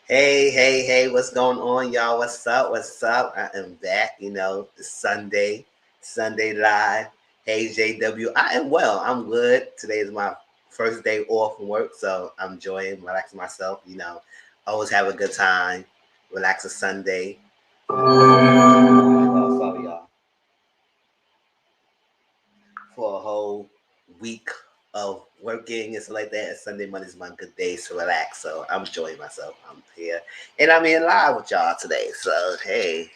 Hey, what's going on, y'all? What's up? I am back, it's Sunday live. Hey, JW, I am well. I'm good. Today is my first day off from work, so I'm enjoying, relaxing myself, always have a good time, relax a Sunday. Oh, sorry, y'all. For a whole week of working and stuff like that. And Sunday, Monday's my good days to relax. So I'm enjoying myself. I'm here. And I'm in live with y'all today. So hey,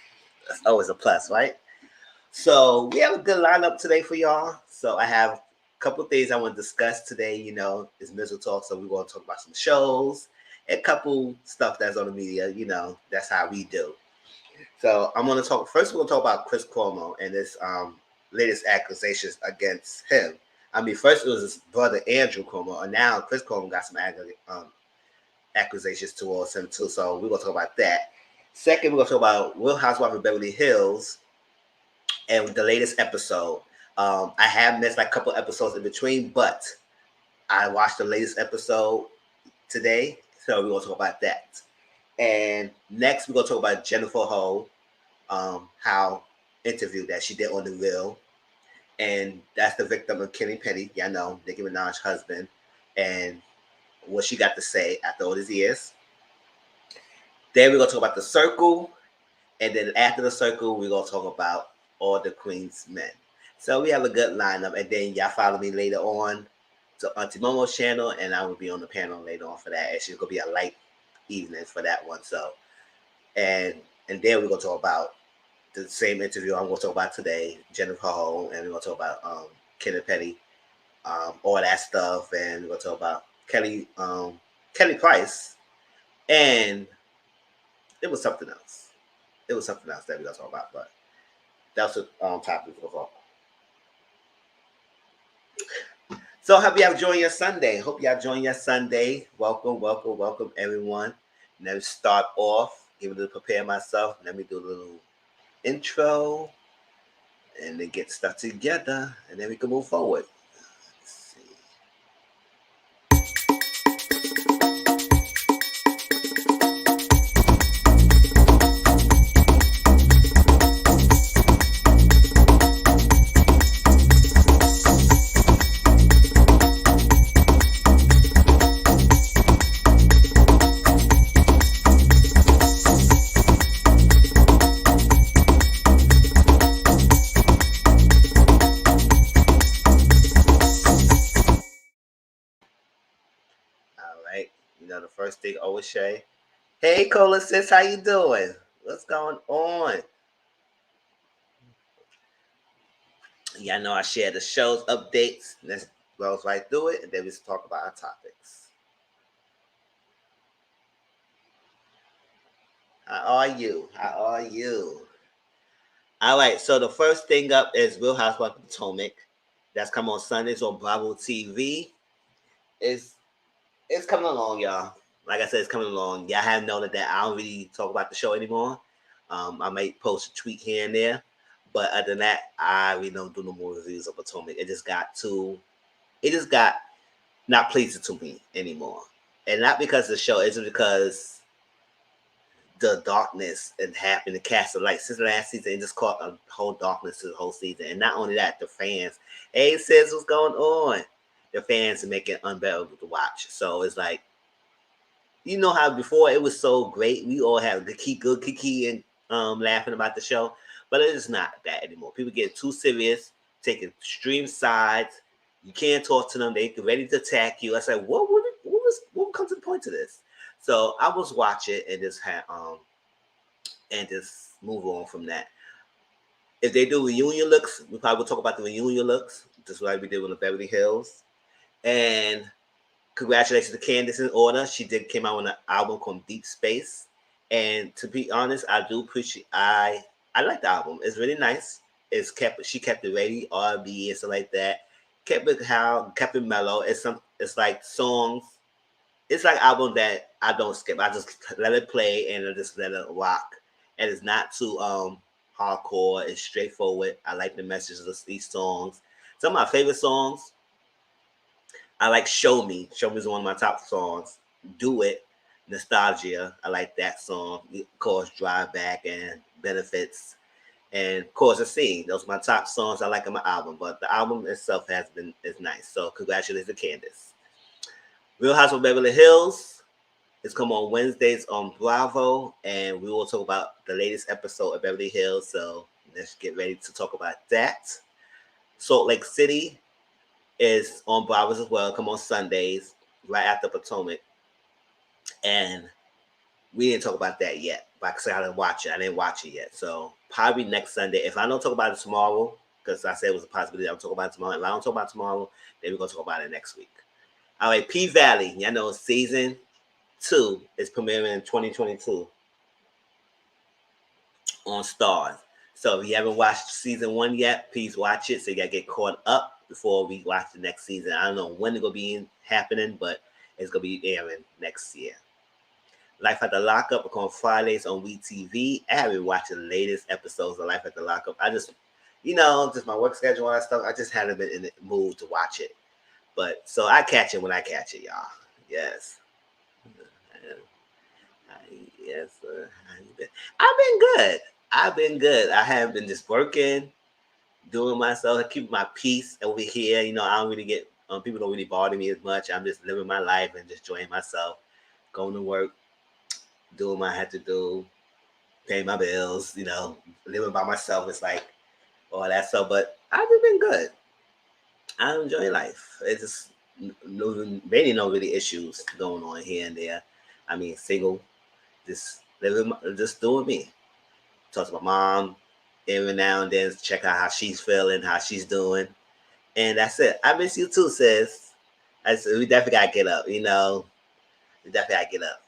that's always a plus, right? So we have a good lineup today for y'all. So I have a couple of things I want to discuss today. It's Mizzle Talk. So we're going to talk about some shows and a couple stuff that's on the media. That's how we do. So I'm going to talk first. We're going to talk about Chris Cuomo and his latest accusations against him. I mean, first it was his brother Andrew Cuomo, and now Chris Cuomo got some accusations towards him too. So we're going to talk about that. Second, we're going to talk about Real Housewives of Beverly Hills and the latest episode. I have missed like a couple episodes in between, but I watched the latest episode today, so we're going to talk about that. And next, we're going to talk about Jennifer Hough, how interview that she did on The Real. And that's the victim of Kenny Petty, y'all know, Nicki Minaj's husband, and what she got to say after all these years. Then we're going to talk about The Circle. And then after The Circle, we're going to talk about All the Queen's Men. So we have a good lineup. And then y'all follow me later on to Auntie Momo's channel, and I will be on the panel later on for that. It's going to be a light evening for that one. So, and then we're going to talk about the same interview I'm going to talk about today, Jennifer Hough, and we're going to talk about Kenny Petty, all that stuff, and we're going to talk about Kelly Price, and it was something else. It was something else that we're going to talk about, but that's the topic for the fall. So hope y'all enjoying your Sunday. Hope y'all enjoying your Sunday. Welcome, everyone. Let me start off, give me to prepare myself. Let me do a little intro and then get stuff together, and then we can move forward. Let's see. The first thing always say, hey Cola sis, how you doing? What's going on? Y'all know I share the show's updates. Let's roll right through it, and then we talk about our topics. How are you? All right, so the first thing up is Real Housewives of Potomac. That's come on Sundays on Bravo TV. It's coming along, y'all. Like I said, it's coming along. Y'all have known that I don't really talk about the show anymore. I might post a tweet here and there, but other than that, I really don't do no more reviews of Potomac. It just got not pleasing to me anymore, and not because of the show. It's because the darkness and happened. The cast of light since last season, it just caught a whole darkness to the whole season, and not only that, the fans. Hey, sis, what's going on? The fans are making it unbearable to watch. So it's like, you know how before it was so great, we all had good kiki and laughing about the show, but it is not that anymore. People get too serious, taking extreme sides. You can't talk to them. They're ready to attack you. I said, what would come to the point to this? So I was watching and just move on from that. If they do reunion looks, we probably will talk about the reunion looks, just like we did with the Beverly Hills. And congratulations to Candace in Order. She came out with an album called Deep Space. And to be honest, I do appreciate I like the album. It's really nice. She kept it ready, R&B and stuff like that. Kept it mellow. It's like songs. It's like album that I don't skip. I just let it play and I just let it rock. And it's not too hardcore. It's straightforward. I like the messages of these songs. Some of my favorite songs, I like Show Me. Show Me is one of my top songs. Do It. Nostalgia. I like that song. Of course, Drive Back and Benefits. And of course, The Scene. Those are my top songs I like on my album. But the album itself is nice. So congratulations to Candace. Real House of Beverly Hills is come on Wednesdays on Bravo, and we will talk about the latest episode of Beverly Hills. So let's get ready to talk about that. Salt Lake City is on Bravo as well. Come on Sundays, right after Potomac. And we didn't talk about that yet. Like I said, I didn't watch it. I didn't watch it yet. So probably next Sunday. If I don't talk about it tomorrow, because I said it was a possibility, I'll talk about it tomorrow. If I don't talk about it tomorrow, then we're going to talk about it next week. All right, P Valley. Y'all know season 2 is premiering in 2022 on Stars. So if you haven't watched season 1 yet, please watch it so you got to get caught up before we watch the next season. I don't know when it's going to be happening, but it's going to be airing next year. Life at the Lockup on Fridays on WeTV. I haven't watched the latest episodes of Life at the Lockup. I just, just my work schedule and all that stuff. I just haven't been in the mood to watch it. But so I catch it when I catch it, y'all. Yes. Yes. I've been good. I haven't been just working, doing myself, keeping my peace over here. I don't really get people don't really bother me as much. I'm just living my life and just enjoying myself, going to work, doing what I had to do, paying my bills. Living by myself. It's like all that stuff. But I've just been good. I'm enjoying life. It's just no really issues going on here and there. I mean, single, just living, just doing me. Talk to my mom every now and then, check out how she's feeling, how she's doing, and that's it. I miss you too, sis. We definitely gotta get up. We definitely gotta get up.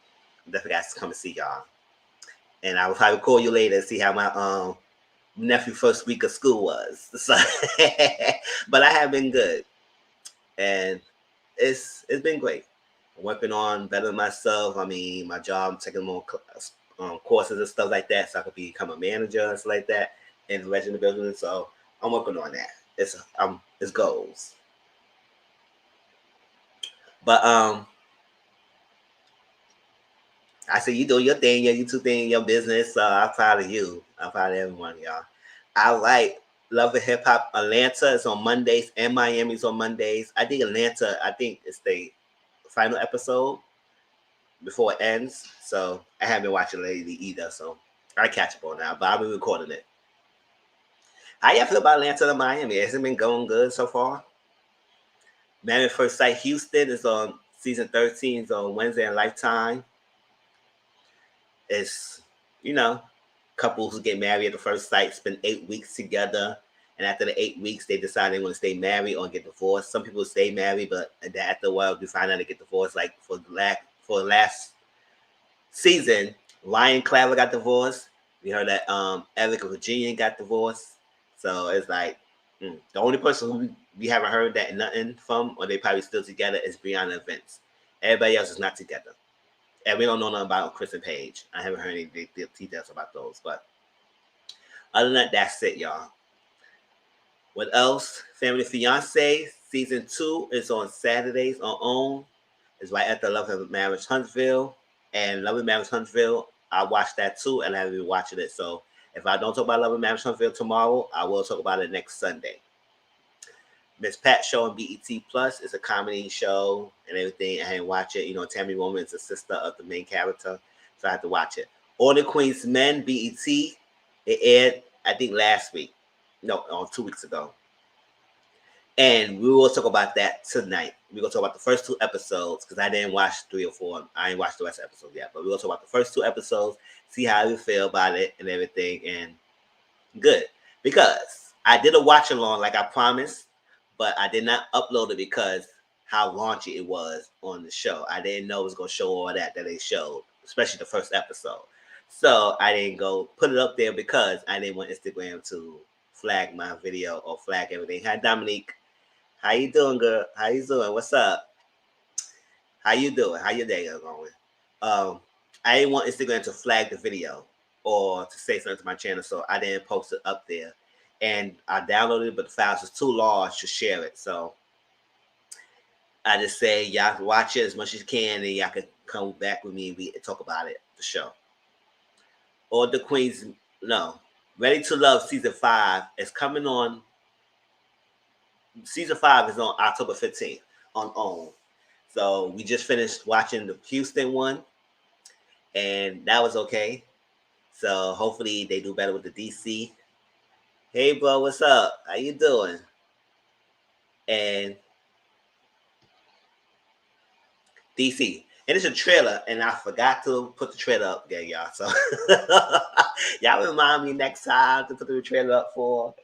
We definitely gotta come and see y'all. And I will probably call you later and see how my nephew first week of school was. So, but I have been good, and it's been great. I'm working on bettering myself. I mean, my job, I'm taking more courses and stuff like that, so I could become a manager and stuff like that in the resident building. So I'm working on that. It's goals. But I see you doing your thing, your YouTube thing, your business. So I'm proud of you. I'm proud of everyone, y'all. I like Love and Hip Hop Atlanta. It's on Mondays and Miami's on Mondays. I think Atlanta, it's the final episode before it ends. So I haven't been watching lately either. So I catch up on now, but I'll be recording it. How y'all feel about Atlanta and Miami? Has it been going good so far? Married at First Sight Houston is on season 13. It's on Wednesday and Lifetime. It's, couples who get married at the first sight spend 8 weeks together. And after the 8 weeks, they decide they want to stay married or get divorced. Some people stay married, but after a while, you find out they get divorced. Like for the last season, Ryan Claver got divorced. We heard that Eric of Virginia got divorced. So it's like the only person who we haven't heard that nothing from, or they probably still together, is Brianna Vince. Everybody else is not together. And we don't know nothing about Chris and Paige. I haven't heard any details about those. But other than that, that's it, y'all. What else? Family Fiance season 2 is on Saturdays on OWN. It's right after Love and Marriage Huntsville. And Love and Marriage Huntsville, I watched that too, and I've been watching it. So if I don't talk about Love and Marriage Huntsville tomorrow, I will talk about it next Sunday. Miss Pat show on BET Plus is a comedy show and everything. I didn't watch it. Tammy Woman is the sister of the main character, so I have to watch it. All the Queen's Men, BET, it aired, I think, last week. No, 2 weeks ago. And we will talk about that tonight. We're going to talk about the first 2 episodes because I didn't watch 3 or 4. I ain't watched the rest of the episodes yet. But we're going to talk about the first 2 episodes, see how we feel about it and everything. And good. Because I did a watch along like I promised, but I did not upload it because how raunchy it was on the show. I didn't know it was going to show all that they showed, especially the first episode. So I didn't go put it up there because I didn't want Instagram to flag my video or flag everything. Hi, Dominique. How you doing, girl? How you doing? What's up? How you doing? How your day going? I didn't want Instagram to flag the video or to say something to my channel, so I didn't post it up there. And I downloaded it, but the files was too large to share it. So I just say y'all can watch it as much as you can, and y'all can come back with me and we talk about it, the show. All the Queens, no. Ready to Love season 5 is coming on. Season 5 is on October 15th on OWN. So we just finished watching the Houston one, and that was okay. So hopefully they do better with the DC. Hey bro, what's up? How you doing? And DC. And it's a trailer, and I forgot to put the trailer up there, y'all. So y'all remind me next time to put the trailer up for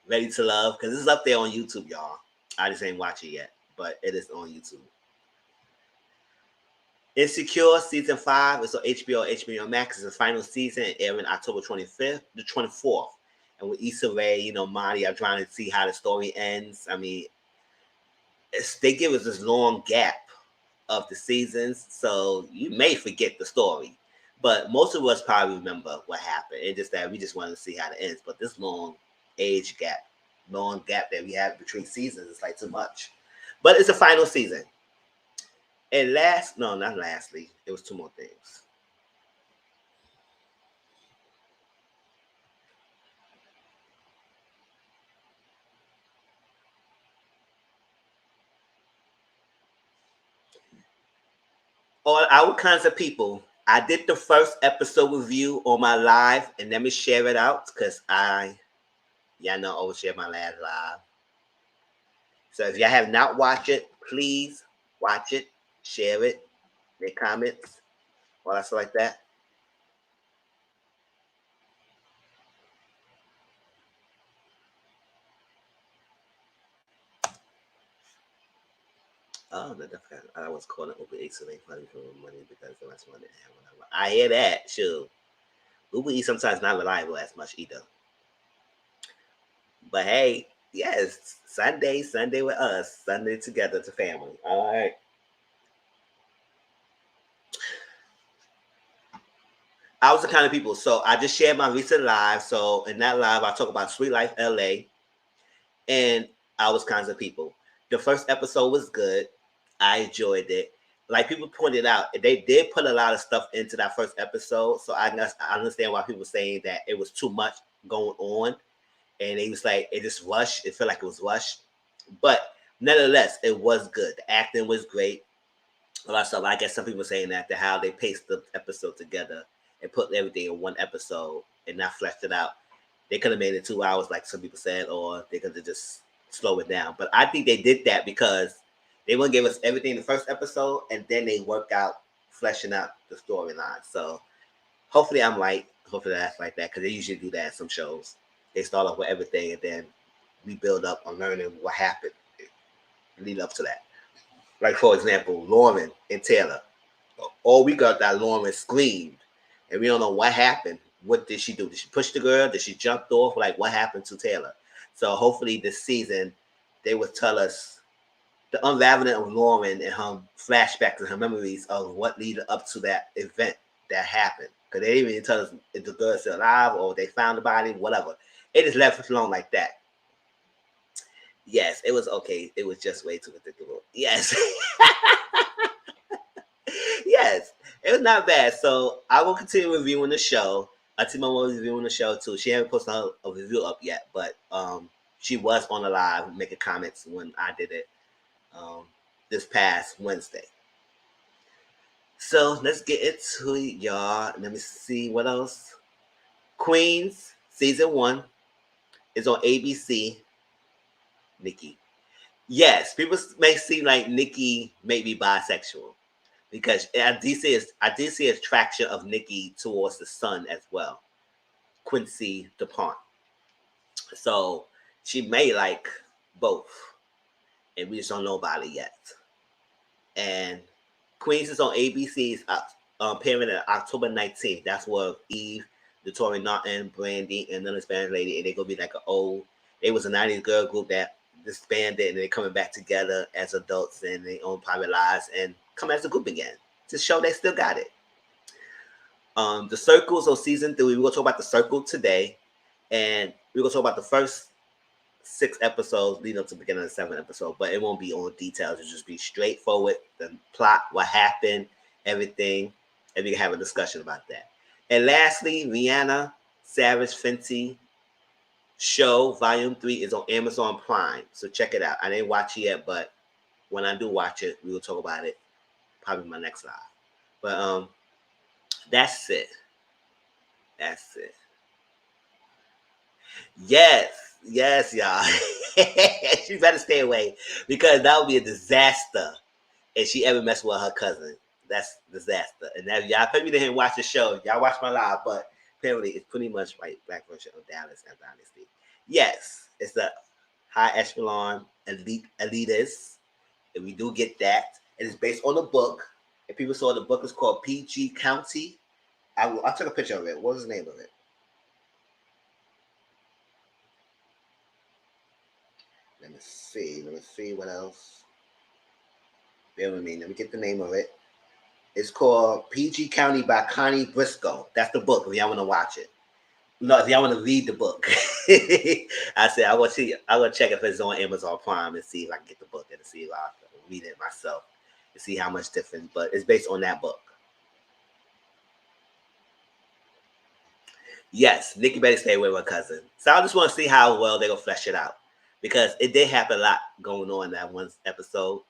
Ready to Love, because it's up there on YouTube, y'all. I just ain't watch it yet, but it is on YouTube. Insecure season 5 is on HBO Max. It's the final season, airing October 24th. And with Issa Rae, Marty are trying to see how the story ends. I mean, they give us this long gap of the seasons, so you may forget the story. But most of us probably remember what happened. It's just that we just wanted to see how it ends. But this long gap that we have between seasons is like too much. But it's the final season. And not lastly, it was 2 more things. All our kinds of people. I did the first episode review on my live, and let me share it out because y'all know I always share my last live. So if y'all have not watched it, please watch it, share it, make comments, all that stuff like that. Oh, I was calling Uber Eats so they funny for money because they want money. I hear that, sure. Uber Eats sometimes not reliable as much either. But hey, yes, Sunday with us. Sunday together to family. All right. I was the kind of people. So I just shared my recent live. So in that live, I talk about Sweet Life LA. And I was kinds of people. The first episode was good. I enjoyed it. Like people pointed out, they did put a lot of stuff into that first episode. So I understand why people were saying that it was too much going on. And it was like, it just rushed. It felt like it was rushed. But nonetheless, it was good. The acting was great. A lot of stuff. I guess some people saying that how they paced the episode together and put everything in one episode and not fleshed it out. They could have made it 2 hours, like some people said, or they could have just slow it down. But I think they did that because they want to give us everything in the first episode, and then they work out fleshing out the storyline. So hopefully I'm right. Hopefully that's like that, because they usually do that in some shows. They start off with everything, and then we build up on learning what happened lead up to that. Like, for example, Lauren and Taylor. All we got that Lauren screamed, and we don't know what happened. What did she do? Did she push the girl? Did she jump off? Like, what happened to Taylor? So hopefully this season, they will tell us the unraveling of Lauren and her flashbacks and her memories of what led up to that event that happened. Because they didn't even tell us if the girl's still alive or they found the body, whatever. It just left us alone like that. Yes, it was okay. It was just way too predictable. Yes. Yes, it was not bad. So I will continue reviewing the show. Atima was reviewing the show too. She haven't posted a review up yet, but she was on the live making comments when I did it this past Wednesday. So let's get into it, y'all. Let me see what else. Queens season 1 is on ABC. Nikki. Yes, people may seem like Nikki may be bisexual because I did see a traction of Nikki towards the son as well, Quincy DuPont. So she may like both, and we just don't know about it yet. And Queens is on ABC's appearing on October 19th. That's where Eve, Victoria Norton, Brandy, and another Spanish lady, and they're gonna be like they was a 90s girl group that disbanded, and they're coming back together as adults and their own private lives and come as a group again to show they still got it. The Circles on season 3. We're gonna talk about the Circle today, and we're gonna talk about the first 6 episodes leading up to the beginning of the 7th episode, but it won't be on details. It'll just be straightforward, the plot, what happened, everything, and we can have a discussion about that. And lastly, Rihanna Savage Fenty Show Volume 3 is on Amazon Prime, so check it out. I didn't watch it yet, but when I do watch it, we will talk about it probably my next live. But that's it. That's it. Yes, y'all. She better stay away because that would be a disaster if she ever messed with her cousin. That's disaster. And that y'all probably didn't watch the show. Y'all watch my live, but apparently it's pretty much like Black version of Dallas and Dynasty. Yes, it's a high echelon elitist, and we do get that. And it's based on a book. And people saw the book is called PG County. I took a picture of it. What was the name of it? Let me see what else. Bear with me. Let me get the name of it. It's called PG County by Connie Briscoe. That's the book if y'all want to watch it. No, if y'all want to read the book. I said I will check if it's on Amazon Prime and see if I can get the book and see if I can read it myself and see how much difference. But it's based on that book. Yes, Nikki better stay with her cousin. So I just want to see how well they're gonna flesh it out. Because it did have a lot going on in that one episode.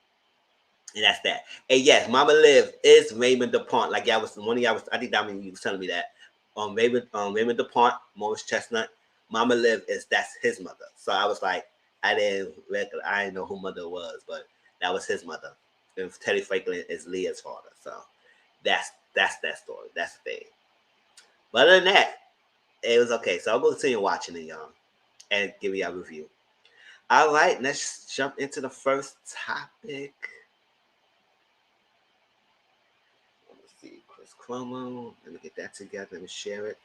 And that's that. And yes, Mama Liv is Raymond DuPont. Like y'all was one of y'all was, I think that mean you was telling me that. Raymond DuPont, Morris Chestnut, Mama Liv that's his mother. So I was like, I didn't know who mother was, but that was his mother. And Teddy Franklin is Leah's father. So that's that story. That's the thing. But other than that, it was okay. So I'm gonna continue watching it, y'all, and give you a review. All right, let's jump into the first topic. Let me see, Chris Cuomo. Let me get that together. Let me share it.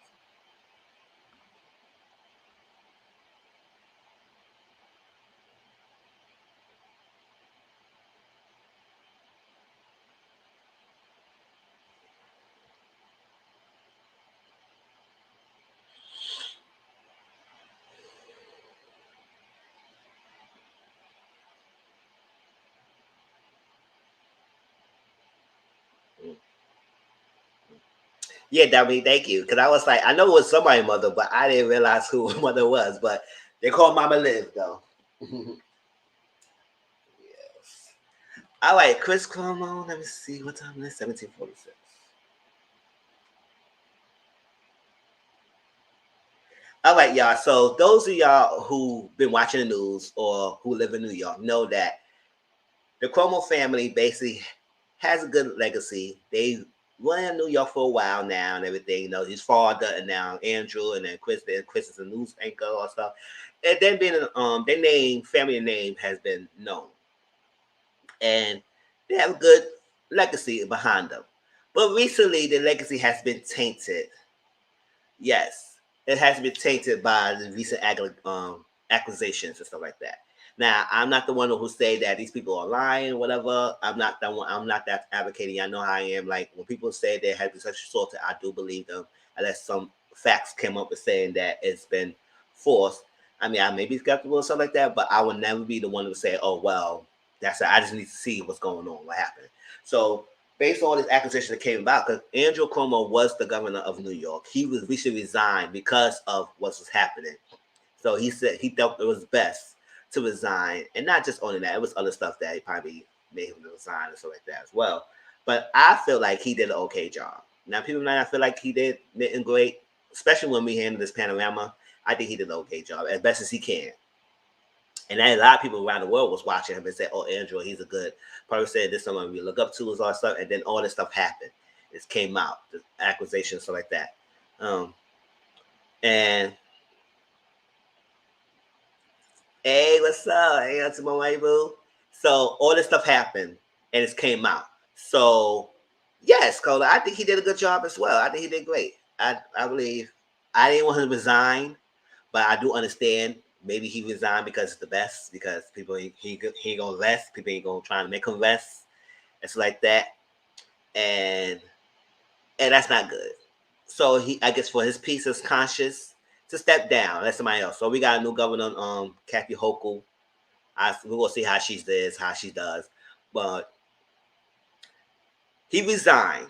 Yeah, Dominique, thank you. Because I was like, I know it was somebody's mother, but I didn't realize who her mother was. But they call Mama Liv, though. Yes. All right, Chris Cuomo. Let me see. What time is it? 1746. All right, y'all. So those of y'all who've been watching the news or who live in New York know that the Cuomo family basically has a good legacy. They were in New York for a while now and everything. You know, his father and now Andrew and then Chris. Then Chris is a news anchor or stuff. And then being their family name has been known, and they have a good legacy behind them. But recently, the legacy has been tainted. Yes, it has been tainted by the recent acquisitions and stuff like that. Now, I'm not the one who say that these people are lying, whatever. I'm not that one. I'm not that advocating. I know how I am. Like when people say they have been sexually assaulted, I do believe them, unless some facts came up with saying that it's been forced. I mean, I may be skeptical or something like that, but I would never be the one to say, "Oh, well, that's it. I just need to see what's going on, what happened." So based on this acquisition that came about, because Andrew Cuomo was the governor of New York, he was recently resigned because of what was happening. So he said he felt it was best to resign, and not just only that, it was other stuff that he probably made him resign and stuff like that as well. But I feel like he did an okay job. Now people might not feel like he didn't great, especially when we handled this panorama. I think he did an okay job as best as he can. And then a lot of people around the world was watching him and said, "Oh, Andrew, he's a good person. This is someone we look up to," is all stuff. And then all this stuff happened. It came out, the acquisition, stuff like that. And hey, what's up? Hey, that's my wife, boo. So all this stuff happened, and it came out. So yes, Cola, I think he did a good job as well. I think he did great. I believe I didn't want him to resign, but I do understand. Maybe he resigned because it's the best, because people he ain't gonna rest. People ain't gonna try to make him rest. It's like that, and that's not good. So I guess for his peace of conscience, to step down. Let somebody else. So we got a new governor, Kathy Hochul. We're gonna see how she does. But he resigned.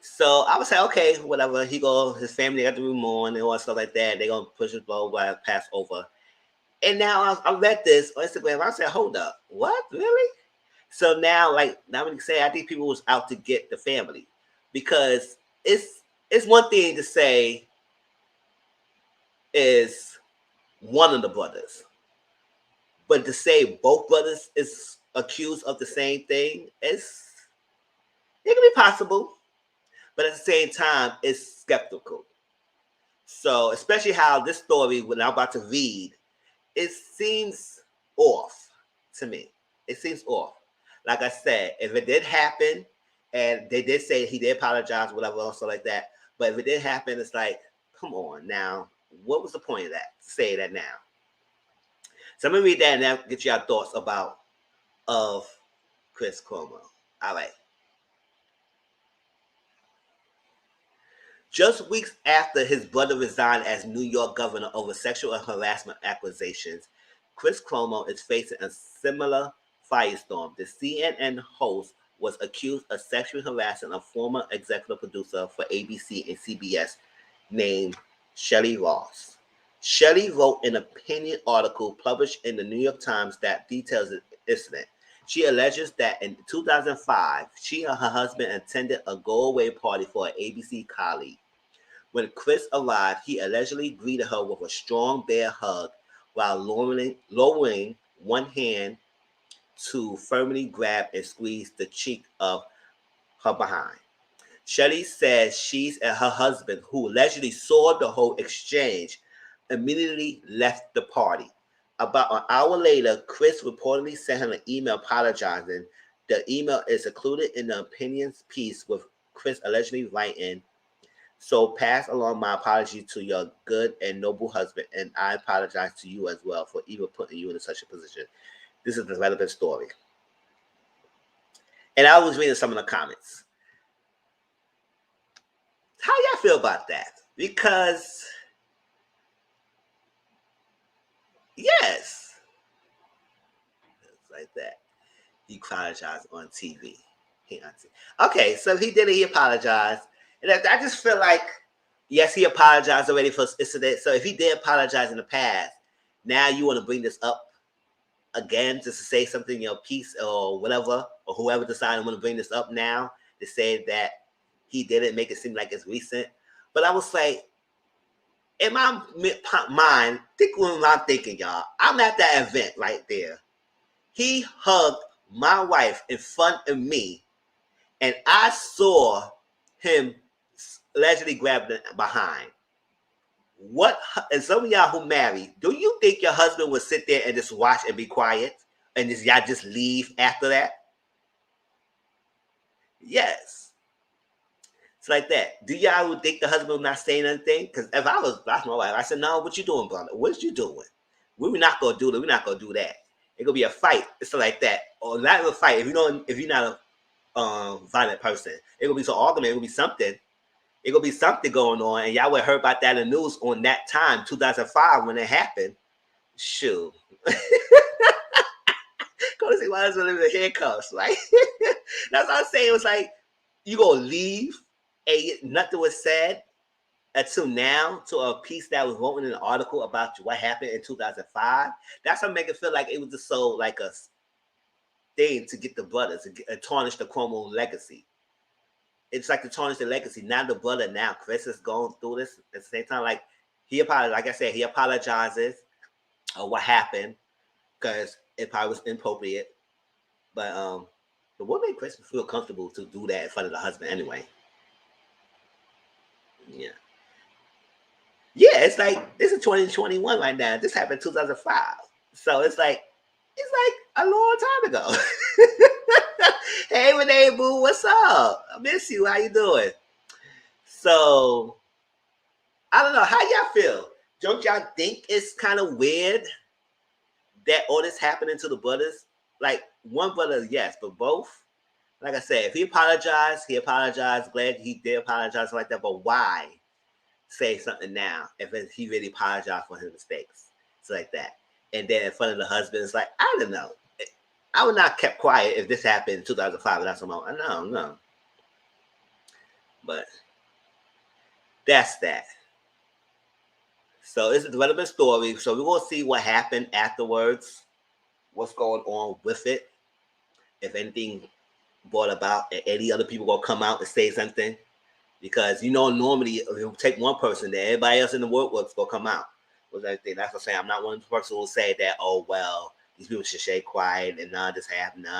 So I would say, okay, whatever. His family got to move on and all stuff like that. They're gonna push his blow by pass over. And now I read this on Instagram. I said, hold up, what? Really? So now, like Dominic said, I think people was out to get the family because it's one thing to say is one of the brothers, but to say both brothers is accused of the same thing, it can be possible, but at the same time, it's skeptical. So, especially how this story, when I'm about to read, it seems off to me. It seems off. Like I said, if it did happen, and they did say he did apologize, whatever, also like that, but if it did happen, it's like, come on now, what was the point of that? Say that now. So I'm gonna read that and now get your thoughts of Chris Cuomo. All right. Just weeks after his brother resigned as New York governor over sexual harassment accusations, Chris Cuomo is facing a similar firestorm. The CNN host was accused of sexually harassing a former executive producer for ABC and CBS named Shelley Ross. Shelley wrote an opinion article published in the New York Times that details the incident. She alleges that in 2005, she and her husband attended a go-away party for an ABC colleague. When Chris arrived, he allegedly greeted her with a strong bear hug while lowering one hand to firmly grab and squeeze the cheek of her behind. Shelley says she and her husband, who allegedly saw the whole exchange, immediately left the party. About an hour later, Chris reportedly sent him an email apologizing. The email is included in the opinions piece with Chris allegedly writing, "So pass along my apology to your good and noble husband, and I apologize to you as well for even putting you in such a position." This is the relevant story. And I was reading some of the comments. How y'all feel about that? Because, yes, it's like that. He apologized on TV. Okay, so he did it. He apologized. And I just feel like, yes, he apologized already for this incident. So if he did apologize in the past, now you want to bring this up again just to say something, piece or whatever, or whoever decided want to bring this up now to say that he didn't make it seem like it's recent. But I was like, in my mind, think what I'm thinking, y'all. I'm at that event right there. He hugged my wife in front of me, and I saw him allegedly grab the behind. What? And some of y'all who married, do you think your husband would sit there and just watch and be quiet, and y'all just leave after that? Yes. It's like that. Do y'all would think the husband would not say anything? Because if I was my wife, I said, "No, what you doing, brother? What you doing? We're not gonna do that. We're not gonna do that. It's gonna be a fight. It's like that, or not even a fight. If you're not a violent person, it's gonna be some argument. It's gonna be something. It's gonna be something going on, and y'all would heard about that in the news on that time, 2005, when it happened. Shoot." Go to see my husband in the handcuffs, right? That's what I'm saying. It was like, you gonna leave and nothing was said until now to a piece that was written in an article about what happened in 2005. That's what make it feel like it was just so like a thing to get the brothers to tarnish the Cuomo legacy. It's like to tarnish the legacy. Now the brother, now Chris is going through this at the same time. Like he apologizes. Like I said, he apologizes or what happened because it probably was inappropriate. But what made Chris feel comfortable to do that in front of the husband anyway? Yeah. Yeah, it's like this is 2021 right now. This happened in 2005. So it's like a long time ago. Hey Renee Boo, what's up? I miss you. How you doing? So I don't know. How y'all feel? Don't y'all think it's kind of weird that all this happening to the brothers? Like one brother, yes, but both. Like I said, if he apologized, he apologized. Glad he did apologize like that. But why? say something now if he really apologized for his mistakes. It's like that. And then in front of the husband, it's like, I don't know. I would not kept quiet if this happened in 2005. That's what no. But that's that. So it's a development story. So we're going to see what happened afterwards. What's going on with it. If anything brought about, any other people going to come out and say something. Because, normally if you take one person, then everybody else in the world was going to come out. That's what I'm saying. I'm not one of the person who will say that, oh, well, these people should stay quiet and none of this happened. No.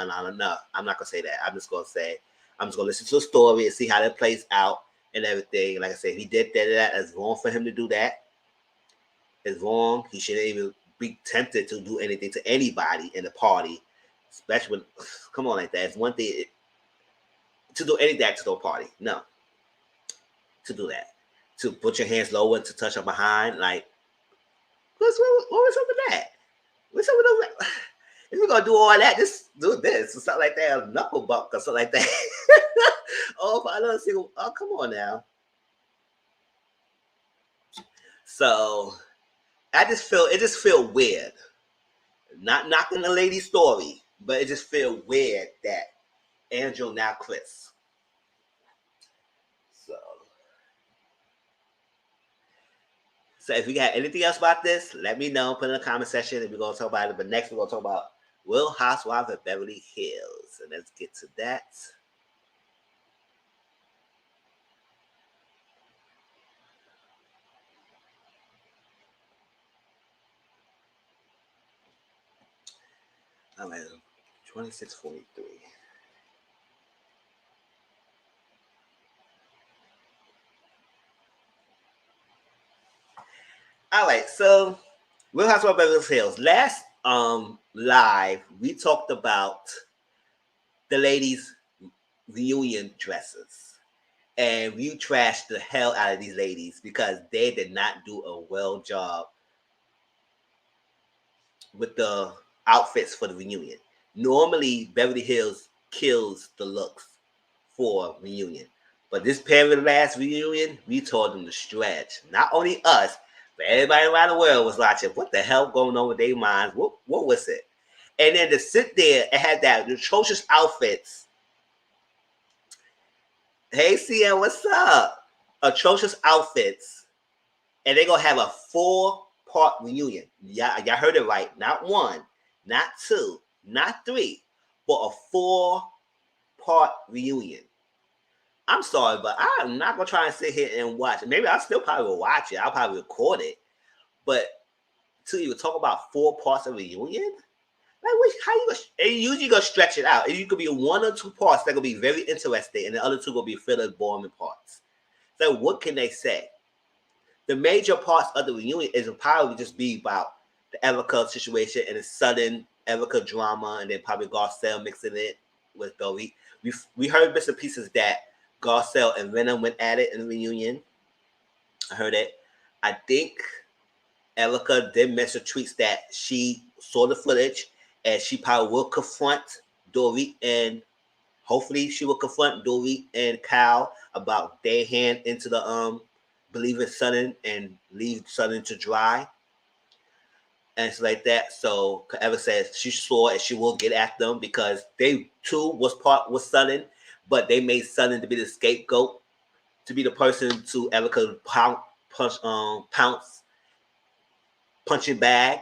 I'm not going to say that. I'm just going to listen to the story and see how that plays out and everything. Like I said, if he did that, it's wrong for him to do that. It's wrong. He shouldn't even be tempted to do anything to anybody in the party, especially when, come on, like that. It's one thing to do anything to the party. No. To do that. To put your hands lower, to touch her behind, like, what's up with that? What's up with that? If we're gonna do all that, just do this or something like that, a knuckle buck or something like that. Oh, if I don't see, oh, come on now. So it just feel weird. Not knocking the lady's story, but it just feel weird that Angel now Chris. So if you got anything else about this, let me know. Put in the comment section and we're going to talk about it. But next we're going to talk about Real Housewives of Beverly Hills. And let's get to that. All right, 2643. All right, so Real Housewives of Beverly Hills. Last live, we talked about the ladies' reunion dresses. And we trashed the hell out of these ladies because they did not do a well job with the outfits for the reunion. Normally, Beverly Hills kills the looks for reunion. But this last reunion, we told them to stretch. Not only us, but everybody around the world was watching. What the hell going on with their minds? What was it? And then to sit there and have that atrocious outfits. Hey, CM, what's up? Atrocious outfits. And they're going to have a 4-part reunion. Y'all heard it right. Not 1, not 2, not 3, but a 4-part reunion. I'm sorry, but I'm not going to try and sit here and watch it. Maybe I'll still probably will watch it. I'll probably record it. But to even talk about 4 parts of a reunion? Like, how you going to... usually going to stretch it out. It could be 1 or 2 parts that going to be very interesting, and the other 2 going to be filler, boring parts. So what can they say? The major parts of the reunion is probably just be about the Erica situation and the sudden Erica drama, and then probably Garcelle mixing it with Dorit. We heard bits and pieces that Garcelle and Venom went at it in the reunion. I heard it. I think Erica did mention tweets that she saw the footage and she probably will confront Dorit, and hopefully she will confront Dorit and Kyle about their hand into the Believe in Sudden and leave Sudden to dry. And it's like that. So Eva says she saw and she will get at them because they too was Sudden, but they made Sudden to be the scapegoat, to be the person to Erica pounce, punching bag.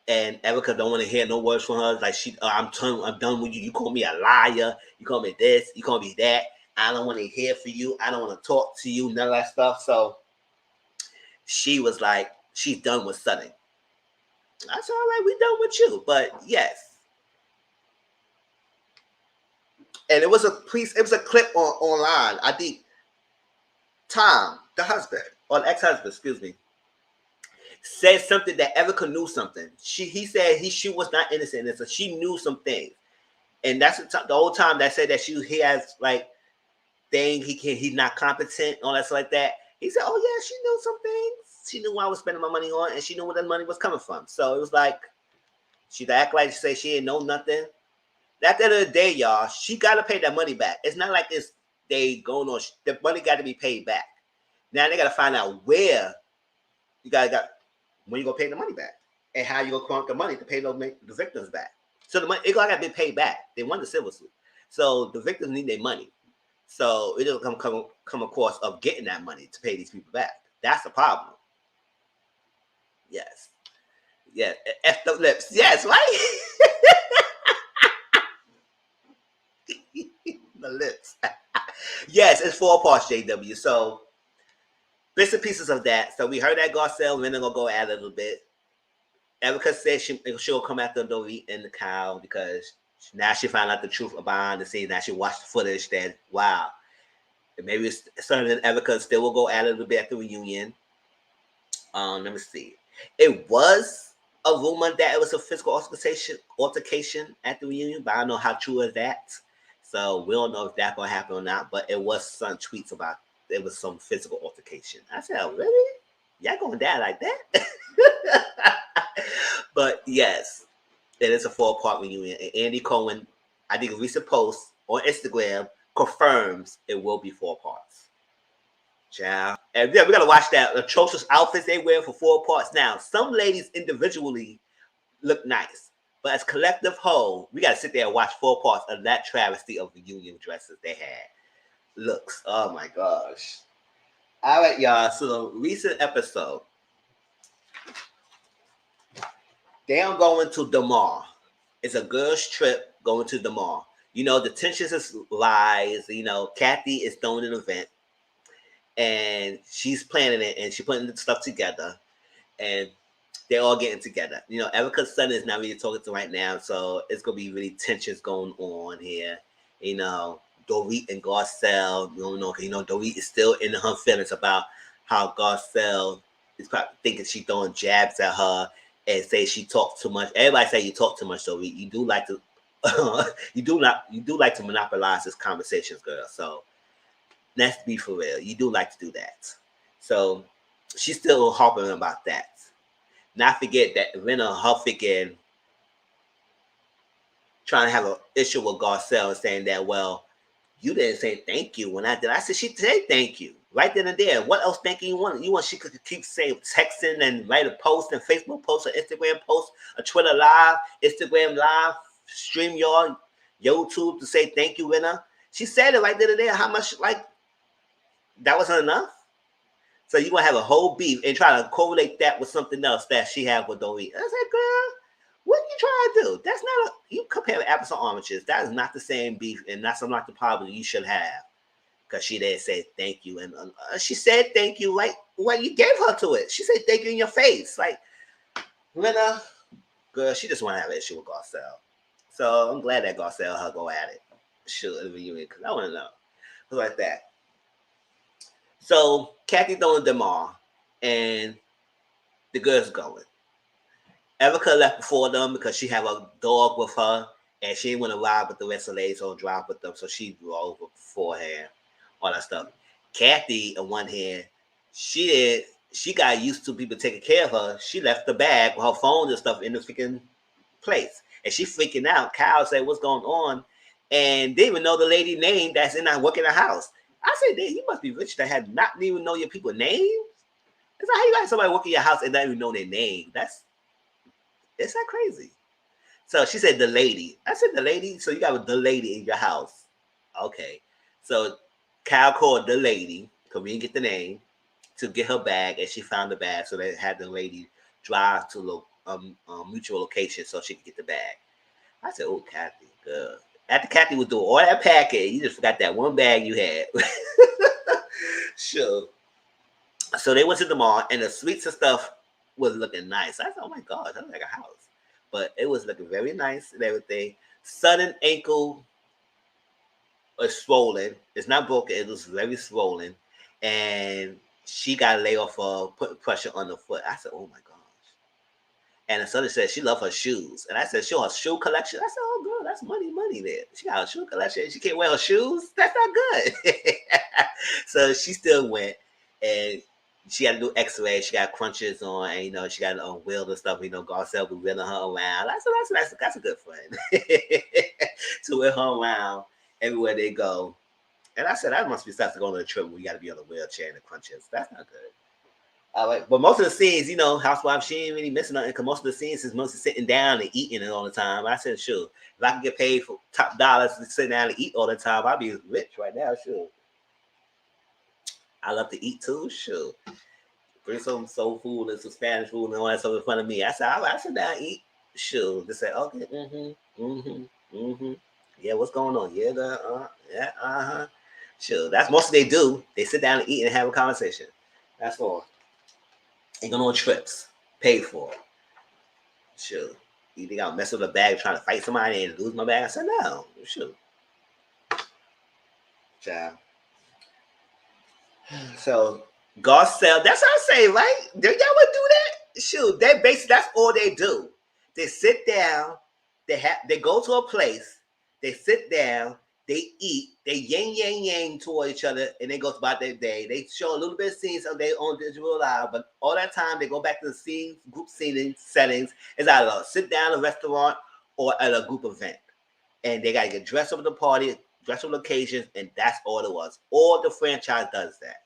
And Erica don't want to hear no words from her. Like I'm done with you. You call me a liar. You call me this. You call me that. I don't want to hear from you. I don't want to talk to you. None of that stuff. So she was like, she's done with Sudden. That's all right. We done with you. But yes. And it was a clip online. I think Tom, the husband, or the ex-husband, excuse me, said something that Erica knew something. He said she was not innocent, and so she knew some things. And that's the whole time that said that he has like he's not competent, all that stuff like that. He said, oh yeah, she knew some things. She knew what I was spending my money on, and she knew where the money was coming from. So it was like she'd act like she said she didn't know nothing. At the end of the day, y'all, she got to pay that money back. It's not like they going on. The money got to be paid back. Now they got to find out where you got when you gonna pay the money back and how you gonna collect the money to pay the victims back. So the money it got to be paid back. They won the civil suit, so the victims need their money. So it doesn't come across of getting that money to pay these people back. That's the problem. Yes. Yes. F the lips. Yes, right? The lips. Yes, it's 4 parts, JW. So bits and pieces of that. So we heard that Garcelle Renner gonna go at it a little bit. Erica said she'll come after Dorit and the cow because now she found out the truth behind the scenes. Now she watched the footage that wow. Maybe it's certain that Erica still will go at it a little bit at the reunion. Let me see. It was a rumor that it was a physical altercation at the reunion, but I don't know how true is that. So we don't know if that's gonna happen or not. But it was some tweets about it was some physical altercation. I said, oh, really? Y'all gonna die like that? But yes, it is a 4-part reunion. And Andy Cohen, I think a recent post on Instagram confirms it will be 4 parts. Child. And yeah, we gotta watch that atrocious outfits they wear for 4 parts. Now, some ladies individually look nice, but as collective whole, we gotta sit there and watch 4 parts of that travesty of reunion dresses they had. Looks. Oh my gosh. All right, y'all. So the recent episode, they are going to the mall. It's a girls' trip going to the mall. You know, the tensions is rise. You know, Kathy is throwing an event. And she's planning it and she's putting the stuff together and they're all getting together. You know, Erica's son is not really talking to right now, so it's gonna be really tensions going on here. You know, Dorit and Garcelle, you know, Dorit is still in her feelings about how Garcelle is probably thinking she's throwing jabs at her and say she talks too much. Everybody say you talk too much, Dorit. You do like to you do like to monopolize this conversations, girl. So let's be for real. You do like to do that. So she's still harping about that. Not forget that Renner Hough again trying to have an issue with Garcelle and saying that, well, you didn't say thank you when I did. I said she said thank you. Right then and there. What else thank you want? You want she could keep saying texting and write a post and Facebook post, an Instagram post, a Twitter live, Instagram live, StreamYard, YouTube to say thank you, Renner. She said it right then and there. How much that wasn't enough. So you gonna have a whole beef and try to correlate that with something else that she had with Dorit. I said, girl, what you trying to do? That's not you compare apples and oranges. That is not the same beef, and that's not the problem you should have. Because she didn't say thank you, and she said thank you like when you gave her to it. She said thank you in your face, like Renner, girl. She just want to have an issue with Garcelle. So I'm glad that Garcelle her go at it. Sure, because I want to know who like that. So Kathy throwing them all, and the girls going. Erica left before them because she have a dog with her, and she didn't want to ride with the rest of the ladies or drive with them, so she drove beforehand, all that stuff. Kathy, on one hand, she got used to people taking care of her. She left the bag with her phone and stuff in the freaking place, and she freaking out. Kyle said, "What's going on?" And they even know the lady name that's in that work in the house. I said, you must be rich to have not even know your people's names. It's like how you got somebody work in your house and not even know their name. It's not crazy. So she said the lady. I said the lady. So you got the lady in your house. Okay. So Kyle called the lady because we didn't get the name to get her bag, and she found the bag. So they had the lady drive to a mutual location so she could get the bag. I said, oh, Kathy, good. After Kathy was doing all that packing, you just forgot that one bag you had. Sure. So they went to the mall, and the sweets and stuff was looking nice. I said, oh my God, that looks like a house. But it was looking very nice and everything. Sudden ankle is swollen. It's not broken. It was very swollen. And she got laid off for putting pressure on the foot. I said, oh my gosh. And the son said she loved her shoes. And I said, show her shoe collection. I said, oh, girl, that's money there. She got a shoe collection. She can't wear her shoes. That's not good. So she still went. And she had to do x-ray. She got crunches on. And, you know, she got a wheel and stuff. You know, Garcelle was wheeling her around. I said, that's a good friend. To wheel her around everywhere they go. And I said, that must be stuff to go on a trip where you got to be on a wheelchair and the crunches. That's not good. All right. But most of the scenes, you know, housewife, she ain't really missing nothing because most of the scenes is mostly sitting down and eating it all the time. I said, sure. If I can get paid for top dollars to sit down and eat all the time, I'd be rich right now, sure. I love to eat too, sure. Bring some soul food and some Spanish food and all that stuff in front of me. I said, all right, I sit down and eat. Sure. They say, okay, yeah, what's going on? Yeah, Sure. That's most of they do. They sit down and eat and have a conversation. That's all. Ain't going on trips. Paid for. Sure. You think I'll mess with a bag trying to fight somebody and lose my bag? I said, no. Sure. Child. So, Garcelle, that's what I'm saying, right? Y'all would do that? Shoot, they basically, that's all they do. They sit down, they go to a place, they sit down, they eat, they yang toward each other, and they go about their day. They show a little bit of scenes of their own visual life, but all that time they go back to the scenes, group settings. It's either a sit down at a restaurant or at a group event. And they gotta get dressed up at the party, dressed up for occasions, and that's all it was. All the franchise does that.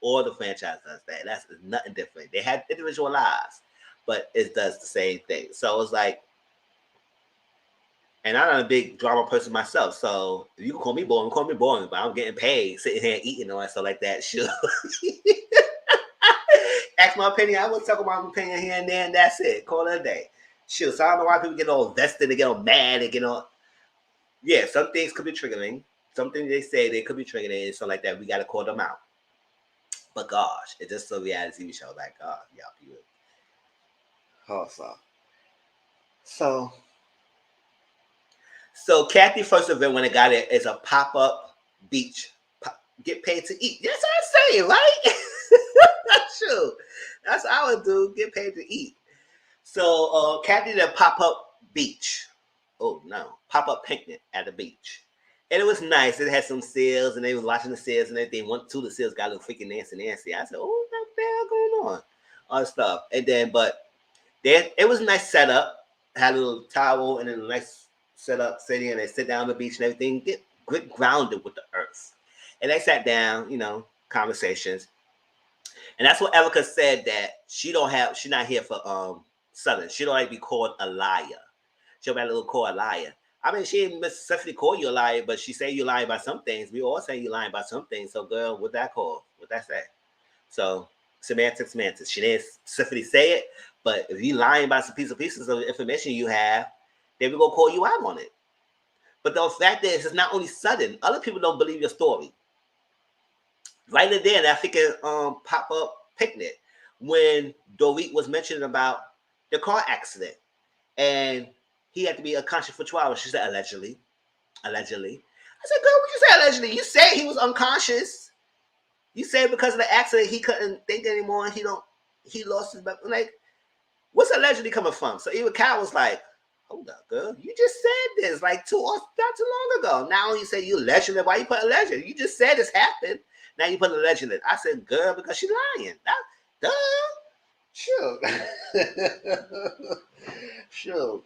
All the franchise does that. That's nothing different. They have individual lives, but it does the same thing. So it's like, and I'm not a big drama person myself, so if you can call me boring, but I'm getting paid, sitting here eating and stuff like that. Sure. Ask my opinion. I will talk about my opinion here and there, and that's it. Call it a day. Sure. So I don't know why people get all vested and get all mad and get all. Yeah, some things could be triggering. Something they say they could be triggering and stuff like that. We got to call them out. But gosh, it's just a reality TV show. Like, God, y'all beautiful. So Kathy first event when it got it is a pop-up beach. Get paid to eat. That's what I'm saying, right? That's true. That's what I would do. Get paid to eat. So Kathy did a pop-up beach. Oh no, pop-up picnic at the beach. And it was nice. It had some sales, and they was watching the sales and everything. Two of the sales got a little freaking Nancy. I said, "Oh, what the hell going on?" All this stuff. And then, but then it was a nice setup. Had a little towel and then a nice setup, sitting and they sit down on the beach and everything. Get grounded with the earth. And they sat down, you know, conversations. And that's what Erica said that she's not here for Southern. She don't like to be called a liar. She'll be a little called a liar. I mean, she didn't necessarily call you a liar, but she say you lying about some things. We all say you lying about some things. So, girl, what that call? What that say? So, semantics. She didn't specifically say it, but if you lying about some pieces of information you have, then we're going to call you out on it. But the fact is, it's not only Southern. Other people don't believe your story. Right in there, that freaking pop-up picnic, when Dorit was mentioning about the car accident, and he had to be unconscious for 12 hours. She said, allegedly. I said, girl, what you say allegedly? You said he was unconscious. You said because of the accident, he couldn't think anymore. He lost his, like, what's allegedly coming from? So even Kyle was like, hold up, girl. You just said this like not too long ago. Now you say you allegedly. Why you put allegedly? You just said this happened. Now you put allegedly. I said, girl, because she's lying. Duh. Sure. Sure.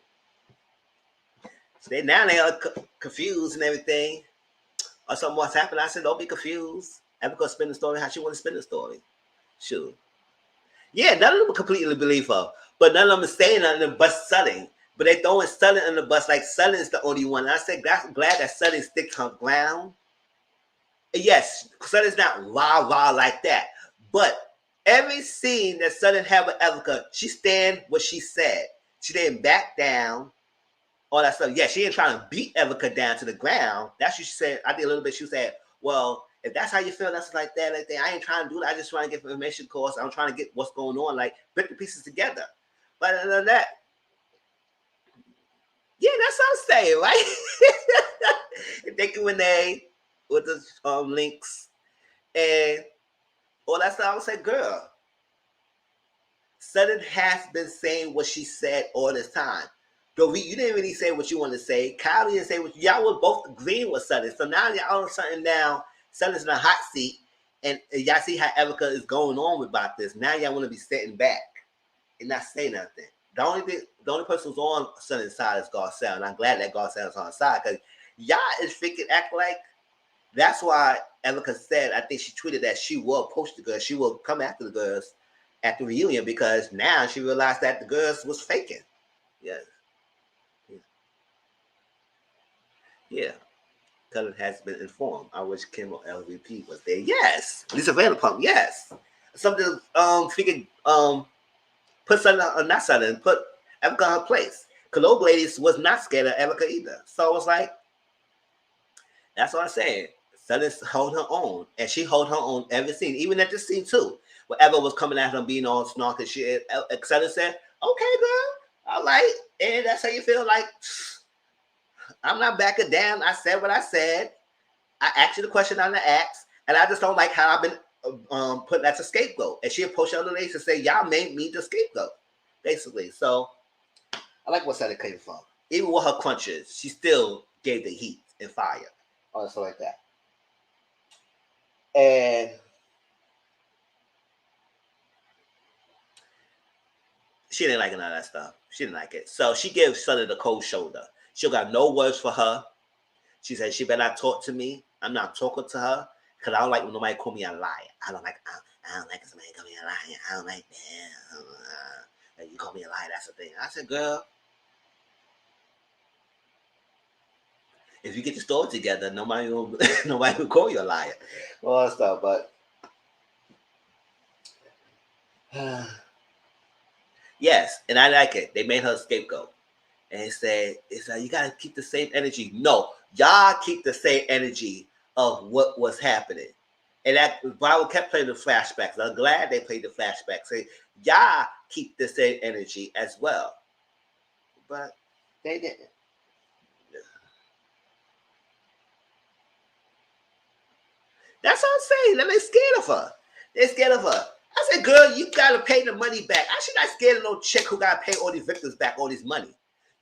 So now they are confused and everything. Or something what's happened. I said, don't be confused. Erica spin the story how she want to spin the story. Sure. Yeah, none of them completely believe her. But none of them is saying nothing but Southern. But they throwing Southern in the bus like Southern's the only one. And I said, I'm glad that Southern sticks her ground. Yes, Southern's not rah like that. But every scene that Southern had with Erica, she stand what she said. She didn't back down. All that stuff. Yeah, she ain't trying to beat Erica down to the ground. That's what she said. I think a little bit. She said, well, if that's how you feel, that's like that. I ain't trying to do that. I just trying to get information, course. I'm trying to get what's going on, like, put the pieces together. But other than that, yeah, that's what I'm saying, right? Thank you, Renee, with the links. And all that stuff, I would say, girl, Southern has been saying what she said all this time. Dorit, you didn't really say what you wanted to say. Kyle didn't say what y'all were both agreeing with Southern. So now y'all all of a sudden now Southern's in a hot seat, and y'all see how Erica is going on about this. Now y'all want to be sitting back and not say nothing. The only person who's on Southern's side is Garcelle, and I'm glad that Garcelle is on her side because y'all is freaking act like That's why Erica said, I think she tweeted that she will approach the girls. She will come after the girls at the reunion because now she realized that the girls was faking. Yes. Yeah. Because it has been informed. I wish Kim or LVP was there. Yes. Lisa Vanderpump. Yes. Something figured put something or not something, put Erica in her place. Because those ladies was not scared of Erica either. So it's like, that's what I'm saying. Southern hold her own, and she hold her own every scene, even at this scene too. Whatever was coming at her being all snarky shit, Southern said, "Okay, girl, all right," and that's how you feel. Like I'm not backing down. I said what I said. I asked you the question I'm gonna ask, and I just don't like how I've been put as a scapegoat. And she approached other ladies and say, "Y'all made me the scapegoat," basically. So I like what Southern came from. Even with her crunches, she still gave the heat and fire, or stuff like that. And she didn't like none of that stuff. She didn't like it. So she gave Southern the cold shoulder. She got no words for her. She said she better not talk to me. I'm not talking to her because I don't like when nobody call me a liar. I don't like somebody call me a liar. I don't like that. You call me a liar, that's the thing. I said, girl, if you get your story together, nobody will call you a liar. All that stuff, but yes, and I like it. They made her a scapegoat. And it said, you gotta keep the same energy. No, y'all keep the same energy of what was happening. And that Bible kept playing the flashbacks. I'm glad they played the flashbacks. Say, y'all keep the same energy as well. But they didn't. That's what I'm saying. They're scared of her. They're scared of her. I said, girl, you gotta pay the money back. I should not scared of no chick who gotta pay all these victims back all this money.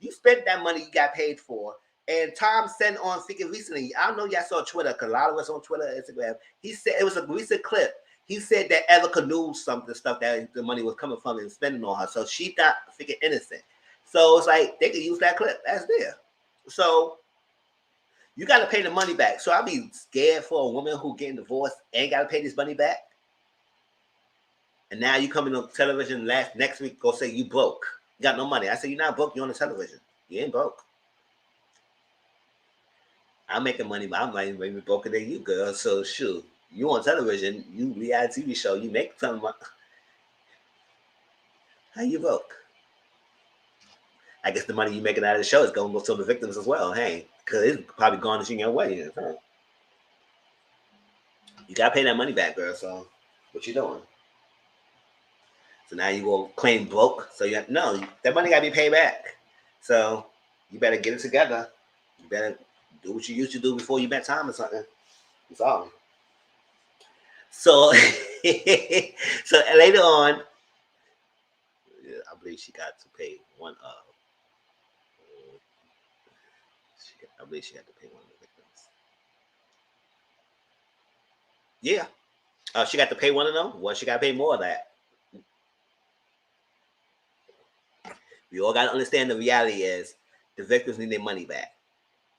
You spent that money you got paid for. And Tom sent on freaking recently. I don't know y'all saw Twitter, because a lot of us on Twitter, Instagram. He said it was a recent clip. He said that Erica knew something stuff that the money was coming from and spending on her. So she not freaking innocent. So it's like they could use that clip. That's there. So you got to pay the money back. So I'd be scared for a woman who getting divorced and got to pay this money back. And now you coming on television next week, go say you broke. You got no money. I said, you're not broke. You're on the television. You ain't broke. I'm making money, but I'm like maybe broker than you, girl. So shoot, you on television, you reality TV show, you make some money. How you broke? I guess the money you making out of the show is going to go to the victims as well, hey, because it's probably garnishing your wedding. Huh? You got to pay that money back, girl. So what you doing? So now you go claim broke. So you have no, that money got to be paid back. So you better get it together. You better do what you used to do before you met Tom or something. That's all. So, so later on, I believe she got to pay one of. I believe she had to pay one of the victims. Yeah. She got to pay one of them. Well, she got to pay more of that. We all got to understand the reality is the victims need their money back.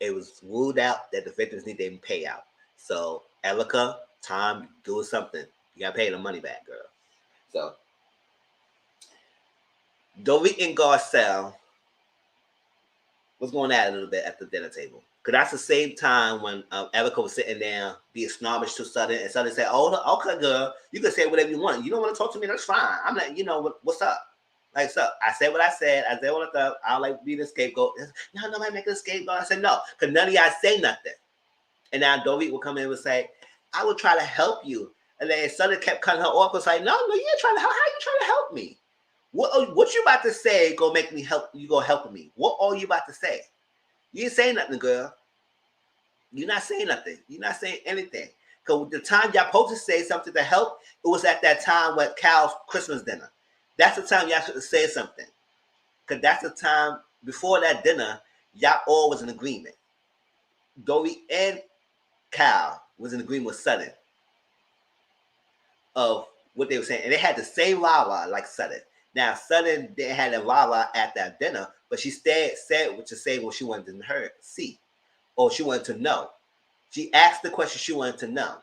It was ruled out that the victims need their payout. So, Erica, Tom, do something. You got to pay the money back, girl. So, Dorit and Garcelle was going at it a little bit at the dinner table. Because that's the same time when Erica was sitting there being snobbish to Southern, and Southern said, oh, okay, girl, you can say whatever you want. You don't want to talk to me, that's fine. I'm like, what's up? Like, so I said what I said. I said what I thought. I like being a scapegoat. No, nobody making a scapegoat. I said, no, because none of y'all say nothing. And now Dorit would come in and say, I will try to help you. And then Southern kept cutting her off. Was like, no, you ain't trying to help. How you trying to help me? What you about to say gonna make me help you? Gonna help me? What are you about to say? You ain't saying nothing, girl. You're not saying nothing. You're not saying anything. Because the time y'all supposed to say something to help, it was at that time with Cal's Christmas dinner. That's the time y'all should say something. Because that's the time before that dinner, y'all all was in agreement. Dory and Cal was in agreement with Southern of what they were saying. And they had the same rah-rah like Southern. Now, Southern didn't have a rah-rah at that dinner, but she said what to say what she wanted to see, or she wanted to know. She asked the question she wanted to know.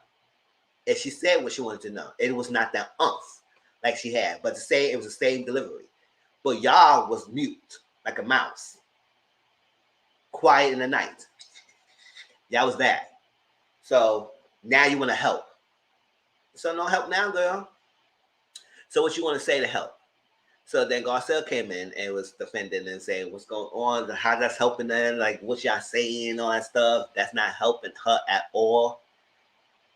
And she said what she wanted to know. It was not that umph like she had. But to say it was the same delivery. But y'all was mute like a mouse. Quiet in the night. Y'all was that. So now you want to help. So no help now, girl. So what you want to say to help? So then Garcelle came in and was defending and saying what's going on, how that's helping them, like what y'all saying, all that stuff. That's not helping her at all.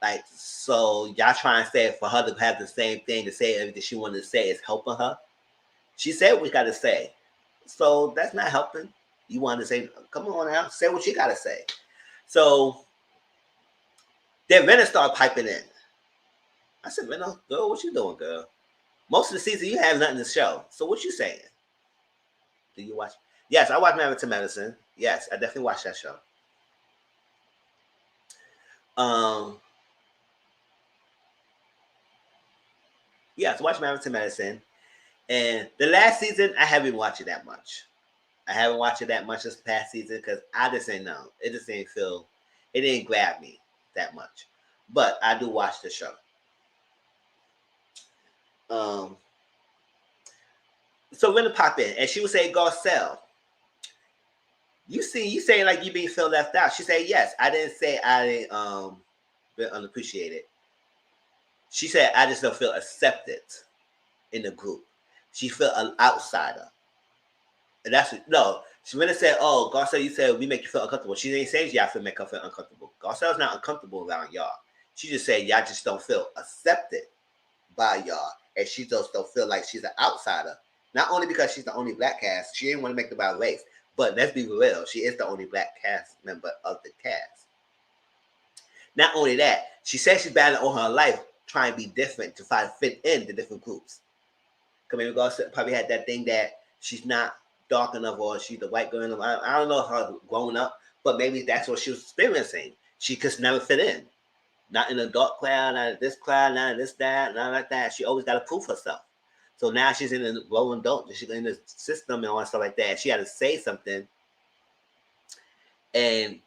Like, so y'all trying to say for her to have the same thing to say everything she wanted to say is helping her. She said what she got to say. So that's not helping. You wanted to say, come on now, say what you got to say. So then Renna started piping in. I said, Renna, girl, what you doing, girl? Most of the season, you have nothing to show. So what you saying? Do you watch? Yes, I watch Married to Medicine. Yes, I definitely watch that show. Yes, I watch Married to Medicine. And the last season, I haven't watched it that much. I haven't watched it that much this past season because I just didn't know. It just didn't feel, it didn't grab me that much. But I do watch the show. So Renna pop in and she would say, Garcelle, you saying like you being feel left out. She said, yes, I didn't say I didn't feel unappreciated. She said, I just don't feel accepted in the group. She felt an outsider. And that's no. She Renna said, oh, Garcelle, you said we make you feel uncomfortable. She didn't say y'all feel make her feel uncomfortable. Garcelle's not uncomfortable around y'all. She just said y'all just don't feel accepted by y'all. And she just don't feel like she's an outsider. Not only because she's the only black cast, she didn't want to make it about race. But let's be real, she is the only black cast member of the cast. Not only that, she said she's battling all her life trying to be different to try to fit in the different groups. Because maybe Garcelle probably had that thing that she's not dark enough or she's the white girl. I don't know how growing up, but maybe that's what she was experiencing. She just never fit in. Not in a dark cloud, not in this cloud, not in this, that, not like that. She always got to prove herself. So now she's in the rolling adult, she's in the system and all that stuff like that. She had to say something. And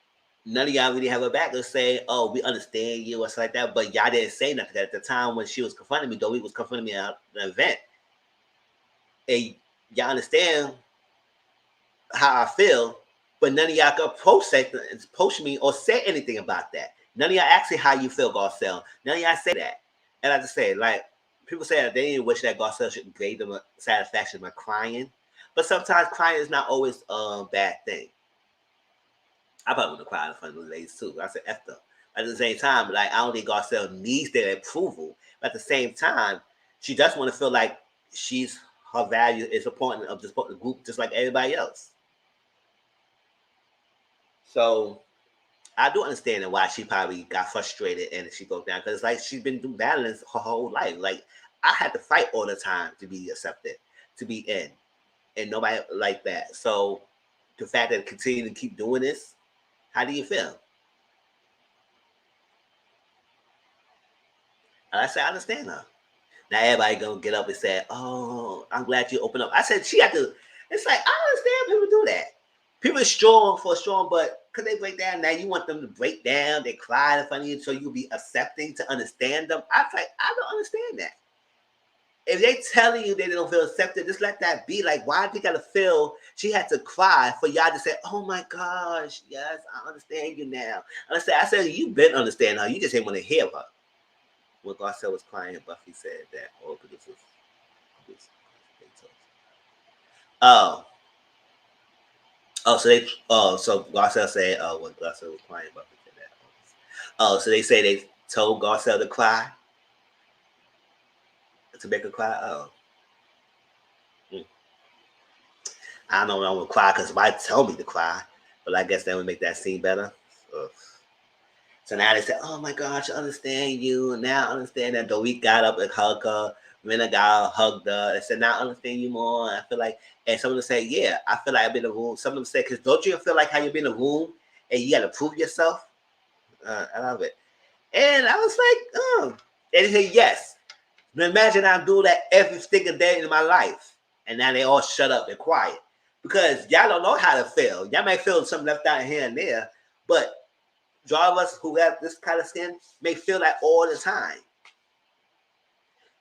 none of y'all really have her back to say, oh, we understand you or something like that. But y'all didn't say nothing at the time when she was confronting me, though we was confronting me at an event. And y'all understand how I feel, but none of y'all could approach me or say anything about that. None of y'all ask me how you feel, Garcelle. None of y'all say that. And I just say, like, people say that they didn't wish that Garcelle should grade them a satisfaction by crying. But sometimes crying is not always a bad thing. I probably would have cried in front of the ladies too. I said, F them. At the same time, like, I don't think Garcelle needs their approval. But at the same time, she does want to feel like her value is important of the group just like everybody else. So I do understand why she probably got frustrated and she broke down because like she's been doing battling her whole life. Like I had to fight all the time to be accepted, to be in, and nobody like that. So the fact that continue to keep doing this, how do you feel? And I said I understand her. Now everybody gonna get up and say, "Oh, I'm glad you opened up." I said she had to. It's like I understand people do that. People are strong, but could they break down? Now you want them to break down, they cry in front of you so you'll be accepting to understand them. I was like, I don't understand that. If they telling you they don't feel accepted, just let that be. Like, why do you gotta feel she had to cry for y'all to say, oh my gosh, yes, I understand you now. And I said, you've been understanding her, you just didn't want to hear her. When Garcelle was crying, Buffy said that all producers. So Garcelle said, when Garcelle was crying, Buffy said that. So they say they told Garcelle to cry, to make her cry. I don't know if I'm gonna cry because somebody told me to cry, but I guess that would make that scene better. So now they said, oh my gosh, I understand you. And now I understand that. Dorit got up and hugged her. Renna got hugged her. They said, now I understand you more. I feel like, and some of them say, yeah, I feel like I've been in a room. Some of them say, because don't you feel like how you've been in a room and you got to prove yourself? I love it. And I was like, oh. And they said, yes. Now imagine I do that every single day in my life. And now they all shut up and quiet. Because y'all don't know how to feel. Y'all might feel something left out here and there, but draw of us who have this kind of skin may feel that all the time.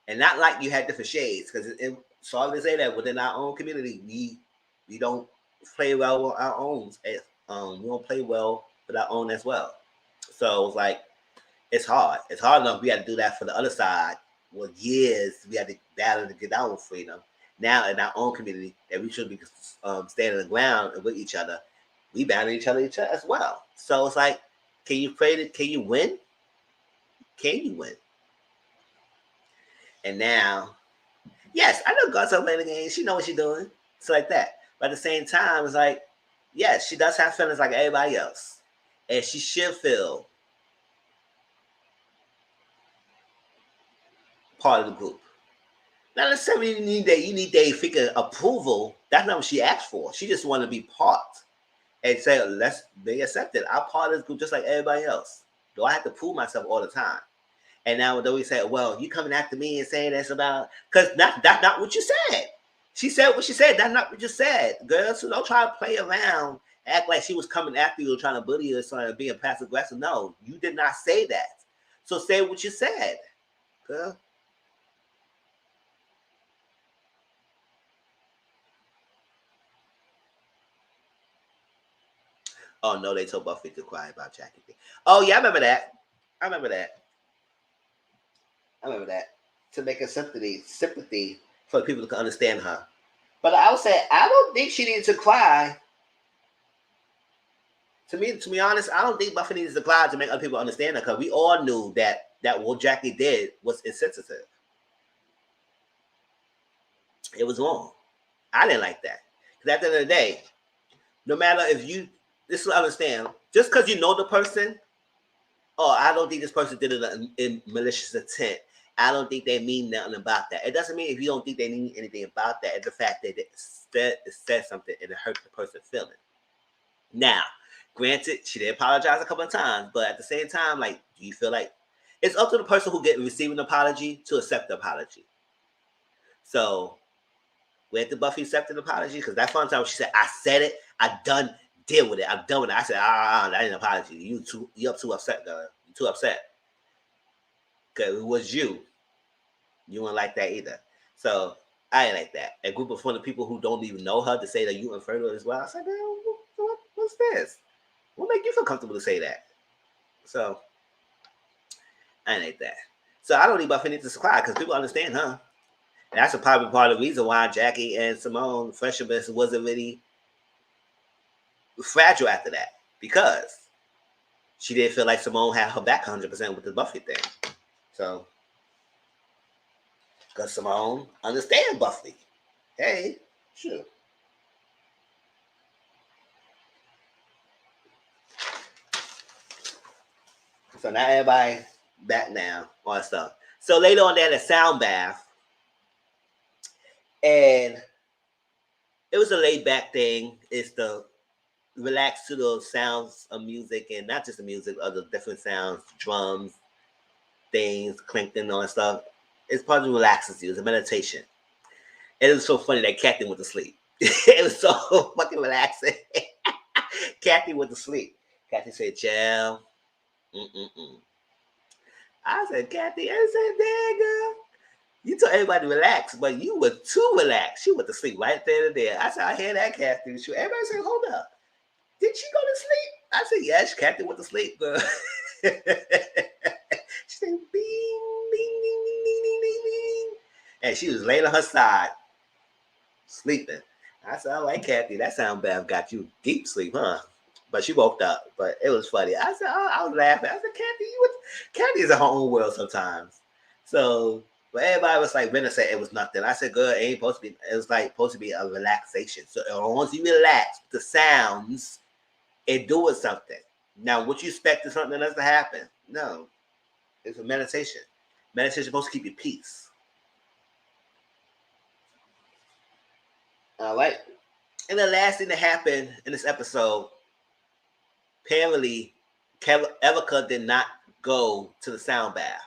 And not like you had different shades, because sorry to say that within our own community, we don't play well with our own. We don't play well with our own as well. So it's like it's hard. It's hard enough. We had to do that for the other side. Well, years we had to battle to get down with freedom. Now in our own community, that we should be standing the ground with each other, we battle each other as well. So it's like, can you pray that? Can you win? Can you win? And now, yes, I know God's playing the game. She knows what she's doing. It's like that. But at the same time, it's like, yes, she does have feelings like everybody else. And she should feel part of the group. Not necessarily you need their freaking approval. That's not what she asked for. She just wanted to be part. And say, let's be accepted. I'm part of this group just like everybody else. Do I have to prove myself all the time? And now though we say, well, you coming after me and saying that's about, because that's not what you said. She said what she said. That's not what you said. Girl, so don't try to play around, act like she was coming after you, trying to bully you or something, being passive aggressive. No, you did not say that. So say what you said, girl. Oh no, they told Buffy to cry about Jackie. Oh yeah, I remember that. I remember that. To make a sympathy for the people to understand her. But I would say I don't think she needed to cry. To be honest, I don't think Buffy needs to cry to make other people understand her, because we all knew that what Jackie did was insensitive. It was wrong. I didn't like that. Because at the end of the day, no matter if you, this is understand, just because you know the person, I don't think this person did it in malicious intent. I don't think they mean nothing about that. It doesn't mean if you don't think they mean anything about that. It's the fact that it said something and it hurt the person's feeling. Now, granted, she did apologize a couple of times, but at the same time, like, do you feel like it's up to the person who receiving the apology to accept the apology? So, when did Buffy accept an apology? Because that fun time she said, "I said it. I done deal with it. I'm done with it." I said, that ain't an apology. You up too upset, girl. You too upset. Because it was you. You weren't like that either. So I ain't like that. A group of fun of people who don't even know her to say that you infertile as well. I said, man, what's this? What make you feel comfortable to say that? So I ain't like that. So I don't need Buffy to cry, because people understand her. And that's probably part of the reason why Jackie and Simone freshman wasn't really fragile after that, because she didn't feel like Simone had her back 100% with the Buffy thing. So, because Simone understands Buffy. Hey, sure. So now everybody back now on stuff. So later on, they had a sound bath, and it was a laid back thing. It's the relax to the sounds of music, and not just the music, other different sounds, drums, things, clinking on stuff. It's part of the relaxes you. It's a meditation. And it was so funny that Kathy went to sleep. It was so fucking relaxing. Kathy went to sleep. Kathy said, "Chill." I said, "Kathy," I said, "There, girl. You told everybody to relax, but you were too relaxed." She went to sleep right there and there. I said, "I hear that, Kathy." Everybody said, "Hold up. Did she go to sleep?" I said, "Yes, Kathy went to sleep, girl." She said, "Bing, bing, bing, bing, bing, bing, bing, bing." And she was laying on her side, sleeping. I said, "I like Kathy. That sound bath got you deep sleep, huh?" But she woke up. But it was funny. I said, I was laughing. I said, Kathy is in her own world sometimes. So, but everybody was like, Brenda said it was nothing. I said, "Girl, it ain't supposed to be." It was like supposed to be a relaxation. So as long as you relax, the sounds, it doing something. Now, what you expect is something else to happen? No, it's a meditation. Meditation is supposed to keep you peace. All right. And the last thing that happened in this episode, apparently, Erica did not go to the sound bath.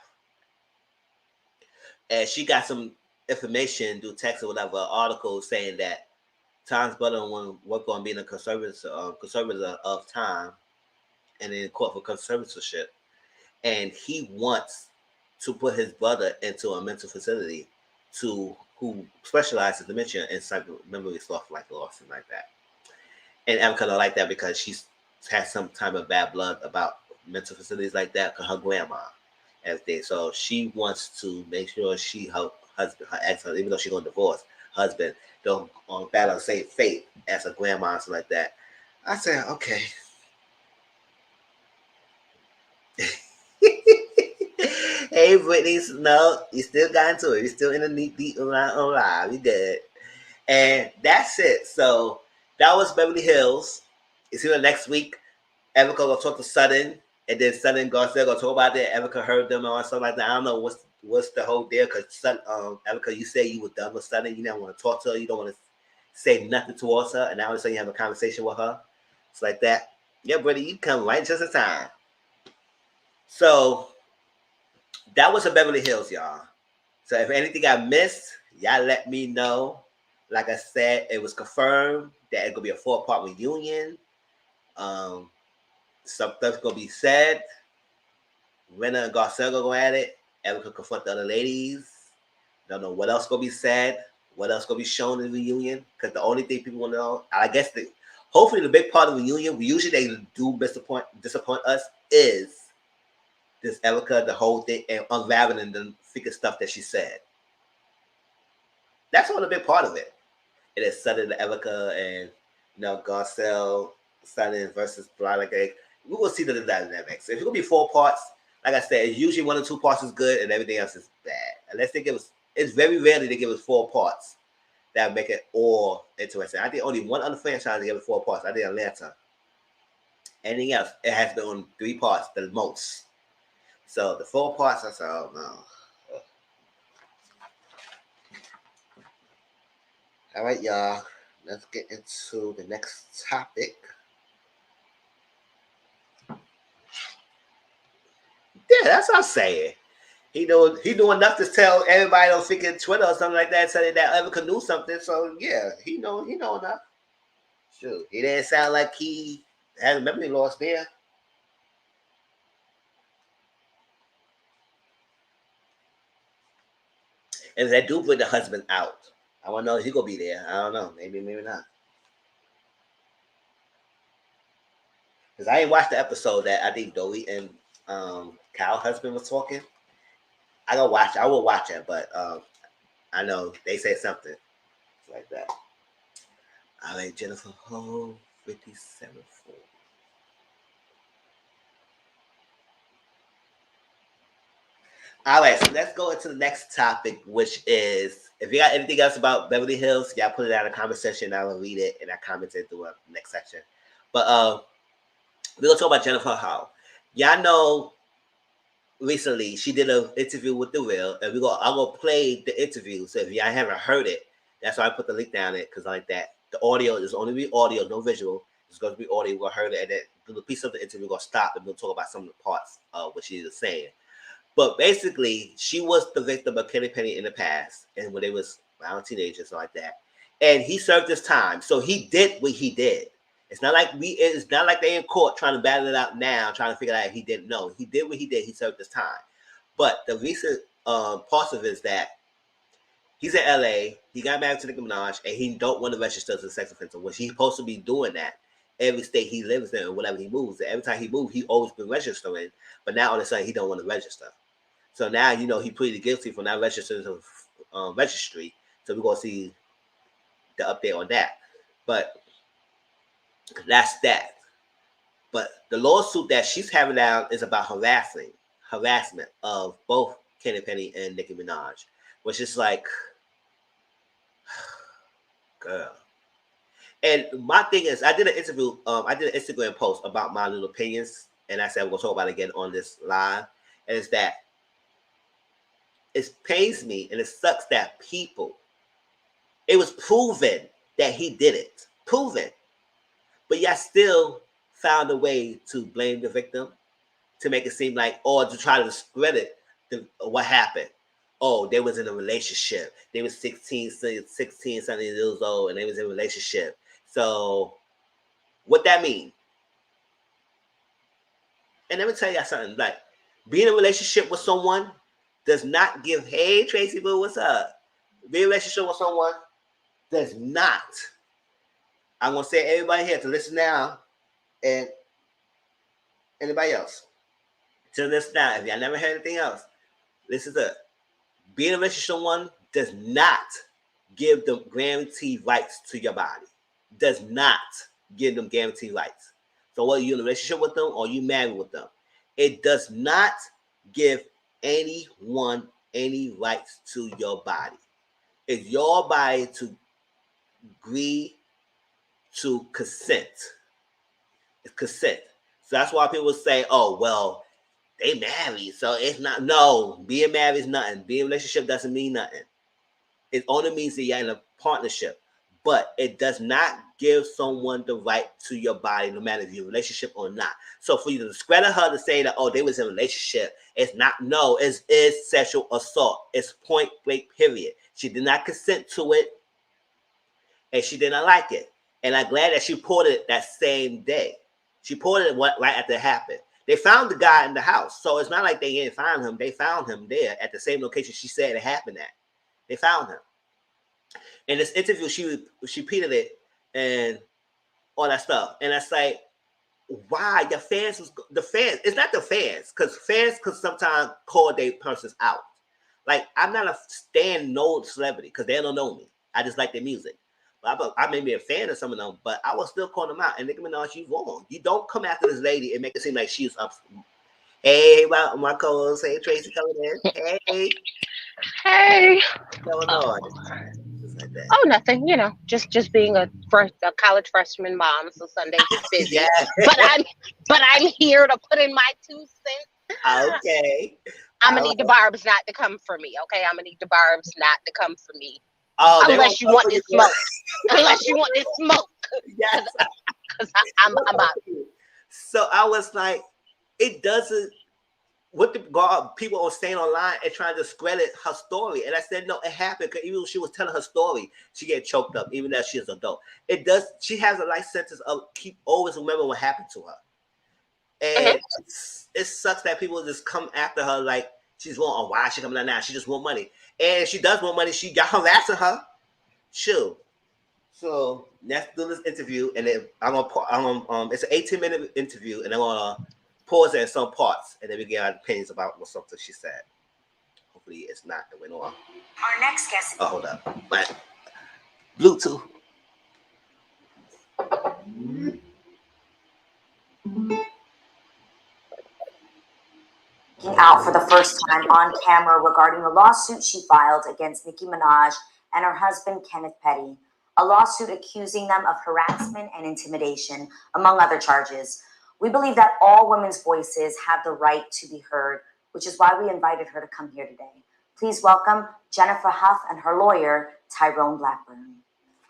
And she got some information through text or whatever, article saying that Tom's brother want to work on being a conservator of time. and in court for conservatorship. And he wants to put his brother into a mental facility who specializes in dementia and memory loss and like that. And Erica don't like that because she's had some type of bad blood about mental facilities like that because her grandma and everything. So she wants to make sure her husband, her ex, even though she's going to divorce, husband don't battle the same fate as a grandma and stuff like that. I said, okay. Hey, Brittany, no, you still got into it. You're still in the deep on live. You good. And that's it. So that was Beverly Hills. You see, next week, Erica will talk to Sutton, and then Sutton Garcia gonna talk about that. Erica heard them or something like that. I don't know what's the whole deal because Erica, you say you were done with Sutton. You don't want to talk to her. You don't want to say nothing towards her, and now all of a sudden you have a conversation with her. It's like that. Yeah, buddy, you come right just in time. So that was a Beverly Hills, y'all. So if anything I missed, y'all let me know. Like I said, it was confirmed that it's gonna be a 4-part reunion. Some stuff's gonna be said. Renna and Garcelle go at it. Erica confront the other ladies. Don't know what else gonna be said. What else gonna be shown in the reunion? Because the only thing people want to know, I guess, hopefully the big part of the reunion, usually they do disappoint us, is this Erica, the whole thing, and unraveling the freaking stuff that she said. That's all the big part of it. It is Sutton, Erica, and Garcelle, Sutton versus Veronica. We will see the dynamics. If it's gonna be 4 parts, like I said, it's usually 1 or 2 parts is good, and everything else is bad. Unless they give us, it's very rarely they give us 4 parts that make it all interesting. I think only one other franchise gave us 4 parts. I think Atlanta. Anything else, it has been on 3 parts the most. So the 4 parts, I said, oh no. All right, y'all. Let's get into the next topic. Yeah, that's what I'm saying. He knew enough to tell everybody on freaking Twitter or something like that, saying that Erica knew something. So yeah, he know enough. Shoot, he didn't sound like he had memory loss there. And if that do bring the husband out, I want to know if he gonna be there. I don't know. Maybe not. Because I ain't watched the episode that I think Dolly and Kyle's husband was talking. I will watch it, but I know they said something like that. All right, Jennifer Ho, 57 4. All right, so let's go into the next topic, which is if you got anything else about Beverly Hills, y'all put it out in the comment section. I will read it and I comment it through the next section. But we're gonna talk about Jennifer Hough. Y'all know recently she did an interview with The Real, and I'm gonna play the interview. So if y'all haven't heard it, that's why I put the link down it because I like that. The audio is only be audio, no visual. It's gonna be audio. We're gonna hear it, and then the piece of the interview we're gonna stop and we'll talk about some of the parts of what she is saying. But basically, she was the victim of Kenny Penny in the past, and when they was around teenagers, like that. And he served his time, so he did what he did. It's not like It's not like they in court trying to battle it out now, trying to figure out if he didn't know. He did what he did. He served his time. But the recent parts of it is that he's in LA. He got married to Nicki Minaj, and he don't want to register as a sex offender, which he's supposed to be doing that every state he lives in, or whatever he moves. Every time he moves, he always been registering. But now all of a sudden, he don't want to register. So now, he pleaded guilty for not registering to registry. So we're going to see the update on that. But that's that. But the lawsuit that she's having now is about harassment of both Kenny Penny and Nicki Minaj, which is like, girl. And my thing is, I did an interview, I did an Instagram post about my little opinions, and I said we're going to talk about it again on this live, and it's that it pains me and it sucks that it was proven that he did it. Proven. But yet still found a way to blame the victim, to make it seem like, or to try to discredit what happened. Oh, they was in a relationship. They was 16 something years old, and they was in a relationship. So what that mean? And let me tell you something. Like, being in a relationship with someone does not give, hey, Tracy Boo, what's up? Being in a relationship with someone does not. I'm going to say everybody here to listen now, and anybody else to listen now. If y'all never heard anything else, listen to it. Being in a relationship with someone does not give them guaranteed rights to your body. Does not give them guaranteed rights. So whether you're in a relationship with them or you married with them, it does not give anyone any rights to your body. It's your body to agree to consent. It's consent. So that's why people say, oh, well, they married, so it's not. No, being married is nothing. Being in a relationship doesn't mean nothing. It only means that you're in a partnership, but it does not give someone the right to your body, no matter if you're in a relationship or not. So for you to discredit her to say that, oh, they was in a relationship, it's not. No, it is sexual assault. It's point blank, period. She did not consent to it, and she did not like it. And I'm glad that she reported it that same day. She reported it right after it happened. They found the guy in the house, so it's not like they didn't find him. They found him there at the same location she said it happened at. They found him. In this interview, she repeated it and all that stuff. And it's like, why the fans? It's not the fans, because fans could sometimes call their persons out. Like, I'm not a stand no celebrity because they don't know me. I just like their music. But I may be a fan of some of them, but I will still call them out. And Nicki Minaj, you wrong. You don't come after this lady and make it seem like she's up. Hey, my co-host. Hey, Tracy coming in. Hey. Hey. What's going on? Just like that. Oh, nothing. Just being a college freshman mom, so Sundays is Yeah. busy. But I'm here to put in my 2 cents. Okay. I'm gonna need the barbs not to come for me. Okay, I'm gonna need the barbs not to come for me. Oh, Unless you want this smoke. Unless you want this smoke. Yes. Because I'm out. So I was like, it doesn't. What the God people are saying online and trying to discredit her story, and I said no, it happened because even when she was telling her story, she get choked up, even though she's an adult. It does. She has a life sentence of keep always remember what happened to her, and Mm-hmm. it sucks that people just come after her like she's wrong. Oh, why is she coming out now? She just want money, and if she does want money. She got harassing her. Sure. So let's do this interview, and then it's an 18-minute interview, and I'm gonna pause it in some parts, and then we get our opinions about what something she said. Hopefully, it's not that went on. Our next guest. Oh, hold up, my Bluetooth. Out for the first time on camera regarding the lawsuit she filed against Nicki Minaj and her husband Kenneth Petty, a lawsuit accusing them of harassment and intimidation, among other charges. We believe that all women's voices have the right to be heard, which is why we invited her to come here today. Please welcome Jennifer Hough and her lawyer, Tyrone Blackburn.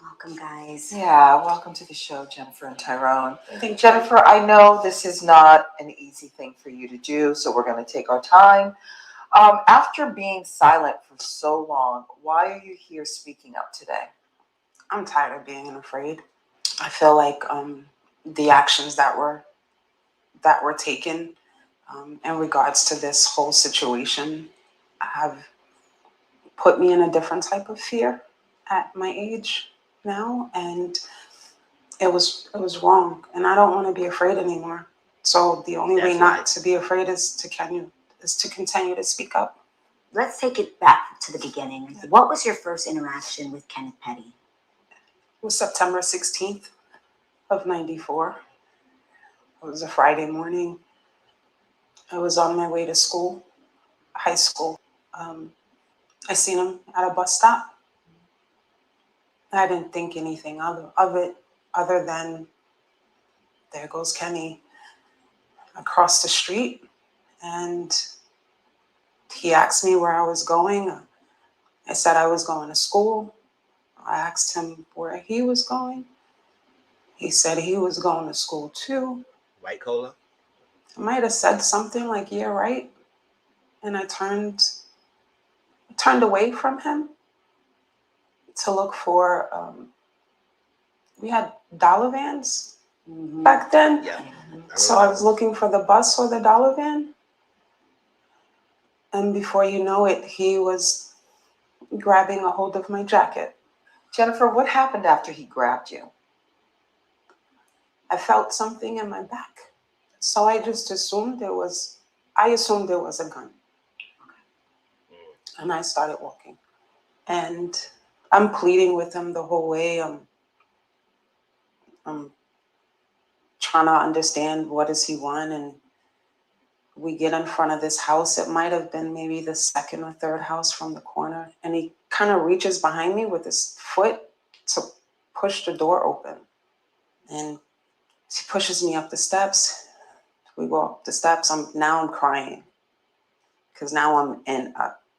Welcome, guys. Yeah, welcome to the show, Jennifer and Tyrone. Jennifer, I know this is not an easy thing for you to do, so we're going to take our time. After being silent for so long, why are you here speaking up today? I'm tired of being afraid. I feel like the actions that were taken in regards to this whole situation have put me in a different type of fear at my age now, and it was wrong, and I don't want to be afraid anymore. So the only way not to be afraid is to continue to speak up. Let's take it back to the beginning. What was your first interaction with Kenneth Petty? It was September 16th of 94. It was a Friday morning. I was on my way to school, high school. I seen him at a bus stop. I didn't think anything of it other than there goes Kenny across the street. And he asked me where I was going. I said I was going to school. I asked him where he was going. He said he was going to school too. White cola? I might have said something like, yeah, right. And I turned away from him to look for, we had dollar vans back then. Yeah. So I was looking for the bus or the dollar van. And before you know it, he was grabbing a hold of my jacket. Jennifer, what happened after he grabbed you? I felt something in my back. So I just assumed it was a gun. And I started walking. And I'm pleading with him the whole way. I'm trying to understand what does he want. And we get in front of this house. It might have been maybe the second or third house from the corner. And he kind of reaches behind me with his foot to push the door open. And he pushes me up the steps. We go up the steps. I'm crying because now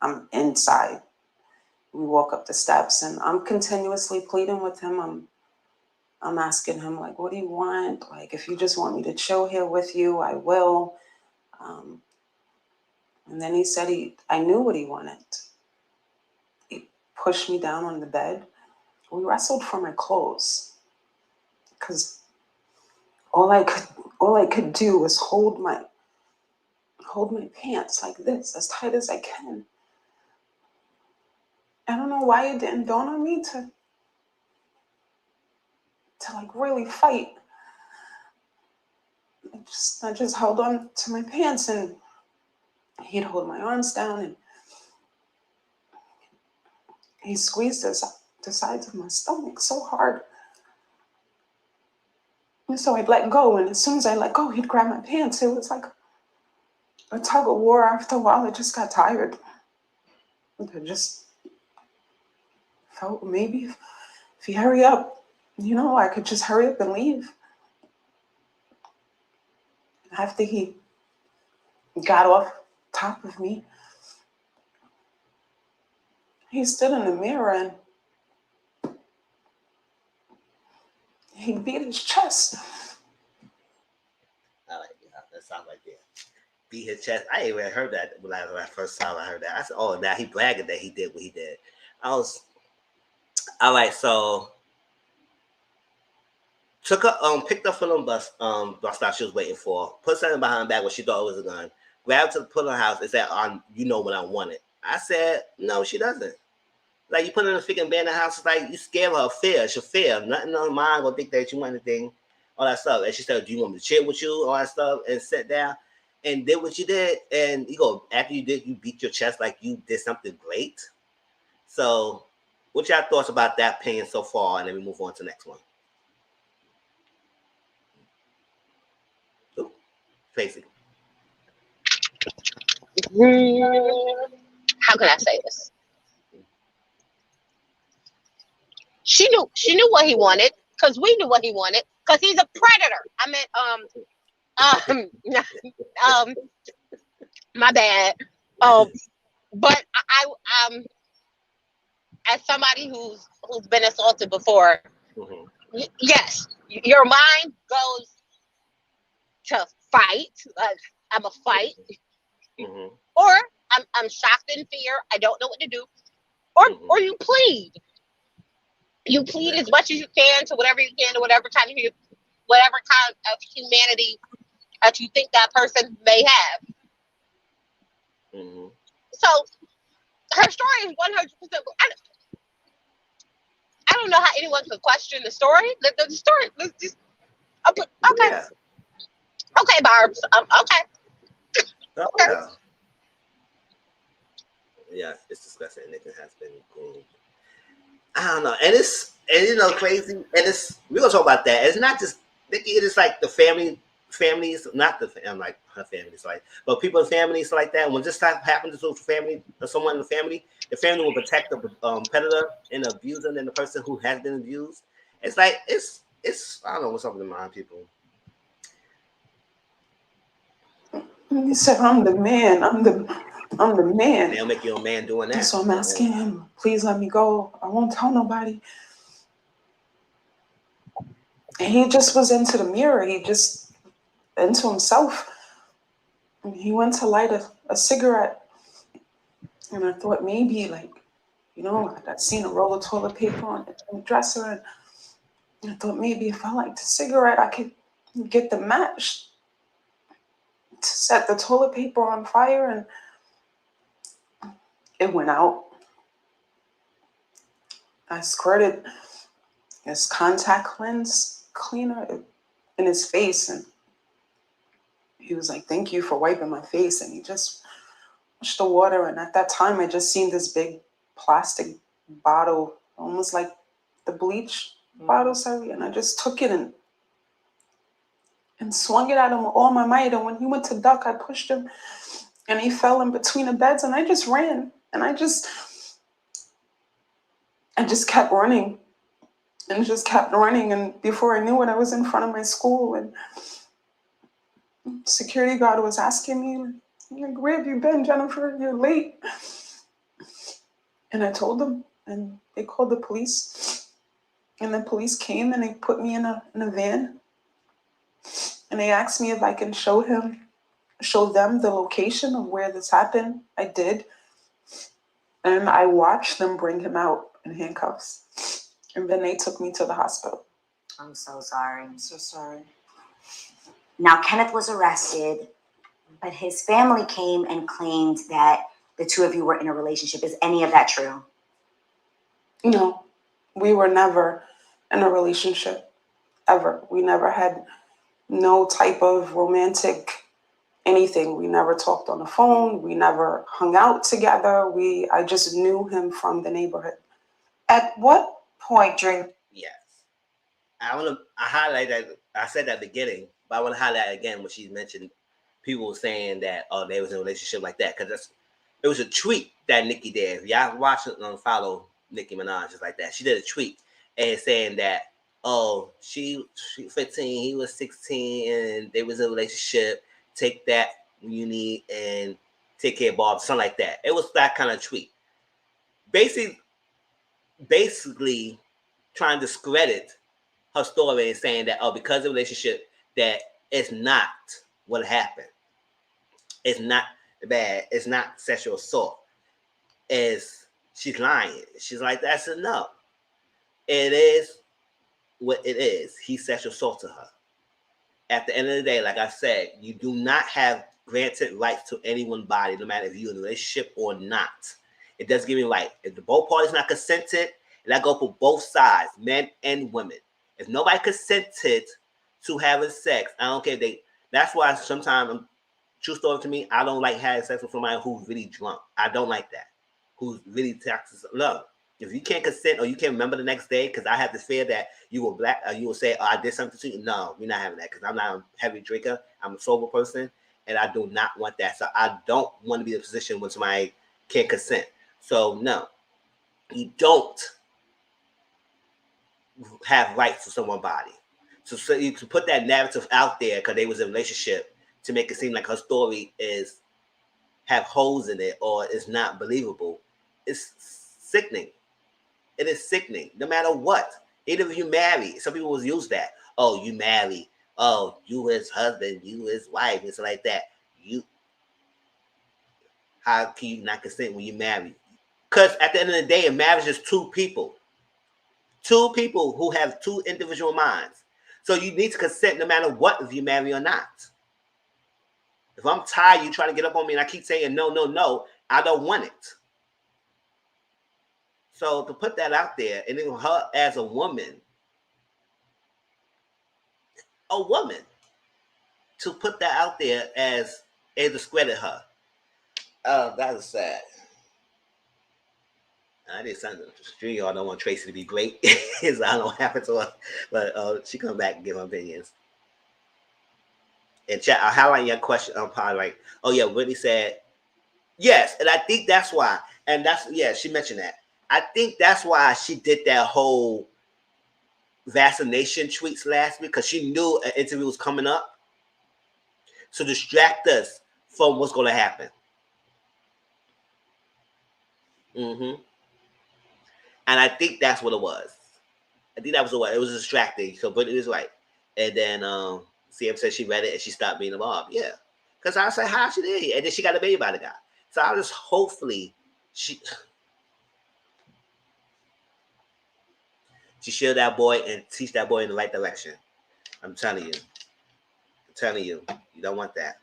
I'm inside. We walk up the steps and I'm continuously pleading with him. I'm asking him, like, what do you want? Like, if you just want me to chill here with you, I will. And then he said I knew what he wanted. He pushed me down on the bed. We wrestled for my clothes because all I could do was hold my pants like this, as tight as I can. I don't know why it didn't dawn on me to like really fight. I just held on to my pants and he'd hold my arms down and he squeezed the sides of my stomach so hard. And so I'd let go, and as soon as I let go, he'd grab my pants. It was like a tug of war. After a while, I just got tired. I just felt maybe if you hurry up, I could just hurry up and leave. After he got off top of me, he stood in the mirror and he beat his chest. I like that sounds like that. Beat his chest. I ain't even heard that when I first time I heard that. I said, oh, now he bragging that he did what he did. All right, so took her picked up from the bus stop she was waiting for, put something behind her back what she thought it was a gun, grabbed to put in her house and said, you know what I wanted. I said, no, she doesn't. Like, you put in a freaking band in the house, it's like you scare her, fear. She'll fear. Nothing on her mind gonna think that you want anything, all that stuff. And she said, do you want me to chill with you? All that stuff, and sit down and did what you did. And you go, after you did, you beat your chest like you did something great. So what y'all thoughts about that opinion so far? And then we move on to the next one. Ooh, Tracy. How can I say this? She knew what he wanted because we knew what he wanted because he's a predator. I meant my bad. But I as somebody who's been assaulted before, yes, your mind goes to fight. I'm a fight, or I'm shocked in fear. I don't know what to do, or you plead. You plead as much as you can to whatever you can to whatever kind of humanity that you think that person may have. So her story is 100%. I don't know how anyone could question the story. The story was just okay. Yeah. Okay, Barbs. Okay. Okay. Yeah, it's disgusting. Nick has been cool. I don't know, and crazy, and we're gonna talk about that. It's not just Nikki; it is like the families, not like her family, sorry, but people in families like that. When this stuff happens to family or someone in the family will protect the predator and the abuser and the person who has been abused. It's like it's I don't know what's up in the mind, people. He said, "I'm the man. I'm the man." They'll make you a man doing that. So I'm asking him, please let me go. I won't tell nobody. And he just was into the mirror. He just into himself. And he went to light a cigarette. And I thought maybe I'd seen a roll of toilet paper on the dresser. And I thought maybe if I liked a cigarette, I could get the match to set the toilet paper on fire, and it went out. I squirted his contact lens cleaner in his face, and he was like, "Thank you for wiping my face." And he just washed the water. And at that time, I just seen this big plastic bottle, almost like the bleach bottle, sorry. And I just took it and swung it at him with all my might. And when he went to duck, I pushed him, and he fell in between the beds. And I just ran, and I just kept running, and just kept running. And before I knew it, I was in front of my school, and security guard was asking me, like, "Where have you been, Jennifer? You're late." And I told them, and they called the police. And the police came, and they put me in a van. And they asked me if I can show them the location of where this happened. I did. And I watched them bring him out in handcuffs. And then they took me to the hospital. I'm so sorry. I'm so sorry. Now, Kenneth was arrested, but his family came and claimed that the two of you were in a relationship. Is any of that true? No, we were never in a relationship, ever. We never had no type of romantic anything. We never talked on the phone. We never hung out together. I just knew him from the neighborhood. At what point during... Yes. I highlight that. I said that at the beginning, but I want to highlight again what she mentioned. People saying that, oh, they was in a relationship like that. Because it was a tweet that Nicki did. If y'all watch it and follow Nicki Minaj, just like that. She did a tweet and saying that, oh, she 15, he was 16, and they was in a relationship. Take that when you need and take care of Bob, something like that. It was that kind of tweet. Basically trying to discredit her story and saying that, oh, because of the relationship, that it's not what happened. It's not bad. It's not sexual assault. She's lying. She's like, that's enough. It is what it is. He sexual assaulted her. At the end of the day, like I said, you do not have granted rights to anyone's body, no matter if you're in a relationship or not. It does give you right. If the both parties not consented, and I go for both sides, men and women. If nobody consented to having sex, I don't care. That's why sometimes, true story to me, I don't like having sex with somebody who's really drunk. I don't like that. Who's really toxic. Look, if you can't consent or you can't remember the next day, because I have the fear that you will you will say, oh, I did something to you. No, we're not having that, because I'm not a heavy drinker. I'm a sober person, and I do not want that. So I don't want to be in a position where somebody can't consent. So no, you don't have rights to someone's body. So you can put that narrative out there because they was in a relationship to make it seem like her story have holes in it or is not believable. It's sickening. It is sickening, no matter what. Even if you marry, some people will use that. Oh, you marry. Oh, you his husband, you his wife, and stuff like that. How can you not consent when you marry? Because at the end of the day, a marriage is two people. Two people who have two individual minds. So you need to consent no matter what, if you marry or not. If I'm tired, you trying to get up on me and I keep saying no, no, no, I don't want it. So to put that out there, and then her as a woman, to put that out there as a discredit her. That is sad. I did something. Y'all don't want Tracy to be great. So I don't happen to her, but she come back and give her opinions. And chat, I'll highlight your question. I'm probably like, oh yeah, Whitney said yes, and I think that's why. And she mentioned that. I think that's why she did that whole vaccination tweets last week, because she knew an interview was coming up to distract us from what's going to happen. And I think that's what it was. I think that was what it was, distracting. So, but it was right. And then CM said she read it and she stopped being a mom. Yeah, because I was like, how she did, and then she got a baby by the guy. So I just hopefully she shield that boy and teach that boy in the right direction. I'm telling you. telling you, you don't want that.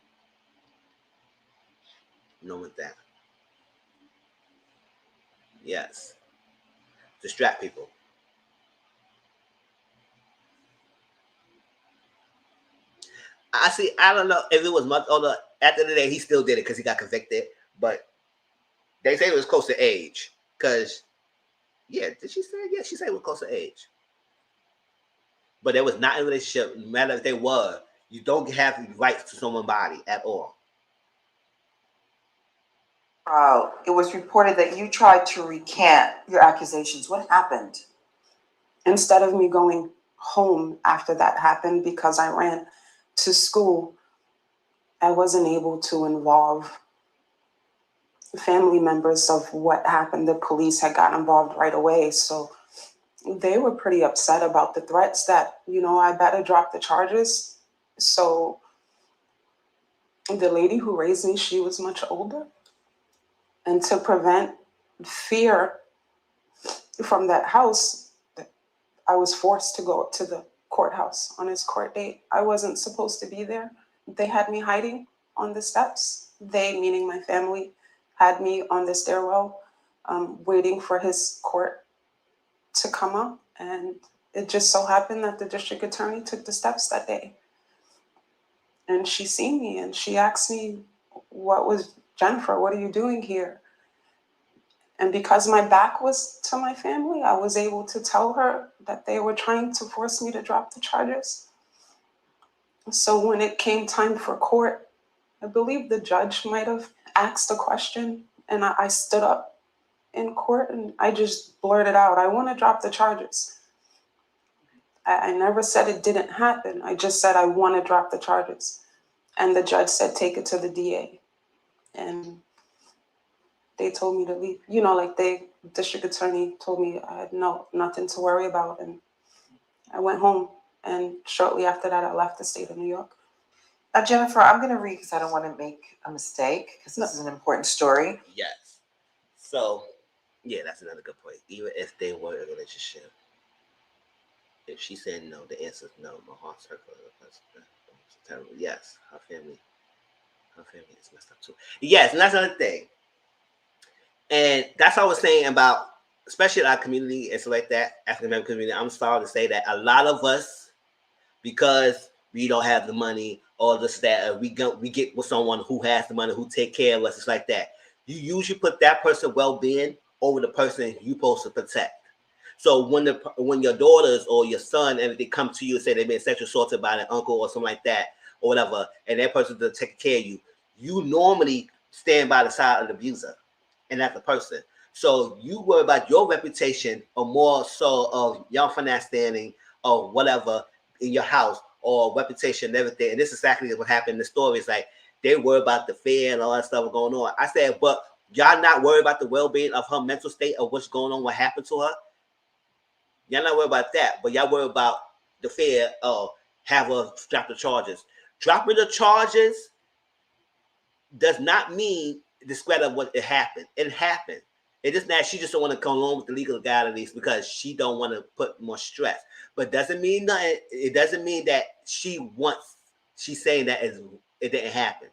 You don't want that. Yes. Distract people. I don't know if it was much older. At the end of the day, he still did it because he got convicted. But they say it was close to age. Because, yeah, did she say? Yeah, she said it was close to age. But they was not in a relationship. No matter if they were, you don't have rights to someone's body at all. It was reported that you tried to recant your accusations. What happened? Instead of me going home after that happened because I ran to school, I wasn't able to involve family members of what happened. The police had got involved right away. So they were pretty upset about the threats that, I better drop the charges. So the lady who raised me, she was much older. And to prevent fear from that house, I was forced to go to the courthouse on his court date. I wasn't supposed to be there. They had me hiding on the steps. They, meaning my family, had me on the stairwell waiting for his court to come up. And it just so happened that the district attorney took the steps that day. And she seen me and she asked me, Jennifer, what are you doing here? And because my back was to my family, I was able to tell her that they were trying to force me to drop the charges. So when it came time for court, I believe the judge might have asked a question, and I stood up in court and I just blurted out, I want to drop the charges. I never said it didn't happen. I just said I want to drop the charges. And the judge said, take it to the DA. And they told me to leave. District attorney told me I had nothing to worry about. And I went home. And shortly after that, I left the state of New York. Jennifer, I'm going to read because I don't want to make a mistake because this is an important story. Yes. So, yeah, that's another good point. Even if they were in a relationship, if she said no, the answer is no. My heart's hurt. That's terrible. Yes, her family is messed up too. Yes, and that's another thing. And that's what I was saying about, especially in our community and stuff like that, African American community. I'm sorry to say that a lot of us, because we don't have the money or this that, we get with someone who has the money, who take care of us. It's like that. You usually put that person's well-being over the person you're supposed to protect. So when your daughters or your son and they come to you and say they've been sexually assaulted by an uncle or something like that or whatever, and that person doesn't take care of you, you normally stand by the side of the abuser and that's the person. So you worry about your reputation or more so of your finance standing or whatever in your house or reputation and everything. And this is exactly what happened in the story. It's like they worry about the fear and all that stuff going on. I said, but y'all not worried about the well-being of her mental state of what's going on, what happened to her? Y'all not worried about that, but y'all worry about the fear of have her drop the charges. Dropping the charges does not mean discredit what it happened. It happened. It just that she just don't want to come along with the legal legalities because she don't want to put more stress. But doesn't mean nothing. It doesn't mean that she's saying that it didn't happen.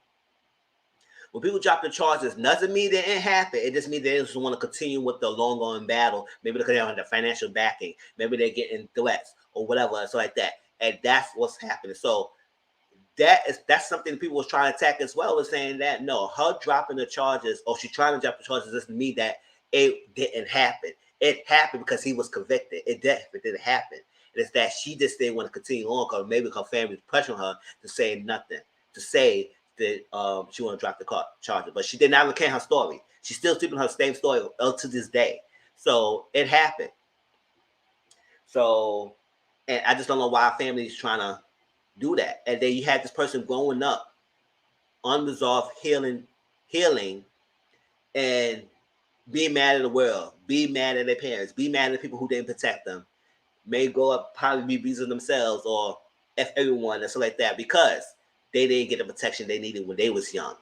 When people drop the charges, doesn't mean they didn't happen. It just means they just want to continue with the long-going battle. Maybe because they don't have the financial backing. Maybe they're getting threats or whatever, so like that. And that's what's happening. So that's something people was trying to attack as well, is saying that no, her dropping the charges or she trying to drop the charges doesn't mean that it didn't happen. It happened because he was convicted. It didn't happen. It's that she just didn't want to continue on because maybe her family was pressuring her to say nothing, to say that she want to drop the charges. But she did not recant her story. She's still keeping her same story to this day. So it happened. So, and I just don't know why our family is trying to do that. And then you had this person growing up, unresolved healing, and being mad at the world, be mad at their parents, be mad at the people who didn't protect them, may grow up probably be abusing themselves or F everyone and stuff like that because they didn't get the protection they needed when they was young.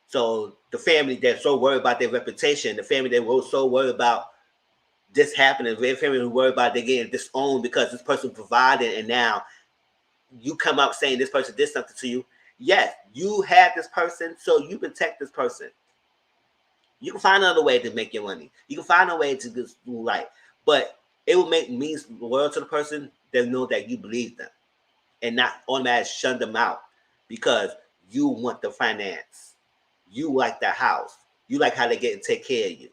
So the family, they're so worried about their reputation. The family, they were so worried about this happening. The family who worried about they getting disowned because this person provided and now you come up saying this person did something to you. Yes, you had this person, so you protect this person. You can find another way to make your money. You can find a way to do right. But it will means the world to the person that know that you believe them and not automatically shun them out because you want the finance. You like the house. You like how they get and take care of you.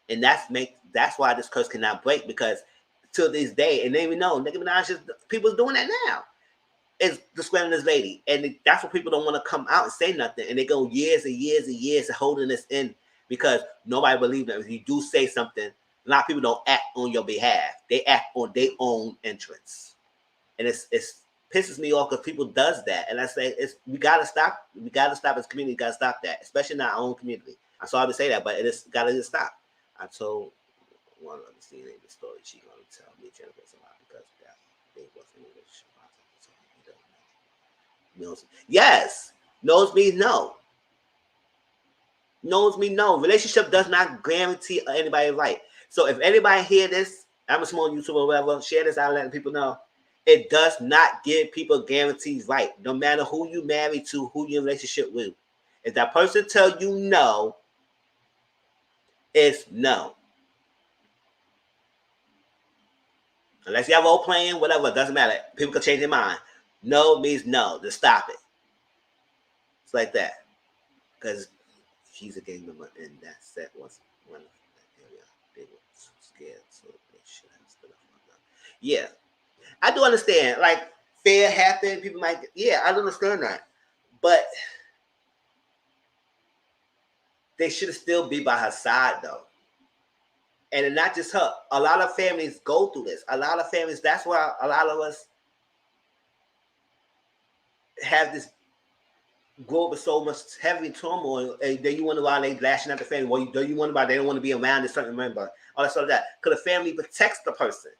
And that's why this curse cannot break because to this day, and they even know Nicki Minaj people's doing that now. Is discrediting this lady. And that's what people don't want to come out and say nothing. And they go years and years and years holding this in because nobody believes them. If you do say something, a lot of people don't act on your behalf. They act on their own entrance. And it's pisses me off because people does that. And I say we gotta stop. We gotta stop as a community, we gotta stop that, especially in our own community. I'm sorry to say that, but it's gotta just stop. I told one of the CNN the story, she gonna tell me Jennifer somebody because that they wasn't in a relationship. Yes. Knows means no. Knows means no. Relationship does not guarantee anybody right. So if anybody hear this, I'm a small YouTuber or whatever, share this out letting people know. It does not give people guarantees right. No matter who you marry to, who your relationship with. If that person tell you no, it's no. Unless you have role playing, whatever, it doesn't matter. People can change their mind. No means no. Just stop it. It's like that. Because she's a gang member and that set was one of that area. They were scared, so they should have stood up. Yeah. I do understand. Like, fear happened, people might, yeah, I understand that. But they should still be by her side, though. And not just her. A lot of families go through this. A lot of families, that's why a lot of us have this grow with so much heavy turmoil, and then you wonder why they lashing at the family. Well, you wonder why they don't want to be around a certain member, all that sort of that. Because the family protects the person,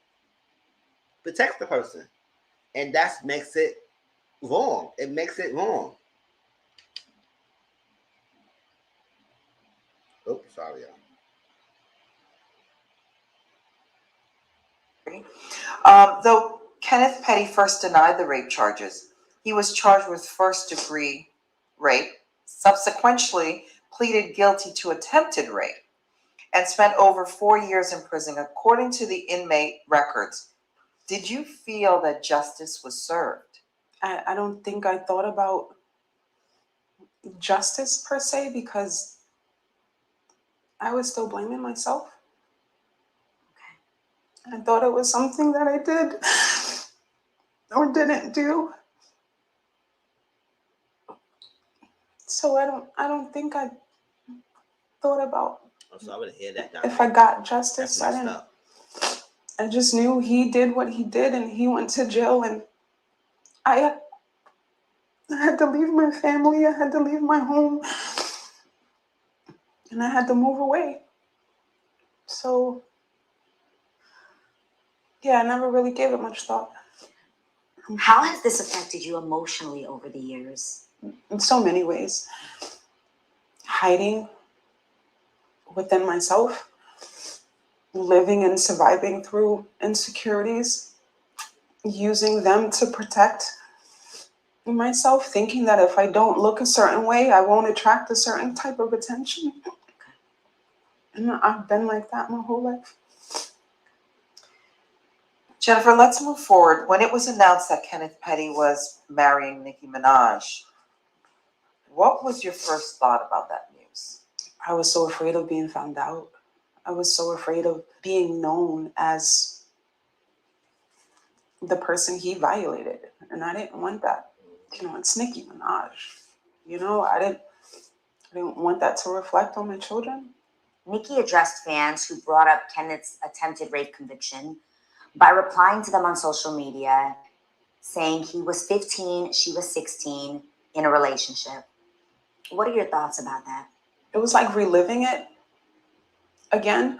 and that makes it wrong. It makes it wrong. Oh, sorry, y'all. Though Kenneth Petty first denied the rape charges, he was charged with first-degree rape, subsequently pleaded guilty to attempted rape, and spent over 4 years in prison, according to the inmate records. Did you feel that justice was served? I don't think I thought about justice per se because I was still blaming myself. Okay. I thought it was something that I did or didn't do. So I don't think I thought about so I would hear that if I got justice. I just knew he did what he did and he went to jail, and I had to leave my family, I had to leave my home, and I had to move away. So yeah, I never really gave it much thought. How has this affected you emotionally over the years? In so many ways. Hiding within myself, living and surviving through insecurities, using them to protect myself, thinking that if I don't look a certain way, I won't attract a certain type of attention. And I've been like that my whole life. Jennifer, let's move forward. When it was announced that Kenneth Petty was marrying Nicki Minaj, what was your first thought about that news? I was so afraid of being found out. I was so afraid of being known as the person he violated. And I didn't want that. You know, it's Nicki Minaj. You know, I didn't want that to reflect on my children. Nicki addressed fans who brought up Kenneth's attempted rape conviction by replying to them on social media, saying he was 15, she was 16, in a relationship. What are your thoughts about that? It was like reliving it again,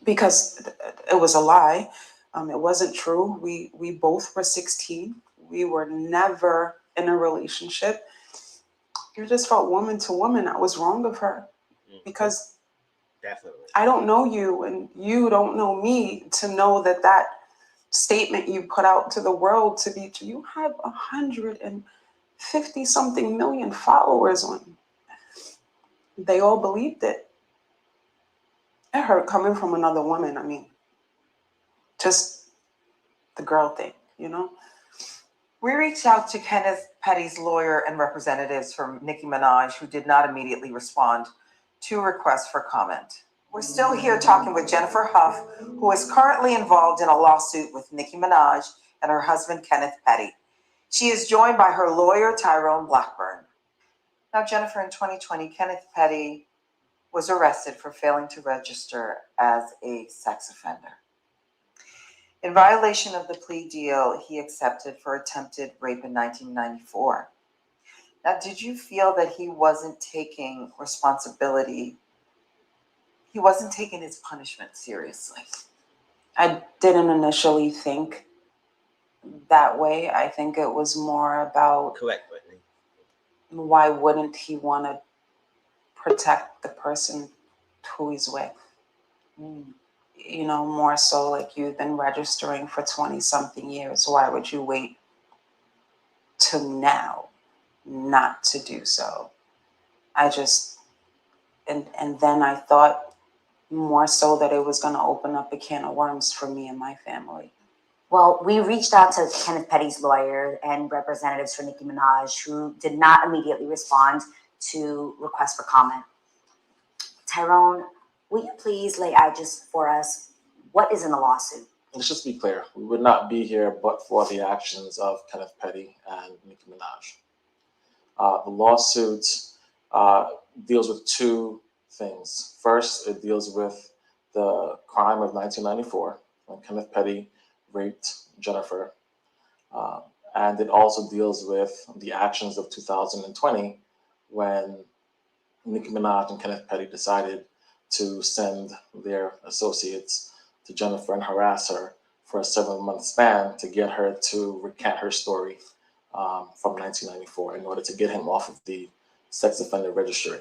because it was a lie. It wasn't true. We both were 16. We were never in a relationship. You just felt woman to woman. I was wrong of her because definitely. I don't know you and you don't know me to know that statement you put out to the world to be true. You have 150 something million followers on. They all believed it. It hurt coming from another woman. I mean, just the girl thing, you know? We reached out to Kenneth Petty's lawyer and representatives from Nicki Minaj, who did not immediately respond to requests for comment. We're still here talking with Jennifer Hough, who is currently involved in a lawsuit with Nicki Minaj and her husband, Kenneth Petty. She is joined by her lawyer, Tyrone Blackburn. Now, Jennifer, in 2020, Kenneth Petty was arrested for failing to register as a sex offender. In violation of the plea deal he accepted for attempted rape in 1994. Now, did you feel that he wasn't taking responsibility? He wasn't taking his punishment seriously? I didn't initially think that way. I think it was more about Correct, Brittany. why wouldn't he want to protect the person who he's with? You know, more so like you've been registering for 20 something years. Why would you wait till now not to do so? I just, and then I thought more so that it was going to open up a can of worms for me and my family. Well, we reached out to Kenneth Petty's lawyer and representatives for Nicki Minaj, who did not immediately respond to requests for comment. Tyrone, will you please lay out just for us what is in the lawsuit? Let's just be clear. We would not be here but for the actions of Kenneth Petty and Nicki Minaj. The lawsuit deals with two things. First, it deals with the crime of 1994 when Kenneth Petty raped Jennifer. And it also deals with the actions of 2020 when Nicki Minaj and Kenneth Petty decided to send their associates to Jennifer and harass her for a 7-month span to get her to recant her story from 1994 in order to get him off of the sex offender registry.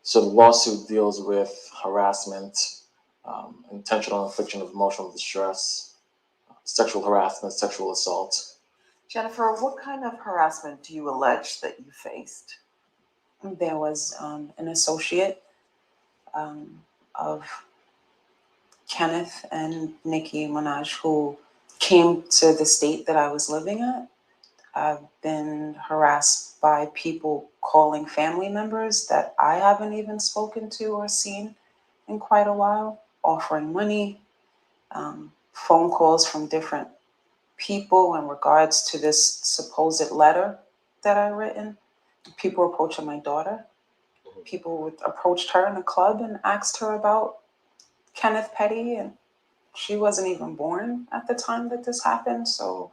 So the lawsuit deals with harassment, intentional infliction of emotional distress, sexual harassment, sexual assault. Jennifer, what kind of harassment do you allege that you faced? There was an associate of Kenneth and Nicki Minaj who came to the state that I was living at. I've been harassed by people calling family members that I haven't even spoken to or seen in quite a while, offering money, phone calls from different people in regards to this supposed letter that I written. People approaching my daughter. People approached her in a club and asked her about Kenneth Petty, and she wasn't even born at the time that this happened. So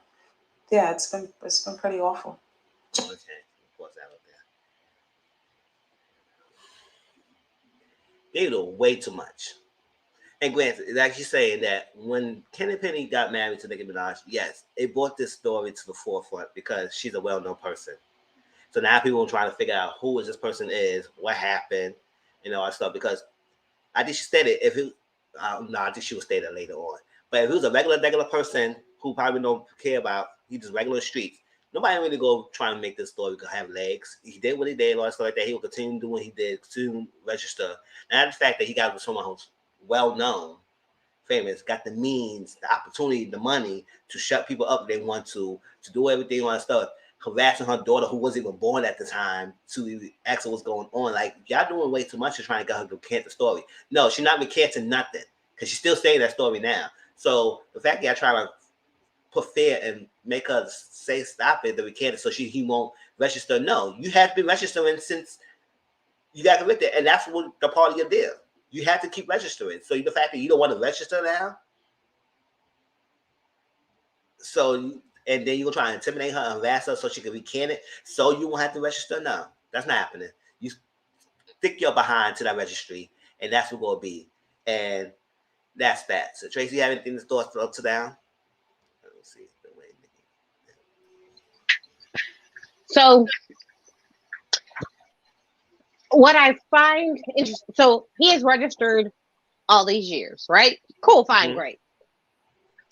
yeah, it's been pretty awful. Okay, what's that up there? They do way too much. And granted, like you're saying that when Kenneth Petty got married to Nicki Minaj, yes, it brought this story to the forefront because she's a well-known person. So now people are trying to figure out who this person is, what happened, and all that stuff. Because I think she stated if it, no, I think she will state that later on. But if it was a regular person who probably don't care about, he just regular streets. Nobody really go trying to make this story have legs. He did what he did, all that stuff like that. He will continue doing what he did, continue to register. And the fact that he got with someone who's well known, famous, got the means, the opportunity, the money to shut people up if they want to do everything on stuff, harassing her daughter who wasn't even born at the time to ask her what's going on. Like, y'all doing way too much to try and get her to recant the story. No, she's not recanting nothing because she's still saying that story now. So the fact that y'all try to put fear and make her say stop it, the recant it, so he won't register. No, you have been registering since you got convicted, and that's what the part of your deal. You have to keep registering. So the fact that you don't want to register now, so and then you're gonna try to intimidate her and harass her so she can recant it, so you won't have to register. No, that's not happening. You stick your behind to that registry, and that's what gonna be. And that's that. So Tracy, you have anything to thoughts up to down? Let's see. So what I find interesting, so he is registered all these years, right? Cool, fine, great.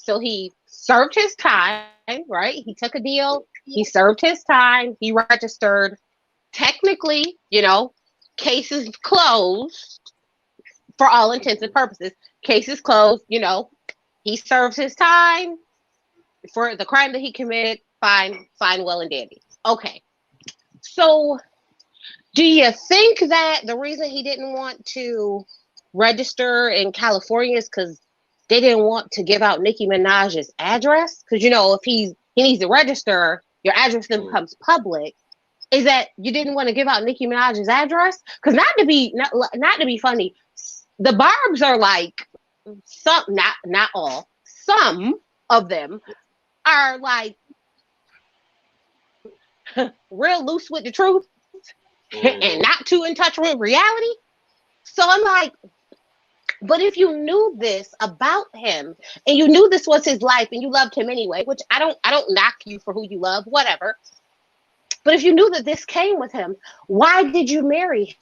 So he served his time, right? He took a deal. He served his time. He registered. Technically, case is closed for all intents and purposes. Case is closed, he serves his time for the crime that he committed. Fine, well and dandy. Okay. So do you think that the reason he didn't want to register in California is because they didn't want to give out Nicki Minaj's address? Because if he needs to register, your address then becomes public. Is that you didn't want to give out Nicki Minaj's address? Because not to be funny, the Barbs are like some, not all, some of them are like real loose with the truth and not too in touch with reality. So I'm like, but if you knew this about him and you knew this was his life and you loved him anyway, which I don't knock you for who you love, whatever. But if you knew that this came with him, why did you marry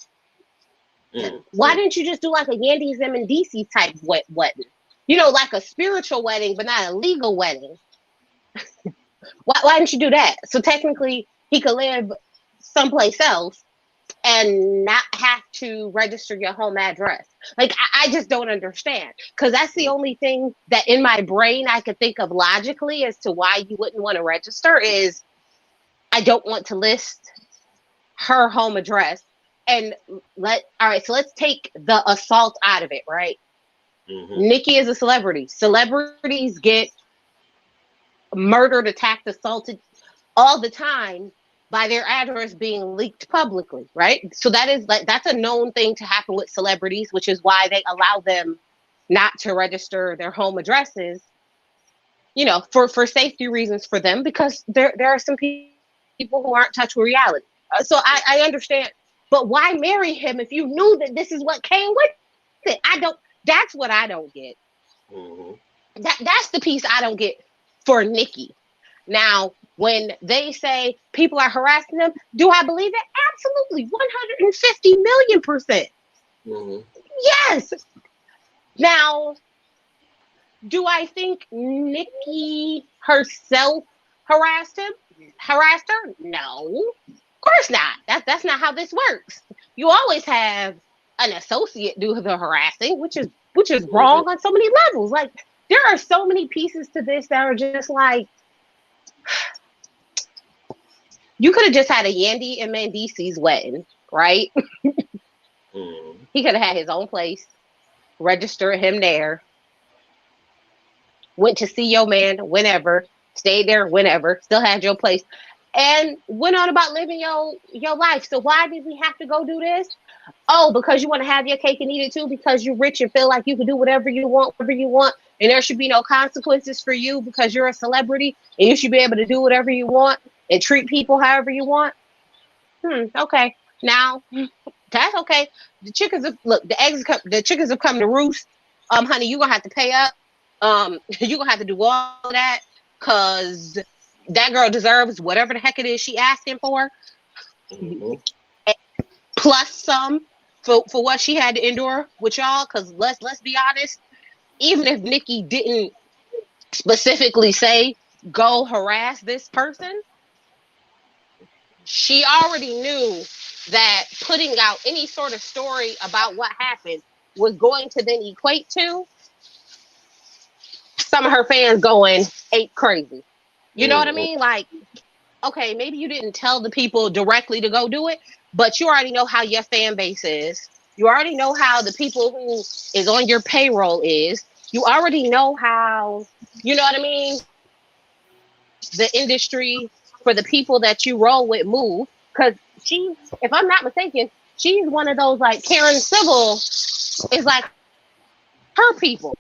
him? Why didn't you just do like a Yandy Zim and DC type wedding? Like a spiritual wedding, but not a legal wedding. Why didn't you do that? So technically he could live someplace else and not have to register your home address. Like, I just don't understand. Because that's the only thing that in my brain I could think of logically as to why you wouldn't want to register is I don't want to list her home address. And so let's take the assault out of it, right? Nicki is a celebrity. Celebrities get murdered, attacked, assaulted all the time by their address being leaked publicly, right? So that's a known thing to happen with celebrities, which is why they allow them not to register their home addresses, for safety reasons for them, because there are some people who aren't in touch with reality. So I understand, but why marry him if you knew that this is what came with it? That's what I don't get. That's the piece I don't get for Nicki. Now, when they say people are harassing them, do I believe it? Absolutely, 150 million%. Yes. Now, do I think Nicki herself harassed her? No, of course not. That's not how this works. You always have an associate do the harassing, which is wrong on so many levels. Like, there are so many pieces to this that are just like, you could have just had a Yandy and Mandisi's wedding, right? He could have had his own place, registered him there, went to see your man whenever, stayed there whenever, still had your place, and went on about living your life. So why did we have to go do this? Oh, because you want to have your cake and eat it too, because you're rich and feel like you can do whatever you want, and there should be no consequences for you because you're a celebrity and you should be able to do whatever you want and treat people however you want. Okay. Now, that's okay. The chickens have come to roost. Honey, you're gonna have to pay up. You're gonna have to do all that because that girl deserves whatever the heck it is she asking for. Plus some for what she had to endure with y'all. Because let's be honest, even if Nicki didn't specifically say go harass this person, she already knew that putting out any sort of story about what happened was going to then equate to some of her fans going ape crazy. You know what I mean? Like, okay, maybe you didn't tell the people directly to go do it, but you already know how your fan base is. You already know how the people who is on your payroll is. You already know how, you know what I mean, the industry for the people that you roll with move. Because she, if I'm not mistaken, she's one of those, like, Karen Civil is like her people.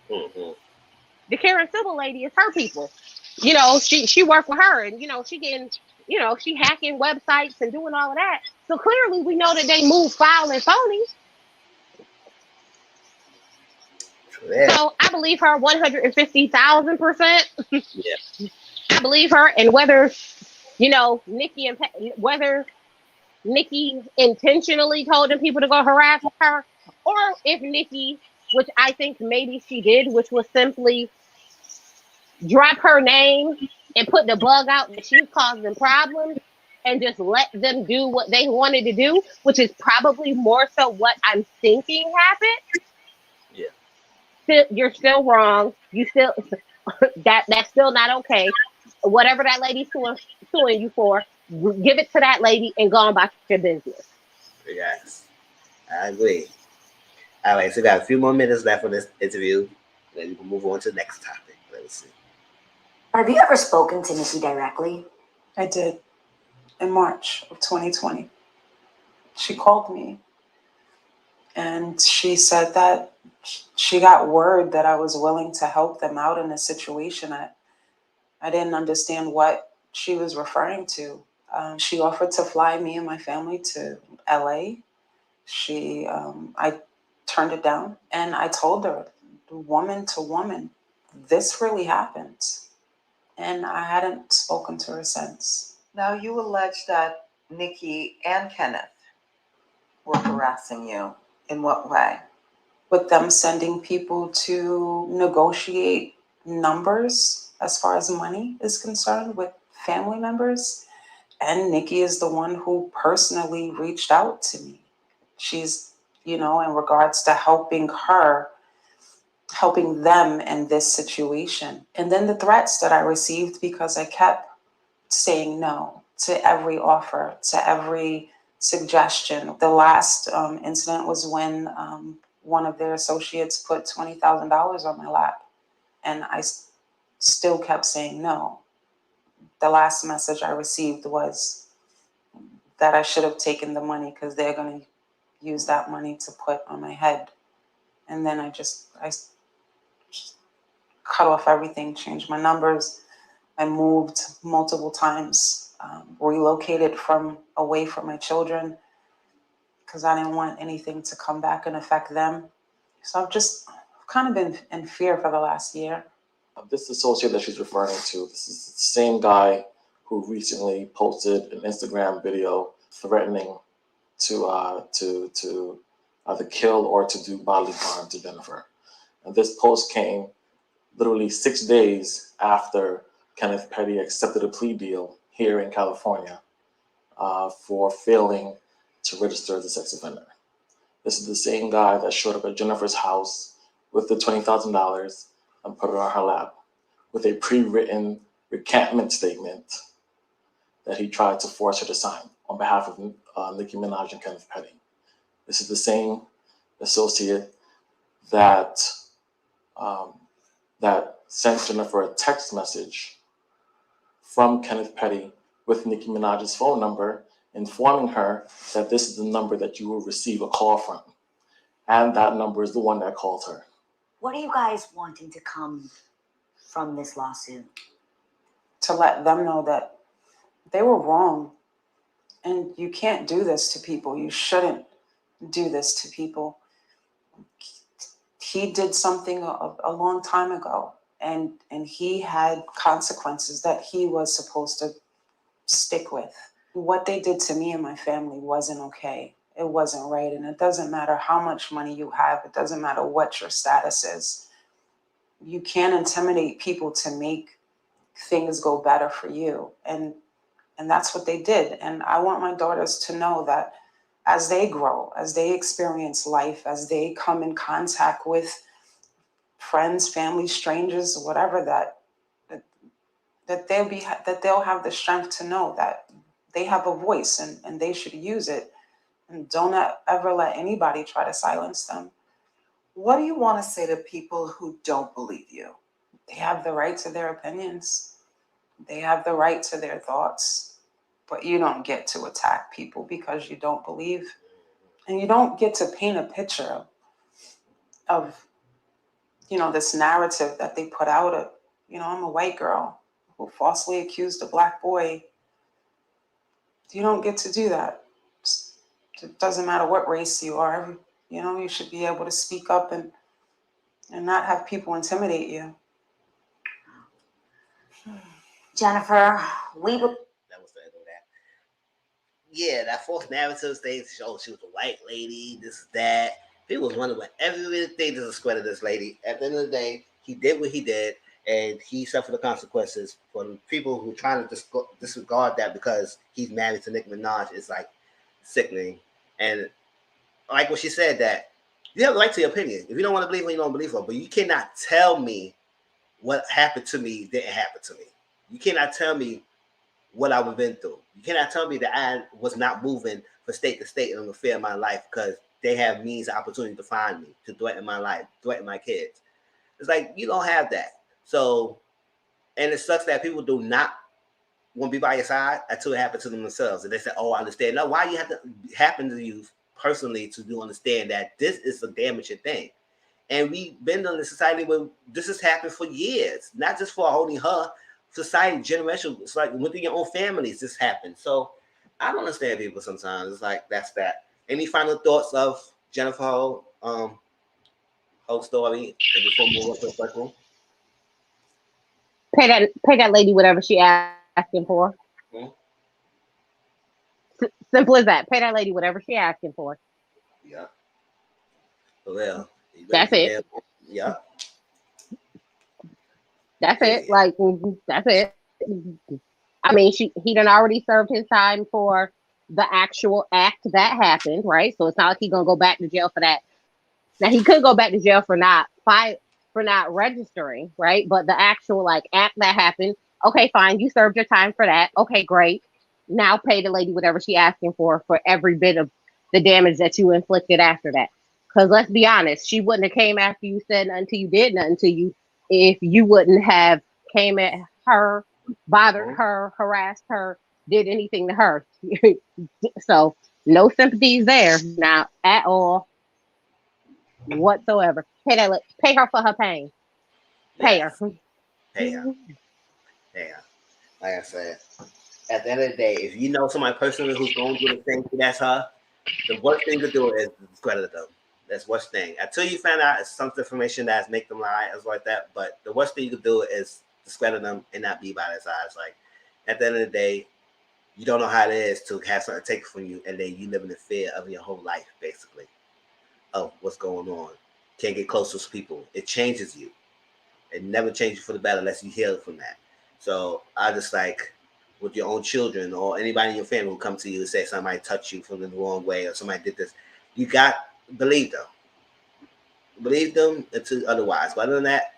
The Karen Civil lady is her people. You know, she worked with her, and she getting, she hacking websites and doing all of that. So clearly we know that they move foul and phony. So I believe her 150,000%. Yeah. I believe her, and whether whether Nicki intentionally told them people to go harass her, or if Nicki which I think maybe she did, which was simply drop her name and put the bug out that she's causing problems and just let them do what they wanted to do, which is probably more so what I'm thinking happened. Yeah. You're still wrong. You still that's still not okay. Whatever that lady's suing you for, give it to that lady and go on about your business. Yes, I agree. All right, so we got a few more minutes left for this interview. Then we can move on to the next topic. Let's see. Have you ever spoken to Nikki directly? I did in March of 2020. She called me and she said that she got word that I was willing to help them out in a situation. I didn't understand what she was referring to. She offered to fly me and my family to LA. I turned it down, and I told her, woman to woman, this really happened. And I hadn't spoken to her since. Now, you allege that Nikki and Kenneth were harassing you. In what way? With them sending people to negotiate numbers as far as money is concerned with family members. And Nikki is the one who personally reached out to me. She's, in regards to helping them in this situation. And then the threats that I received because I kept saying no to every offer, to every suggestion. The last incident was when one of their associates put $20,000 on my lap, and I still kept saying no. The last message I received was that I should have taken the money because they're going to use that money to put on my head. And then I cut off everything, changed my numbers. I moved multiple times, relocated away from my children because I didn't want anything to come back and affect them. So I've kind of been in fear for the last year. This associate that she's referring to, this is the same guy who recently posted an Instagram video threatening to either kill or to do bodily harm to Jennifer. And this post came literally 6 days after Kenneth Petty accepted a plea deal here in California for failing to register as a sex offender. This is the same guy that showed up at Jennifer's house with the $20,000 and put it on her lap with a pre-written recantment statement that he tried to force her to sign on behalf of Nicki Minaj and Kenneth Petty. This is the same associate that sent Jennifer a text message from Kenneth Petty with Nicki Minaj's phone number, informing her that this is the number that you will receive a call from. And that number is the one that called her. What are you guys wanting to come from this lawsuit? To let them know that they were wrong. And you can't do this to people. You shouldn't do this to people. He did something a long time ago, and he had consequences that he was supposed to stick with. What they did to me and my family wasn't okay. It wasn't right. And it doesn't matter how much money you have. It doesn't matter what your status is. You can't intimidate people to make things go better for you. And that's what they did. And I want my daughters to know that as they grow, as they experience life, as they come in contact with friends, family, strangers, whatever, that they'll have the strength to know that they have a voice and they should use it. And don't ever let anybody try to silence them. What do you want to say to people who don't believe you? They have the right to their opinions. They have the right to their thoughts. But you don't get to attack people because you don't believe. And you don't get to paint a picture of this narrative that they put out of, I'm a white girl who falsely accused a black boy. You don't get to do that. It doesn't matter what race you are. You should be able to speak up and not have people intimidate you. Jennifer, we will. That was the end of that. Yeah, that false narrative states, oh, she was a white lady, this, that. People was wondering what everything to discredit this lady. At the end of the day, he did what he did, and he suffered the consequences. For the people who trying to disregard that because he's married to Nicki Minaj is like sickening. And like what she said, that you have the right to your opinion. If you don't want to believe her, you don't believe her. But you cannot tell me what happened to me didn't happen to me. You cannot tell me what I've been through. You cannot tell me that I was not moving from state to state in the fear of my life because they have means and opportunity to find me, to threaten my life, threaten my kids. It's like, you don't have that. So, and it sucks that people do not want to be by your side until it happens to them themselves. And they say, oh, I understand. No, why you have to happen to you personally to do understand that this is a damaging thing. And we've been in a society where this has happened for years, not just for holding her. Society, generational, it's like within your own families, this happens. So I don't understand people sometimes. It's like, that's that. Any final thoughts of Jennifer whole story before we move up to the circle? Pay that lady whatever she asking for. Hmm? Simple as that. Pay that lady whatever she asking for. Yeah. For real. That's it. Yeah. That's Yeah. it. Like, that's it. I mean, he done already served his time for the actual act that happened, right? So it's not like he's gonna go back to jail for that. Now he could go back to jail for not registering, right? But the actual like act that happened, okay, fine, you served your time for that. Okay, great. Now pay the lady whatever she asking for every bit of the damage that you inflicted after that. Because let's be honest, she wouldn't have came after you, said nothing to you, did nothing to you, if you wouldn't have came at her, bothered her, harassed her, did anything to her. So no sympathies there now at all whatsoever. Pay her for her pain. Pay Yes. her. Pay her. Pay her. Like I said, at the end of the day, if you know somebody personally who's going through the same thing as her, the worst thing to do is discredit them. That's the worst thing. Until you find out it's some information that's make them lie, as like that. But the worst thing you could do is discredit them and not be by their side. It's like, at the end of the day, you don't know how it is to have something taken from you, and then you live in the fear of your whole life, basically, of what's going on. Can't get close to people. It changes you. It never changes for the better unless you heal from that. So I just like, with your own children or anybody in your family who come to you and say somebody touched you from the wrong way or somebody did this, you got believe them. Believe them until otherwise. But other than that,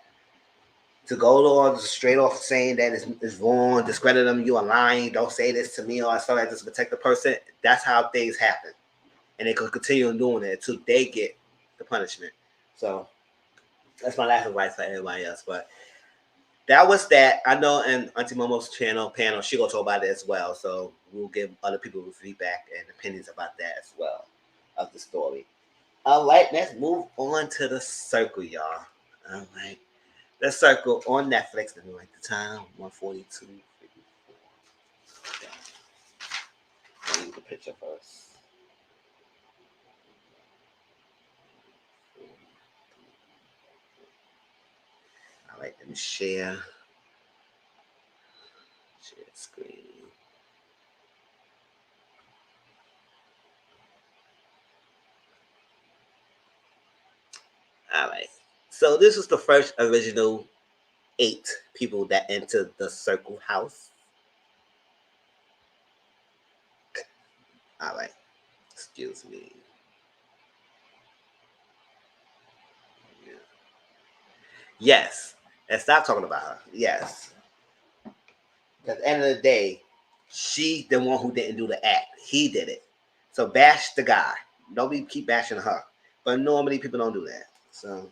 to go on straight off saying that it's wrong, discredit them, you are lying, don't say this to me or something like this to protect the person, that's how things happen. And they could continue doing it until they get the punishment. So that's my last advice for everybody else. But that was that. I know in Auntie Momo's panel, she gonna talk about it as well. So we'll give other people feedback and opinions about that as well of the story. All right, let's move on to the circle, y'all. All right, the circle on Netflix. Let me write the time: 1:42. I'll use the picture first. All right, let me share screen. All right. So this was the first original 8 people that entered the Circle House. All right. Excuse me. Yeah. Yes. And stop talking about her. Yes. At the end of the day, she's the one who didn't do the act. He did it. So bash the guy. Nobody keep bashing her. But normally people don't do that. So.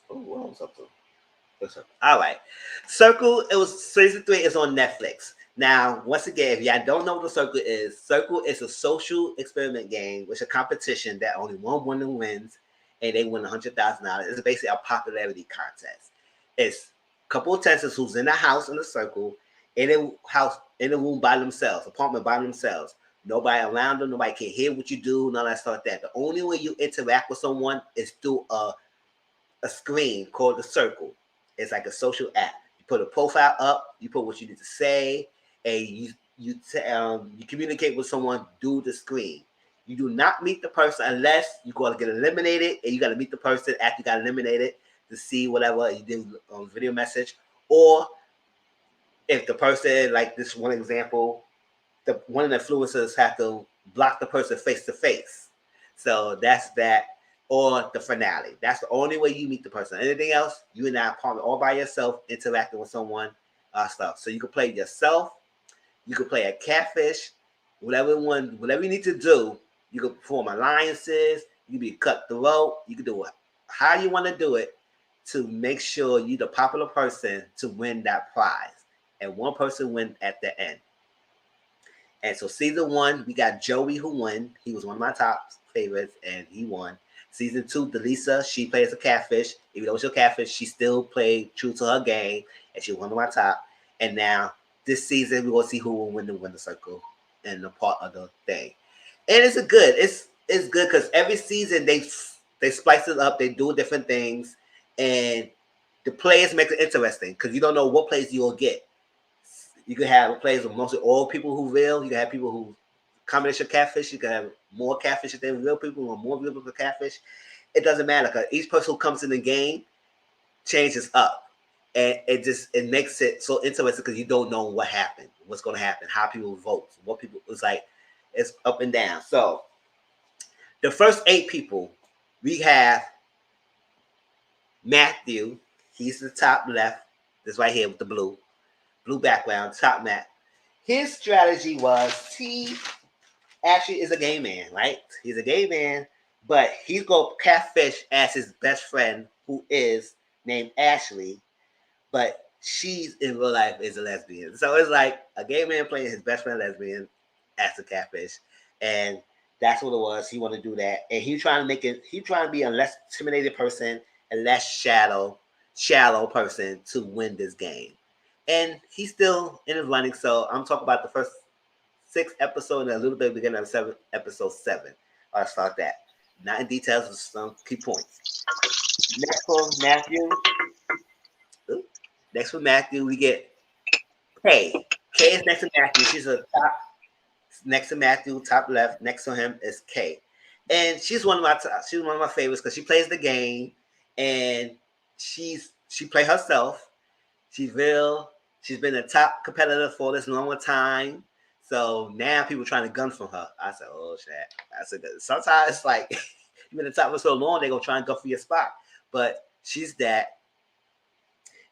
Oh, what was up to? All right. Circle, it was season 3 is on Netflix. Now, once again, if y'all don't know what the Circle is a social experiment game, which is a competition that only one winner wins, and they win $100,000. It's basically a popularity contest. It's a couple of testers who's in a house in a circle, in a house, in a room by themselves, apartment by themselves. Nobody around them, nobody can hear what you do, none of that stuff like that. The only way you interact with someone is through a screen called the Circle. It's like a social app. You put a profile up, you put what you need to say, and you communicate with someone through the screen. You do not meet the person unless you're going to get eliminated, and you got to meet the person after you got eliminated to see whatever you did on video message. Or if the person, like this one example, one of the influencers have to block the person face to face. So that's that. Or the finale. That's the only way you meet the person. Anything else, you and I partner all by yourself, interacting with someone, stuff. So you can play yourself. You can play a catfish. Whatever you need to do. You can perform alliances. You can be cutthroat. You can do it how you want to do it to make sure you're the popular person to win that prize. And one person win at the end. And so season 1, we got Joey who won. He was one of my top favorites, and he won. Season 2, Delisa, she plays a catfish. Even though she's a catfish, she still played true to her game, and she was one of my top. And now this season, we're gonna see who will win the winner circle and the part of the thing. And it's good because every season they spice it up. They do different things, and the players make it interesting because you don't know what plays you'll get. You can have players with mostly all people who real. You can have people who combination catfish. You can have more catfish than real people or more real people catfish. It doesn't matter because each person who comes in the game changes up, and it makes it so interesting because you don't know what happened, what's going to happen, how people vote, what people. It's up and down. So the first 8 people we have Matthew. He's the top left. This right here with the blue background, top map. His strategy was he actually is a gay man, right? He's a gay man, but he's going to catfish as his best friend who is named Ashley, but she's in real life is a lesbian. So it's like a gay man playing his best friend lesbian as a catfish. And that's what it was. He wanted to do that. And he's trying to be a less intimidated person, a less shallow person to win this game. And he's still in his running. So I'm talking about the first 6 episodes and a little bit beginning of episode 7. I'll start that. Not in details, with some key points. Next for Matthew, we get Kay. Kay is next to Matthew. She's a top. Next to Matthew, top left. Next to him is Kay, and she's one of my favorites because she plays the game, and she plays herself. She's real. She's been a top competitor for this long time. So now people trying to gun from her. I said, oh shit. I said, sometimes it's like you've been a top for so long, they're gonna try and go for your spot. But she's that.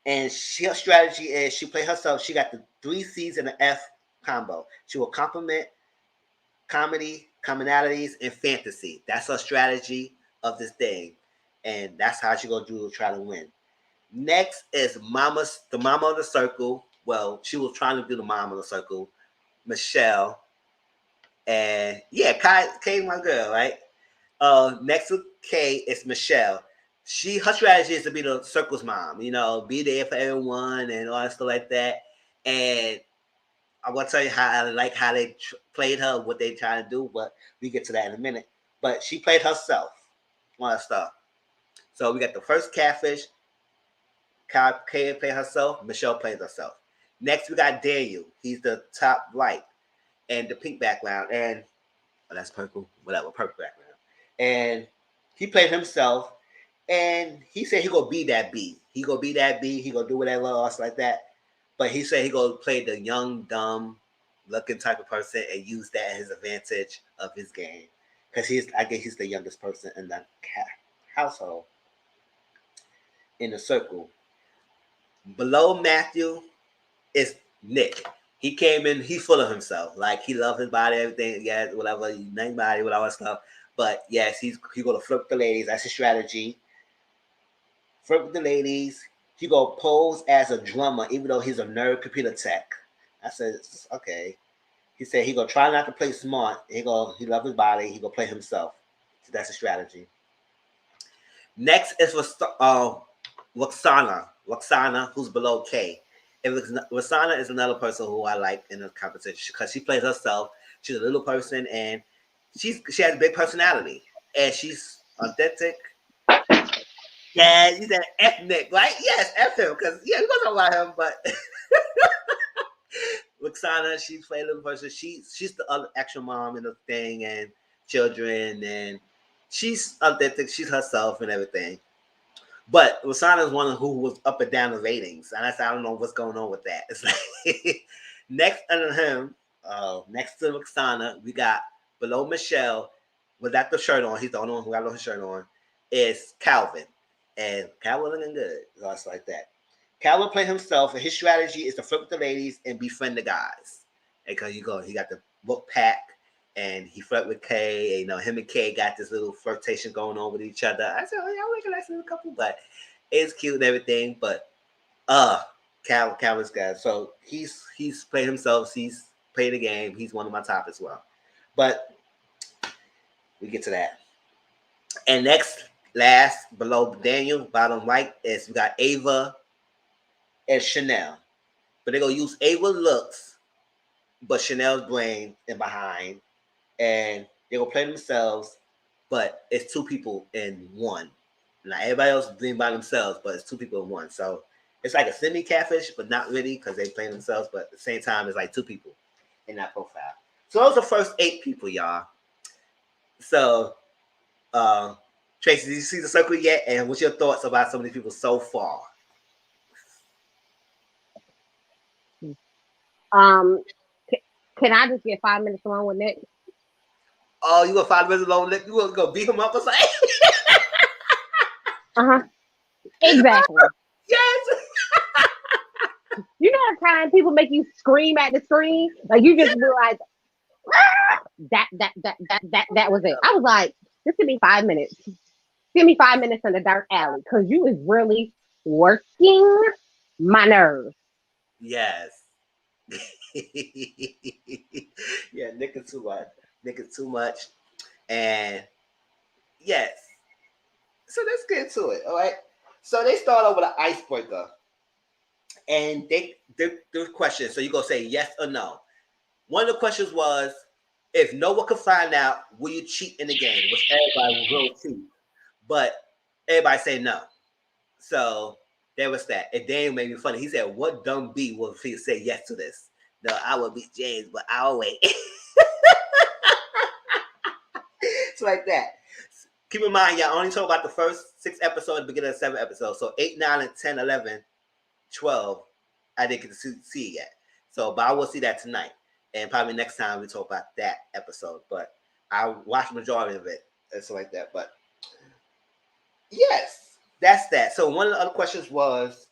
And her strategy is she play herself. She got the 3 C's and an F combo. She will complement comedy, commonalities, and fantasy. That's her strategy of this thing. And that's how she gonna do to try to win. Next is the mama of the circle. Well, she was trying to do the mom of the circle, Michelle. And yeah, Kay my girl, right? Next to Kay is Michelle. Her strategy is to be the circle's mom, be there for everyone and all that stuff like that. And I'm gonna tell you how they played her, what they trying to do, but we get to that in a minute. But she played herself, all that stuff. So we got the first catfish. Kay played herself. Michelle played herself. Next, we got Daniel. He's the top right and the pink background. And that's purple, whatever, purple background. And he played himself. And he said he gonna be that B. He gonna be that B. He gonna do whatever else like that. But he said he gonna play the young, dumb looking type of person and use that as his advantage of his game. Because I guess he's the youngest person in the household in the circle. Below Matthew is Nick. He came in, he's full of himself. Like he loves his body, everything, yeah, whatever, name body, whatever stuff. But yes, he's gonna flirt with the ladies. That's his strategy. Flirt with the ladies. He gonna pose as a drummer, even though he's a nerd computer tech. I said, okay. He said he gonna try not to play smart. He loves his body. He gonna play himself. So that's a strategy. Next is Roxana, who's below K. Roxana is another person who I like in the competition because she plays herself. She's a little person and she has a big personality and she's authentic. Yeah, you said ethnic, right? Yes, F him because we're gonna talk about him, but Roxana, she played a little person. She's the other actual mom in the thing, and children, and she's authentic. She's herself and everything. But Rosanna's one who was up and down the ratings, and I don't know what's going on with that. It's like next under him, next to Rosanna, we got below Michelle without the shirt on. He's the only one who got his shirt on. Is Calvin, and Calvin looking good. So it's like that. Calvin played himself, and his strategy is to flirt with the ladies and befriend the guys. Because he got the book pack, and he flirt with Kay. And, him and Kay got this little flirtation going on with each other. I said, "Oh, y'all like a nice little couple," but it's cute and everything. But Calvin's guy. So he's played himself. He's played the game. He's one of my top as well. But we get to that. And last below Daniel, bottom right is we got Ava and Chanel. But they're gonna use Ava looks, but Chanel's brain in behind, and they're gonna play themselves, but it's two people in one. Now everybody else is doing by themselves, but it's two people in one. So it's like a semi catfish, but not really because they play themselves, but at the same time it's like two people in that profile. So those are the first 8 people, y'all. So Tracy, did you see the circle yet? And what's your thoughts about some of these people so far? Can I just get 5 minutes along with Nick? Oh, you want 5 minutes alone? You want to go beat him up or something? Exactly. Yes. You know the kind people make you scream at the screen? Like you just realize that was it. I was like, just give me 5 minutes. Give me 5 minutes in the dark alley because you is really working my nerves. Yes. Yeah, Nick is too much. Nick is too much. And yes. So let's get into it. All right. So they start over the icebreaker. And there's questions. So you go say yes or no. One of the questions was, if no one could find out, will you cheat in the game? Which everybody will cheat. But everybody say no. So there was that. And Daniel made me funny. He said, what dumb B will say yes to this? No, I will beat James, but I'll wait. It's like that. Keep in mind, y'all only talk about the first 6 episodes, the beginning of 7 episodes. So 8, 9, and 10, 11, 12, I didn't get to see it yet. So, but I will see that tonight. And probably next time we talk about that episode. But I watched the majority of it and stuff like that. But yes, that's that. So one of the other questions was,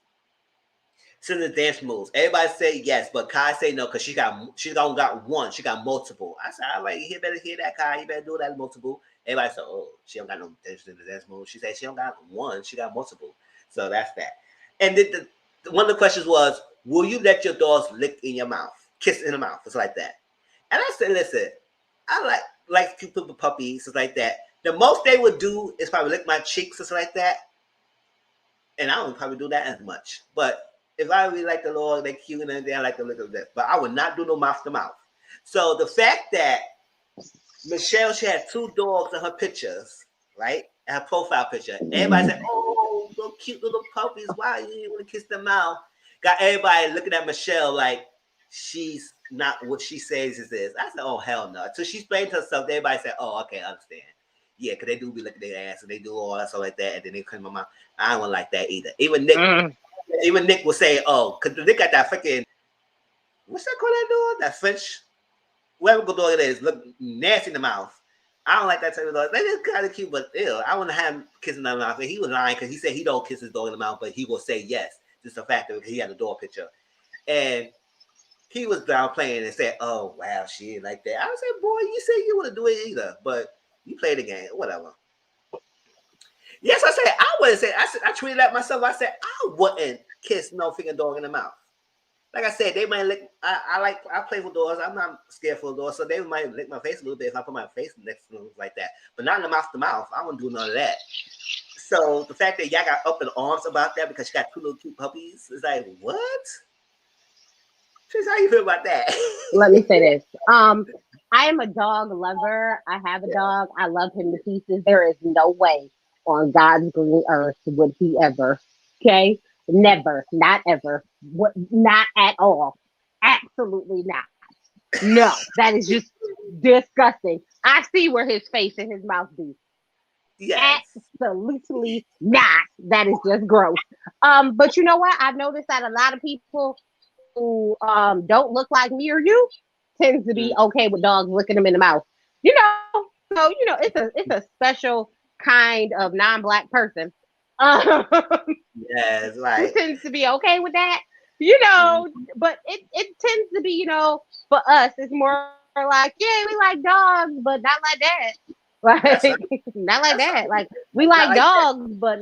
to the dance moves. Everybody say yes, but Kai say no because she don't got one. She got multiple. I said, all right, you better hear that, Kai. You better do that multiple. Everybody said, oh, she don't got no interest in the dance moves. She said she don't got one. She got multiple. So that's that. And one of the questions was, will you let your dogs lick in your mouth, kiss in the mouth? It's like that. And I said, listen, I like people with puppies, it's like that. The most they would do is probably lick my cheeks, it's like that. And I don't probably do that as much. But if I really like the Lord, they cute and everything, I like to look at that. But I would not do no mouth to mouth. So the fact that Michelle, she had 2 dogs in her pictures, right? Her profile picture. Everybody said, oh, those cute little puppies. Why you didn't want to kiss them out? Got everybody looking at Michelle like she's not what she says it is. I said, oh, hell no. So she explained to herself. Everybody said, oh, okay, I understand. Yeah, because they do be looking at their ass and they do all that stuff like that. And then they come in my mouth. I don't like that either. Even Nick will say, oh, because Nick got that freaking, what's that called that dog? That French, whatever good dog it is, look nasty in the mouth. I don't like that type of dog. They just kind of cute, but ew, I want to have him kissing in the mouth. And he was lying because he said he don't kiss his dog in the mouth, but he will say yes. Just the fact that he had a dog picture. And he was downplaying and said, oh, wow, she ain't like that. I said, boy, you said you wouldn't do it either, but you play the game, whatever. Yes, I said, I wouldn't say, I treated that myself. I said, I wouldn't kiss no freaking dog in the mouth. Like I said, they might lick, I play with dogs. I'm not scared for dogs, so they might lick my face a little bit if I put my face next to them like that. But not in the mouth to mouth. I wouldn't do none of that. So the fact that y'all got up in arms about that because she got 2 little cute puppies, is like, what? Trish, how you feel about that? Let me say this. I am a dog lover. I have a dog. I love him to pieces. There is no way on God's green earth would he ever. Okay? Never. Not ever. Not at all. Absolutely not. No. That is just disgusting. I see where his face and his mouth be. Yes. Absolutely not. That is just gross. But you know what? I've noticed that a lot of people who don't look like me or you tends to be okay with dogs licking them in the mouth. You know, so it's a special kind of non-black person Yes, who right. tends to be okay with that. You know, but it tends to be, for us, it's more like, yeah, we like dogs, but not like that. Like, That's right. not like That's that. right. Like, we Not like like that. dogs, but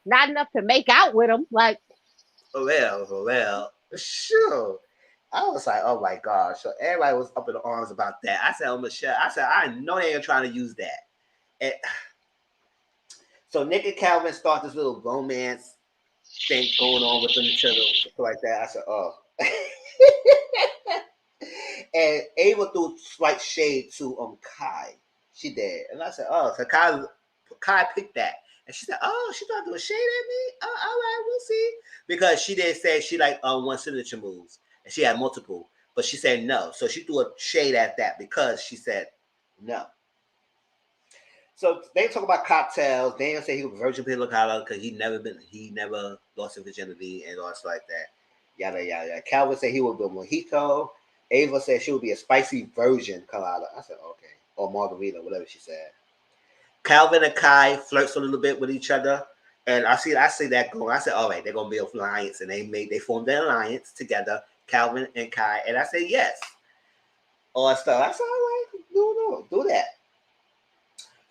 not enough to make out with them. Like, For real. Sure. I was like, oh my gosh. So everybody was up in arms about that. I said, oh Michelle, I said, I know they ain't trying to use that. And so Nick and Calvin start this little romance thing going on with them each other, stuff like that. I said, oh. And Ava threw slight shade to Kai. She did. And I said, oh, so Kai picked that. And she said, oh, she thought to do a shade at me? Oh, all right, we'll see. Because she did say she liked one signature moves. And she had multiple. But she said no. So she threw a shade at that because she said no. So they talk about cocktails. Daniel said he was virgin pina colada because he never lost his virginity and all stuff like that. Yada yada yada. Calvin said he would be a mojito. Ava said she would be a spicy virgin colada. I said okay, or margarita, whatever she said. Calvin and Kai flirts a little bit with each other, and I see that going. I said, all right, they're gonna be an alliance, and they formed an alliance together, Calvin and Kai, and I said yes. All stuff. I said all right, do that.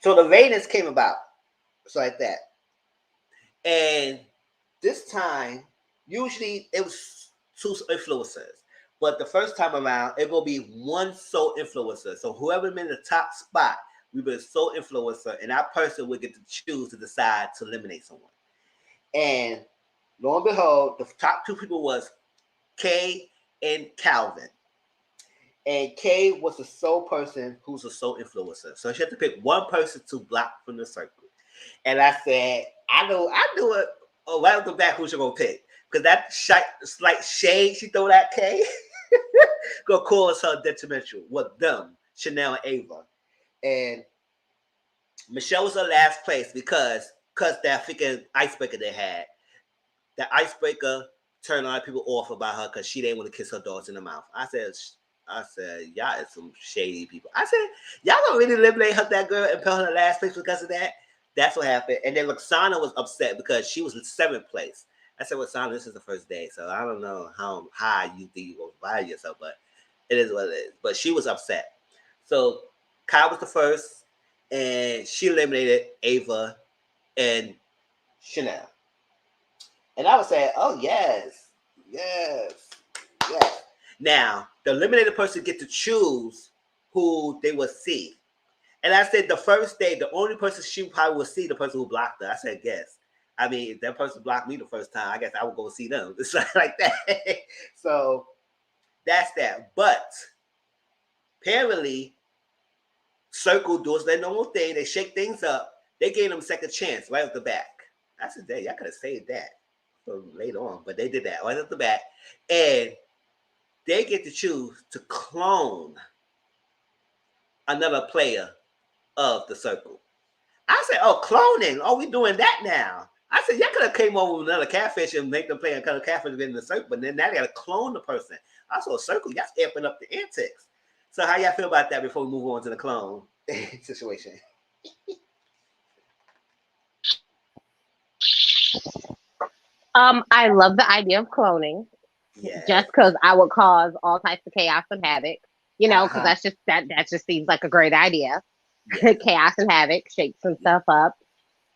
So the ratings came about, so like that, and this time, usually it was two influencers, but the first time around, it will be one sole influencer. So whoever been in the top spot, we've been sole influencer, and that person would get to choose to decide to eliminate someone. And lo and behold, the top two people was Kay and Calvin. And Kay was the sole person who's a sole influencer. So she had to pick one person to block from the circle. And I said, I know it. Oh, right off the bat, who she gonna pick? Because that slight shade she throw at Kay gonna cause her detrimental. What them, Chanel and Ava. And Michelle was her last place because that freaking icebreaker they had. That icebreaker turned a lot of people off about her because she didn't want to kiss her dogs in the mouth. I said, y'all is some shady people. I said, y'all gonna really eliminate her, that girl, and put her in the last place because of that? That's what happened. And then Roxana was upset because she was in 7th place. I said, Roxana, this is the first day, so I don't know how high you think you're gonna value yourself, but it is what it is. But she was upset. So Kyle was the first, and she eliminated Ava and Chanel. And I would say, oh yes. Now, the eliminated person get to choose who they will see. And I said the first day, the only person she probably will see the person who blocked her. I said, guess. I mean, if that person blocked me the first time, I guess I would go see them. It's like that. So that's that. But apparently, Circle does their normal thing. They shake things up. They gave them a second chance right off the back. I said, y'all could have saved that for later on. But they did that right off the bat. And they get to choose to clone another player of the circle. I said, oh, cloning. Oh, we doing that now. I said, y'all could have came over with another catfish and make them play another catfish in the circle, but then now they got to clone the person. I saw a circle. Y'all amping up the antics. So how y'all feel about that before we move on to the clone situation? I love the idea of cloning. Yes. Just because I would cause all types of chaos and havoc, because that just seems like a great idea. Yeah. Chaos and havoc, shake some stuff up.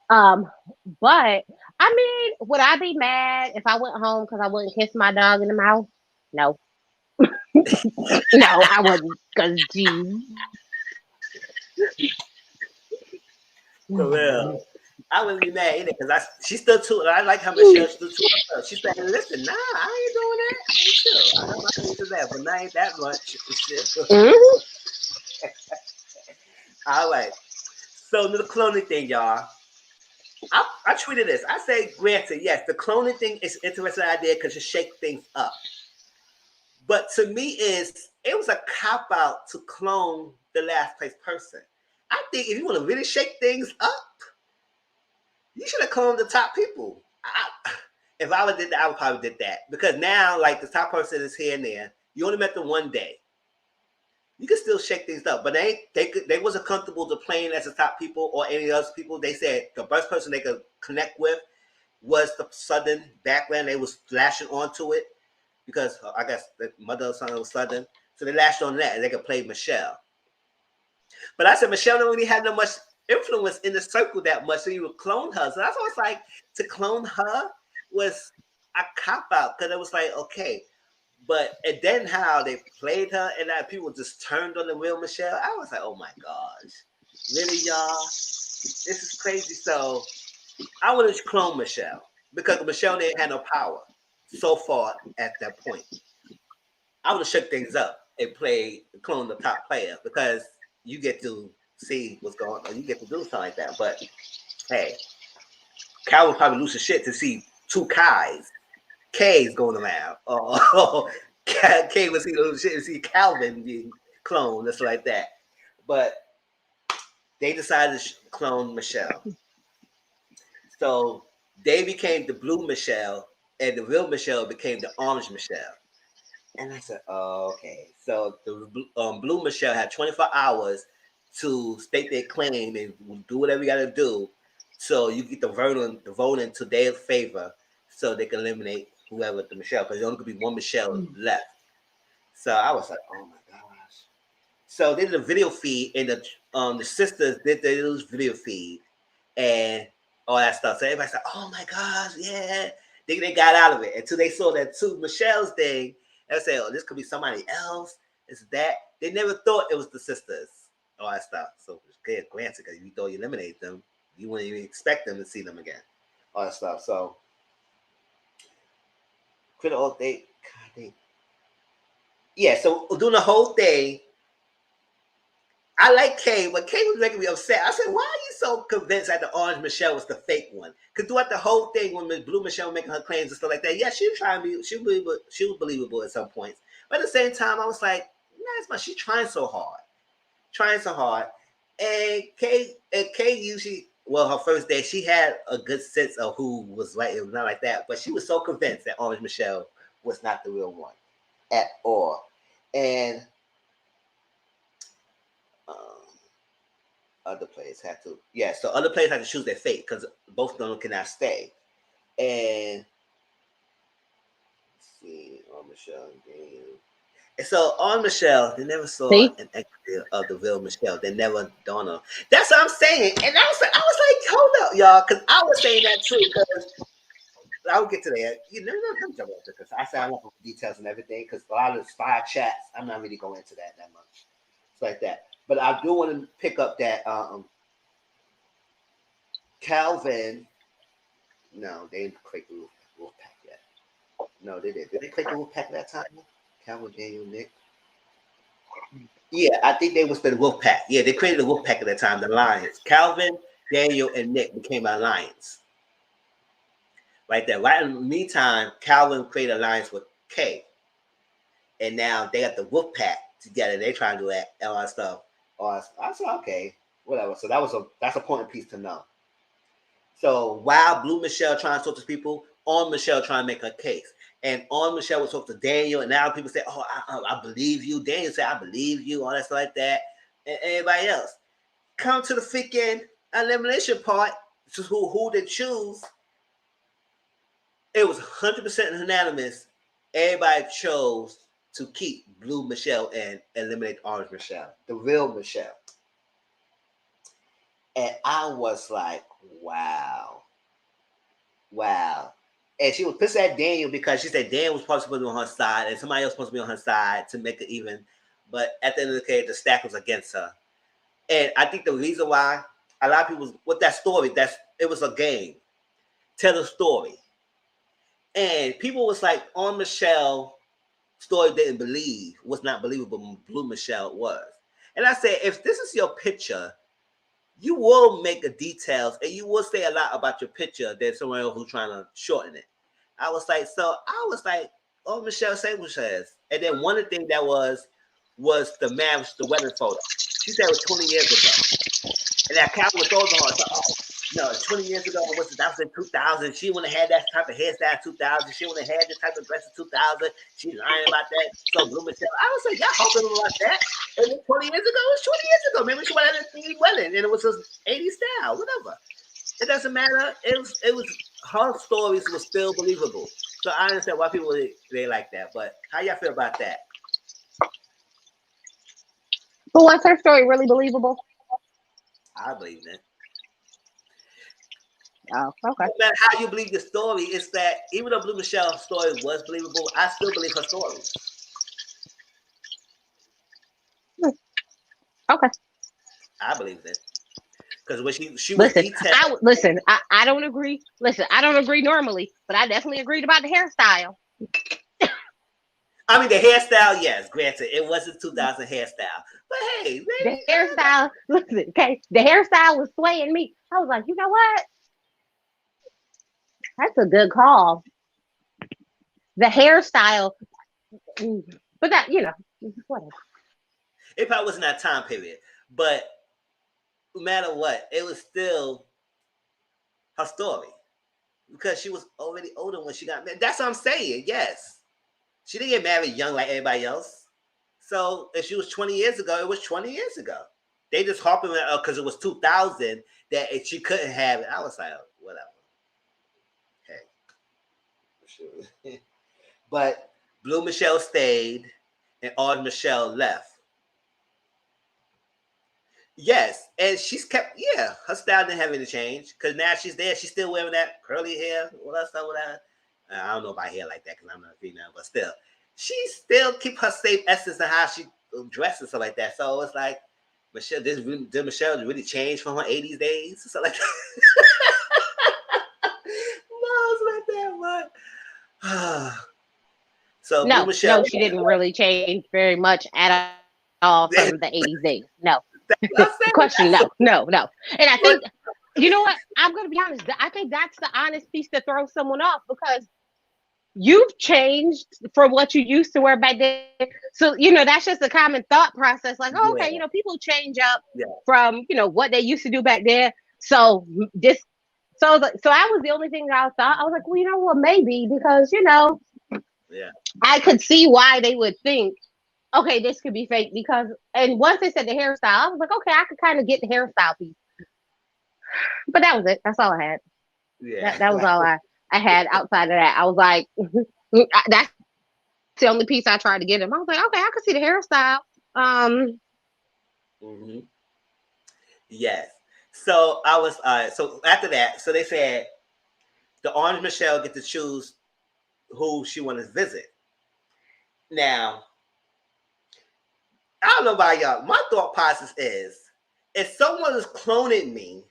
But I mean, would I be mad if I went home because I wouldn't kiss my dog in the mouth? No. No, I wouldn't. Because geez. For real. I wouldn't be mad either because she still too. I like how Michelle still too. She said, "Listen, nah, I ain't doing that. I ain't chill. I have my things to that, but not ain't that much." All right. So the cloning thing, y'all. I tweeted this. I say, granted, yes, the cloning thing is an interesting idea because you shake things up. But to me, it was a cop out to clone the last place person. I think if you want to really shake things up, you should have cloned the top people. If I would did that, I would probably did that because now, like the top person is here and there. You only met them one day. You can still shake things up, but they wasn't comfortable to playing as the top people or any other people. They said the best person they could connect with was the Southern background. They was lashing onto it because I guess the mother or son was Southern, so they lashed on that and they could play Michelle. But I said Michelle don't really have no much influence in the circle that much, so you would clone her. So that's why it's like to clone her was a cop out because it was like okay, but and then how they played her and that people just turned on the real Michelle. I was like, oh my gosh, really, y'all, this is crazy. So I would have cloned Michelle because Michelle didn't have no power so far at that point. I would have shook things up and clone the top player because you get to see what's going on. You get to do something like that. But hey, Cal would probably lose his shit to see two K's going around. K would see lose shit to see Calvin being cloned, just like that. But they decided to clone Michelle. So they became the blue Michelle, and the real Michelle became the orange Michelle. And I said, oh, okay. So the blue Michelle had 24 hours to state their claim and do whatever you got to do. So you get the vote into their favor so they can eliminate whoever the Michelle, because there only could be one Michelle left. So I was like, oh my gosh. So they did a video feed, and the sisters did their video feed and all that stuff. So everybody said, oh my gosh, yeah. They got out of it until they saw that two Michelle's thing. And they said, oh, this could be somebody else. It's that. They never thought it was the sisters. All that stuff. So it's granted, because you thought you eliminated them, you wouldn't even expect them to see them again. All that stuff. So yeah, so doing the whole thing, I like Kay, but Kay was making me upset. I said, why are you so convinced that the orange Michelle was the fake one? Because throughout the whole thing, when Blue Michelle was making her claims and stuff like that, yeah, she was trying to be, she was believable at some points. But at the same time, I was like, nah, she's trying so hard. And Kay usually, well, her first day, she had a good sense of who was right. It was not like that, but she was so convinced that orange Michelle was not the real one at all. And other players had to, so other players had to choose their fate because both of them cannot stay. And let's see, on Michelle and Daniel. And so on Michelle, they never saw an extra of the real Michelle. They never dawned on. That's what I'm saying. And I was like, hold up, y'all, because I was saying that too. Because I will get to that. You know, I'm jumping into because I said I want details and everything. Because a lot of the spy chats, I'm not really going into that much. It's like that. But I do want to pick up that Calvin. No, they didn't create the Wolfpack yet. No, they didn't. Did they create the Wolfpack that time? Calvin, Daniel, Nick. Yeah, I think they was the Wolfpack. Yeah, they created the Wolfpack at that time, the Lions. Calvin, Daniel, and Nick became alliance. Right there. Right in the meantime, Calvin created alliance with Kay. And now they got the Wolfpack together. They trying to do that all that stuff. I said, okay, whatever. So that's a important piece to know. So while Blue Michelle trying to talk to people, on Michelle trying to make her case. And on Michelle would talk to Daniel, and now people say, oh, I believe you. Daniel said, I believe you, all that stuff like that. And everybody else. Come to the freaking elimination part, to who they choose. It was 100% unanimous. Everybody chose to keep Blue Michelle and eliminate Orange Michelle, the real Michelle. And I was like, wow. And she was pissed at Daniel because she said Daniel was supposed to be on her side and somebody else was supposed to be on her side to make it even. But at the end of the day, the stack was against her. And I think the reason why a lot of people, with that story, it was a game. Tell the story. And people was like, on Michelle, story was not believable. Blue Michelle was. And I said, if this is your picture, you will make the details and you will say a lot about your picture than someone else who's trying to shorten it. I was like, all Michelle say was says. And then one of the things that was the marriage, the wedding photo. She said it was 20 years ago. And that Cal was told her, no, 20 years ago, that was in 2000. She wouldn't have had that type of hairstyle in 2000. She wouldn't have had this type of dress in 2000. She's lying about that. So Blue Michelle, I was like, y'all hoping about that. It was 20 years ago. It was 20 years ago. Maybe she would have had a thingy wedding, and it was his 80s style, whatever. It doesn't matter. It was her stories were still believable. So I understand why people they like that. But how y'all feel about that? But was her story really believable? I believe that. Oh, okay. No matter how you believe the story, it's that even though Blue Michelle's story was believable, I still believe her story. Okay. I believe it. Because when she was Listen, detailed. I don't agree. Listen, I don't agree normally, but I definitely agreed about the hairstyle. I mean, the hairstyle, yes, granted, it wasn't 2000 hairstyle. But hey, the hairstyle, listen, okay, the hairstyle was swaying me. I was like, you know what? That's a good call. The hairstyle, but that, whatever. It probably wasn't that time period. But no matter what, it was still her story. Because she was already older when she got married. That's what I'm saying, yes. She didn't get married young like everybody else. So if she was 20 years ago, it was 20 years ago. They just harping on her because it was 2000 that she couldn't have it. I was like, whatever. Hey. But Blue Michelle stayed and Orange Michelle left. Yes, and she's kept, her style didn't have any change because now she's there. She's still wearing that curly hair, all that stuff with that. I don't know about hair like that because I'm not a female, but still, she still keep her same essence and how she dresses and stuff like that. So it's like, Michelle, did Michelle really change from her 80s days? Something like that. No, it's like that, but so Blue Michelle. No, she didn't really change very much at all from the 80s days. No. Question, no. And I think, you know what? I'm going to be honest. I think that's the honest piece to throw someone off because you've changed from what you used to wear back then. So, that's just a common thought process. Like, oh, okay, people change up from, what they used to do back then. So so I was the only thing that I thought. I was like, well, maybe because, I could see why they would think, okay, this could be fake because, and once they said the hairstyle, I was like, okay, I could kind of get the hairstyle piece. But that was it. That's all I had. Yeah. That was all I had outside of that. I was like, that's the only piece I tried to get him. I was like, okay, I could see the hairstyle. Mm-hmm. Yes. So I was, so after that, so they said the Orange Michelle get to choose who she wanted to visit. Now, I don't know about y'all. My thought process is, if someone is cloning me,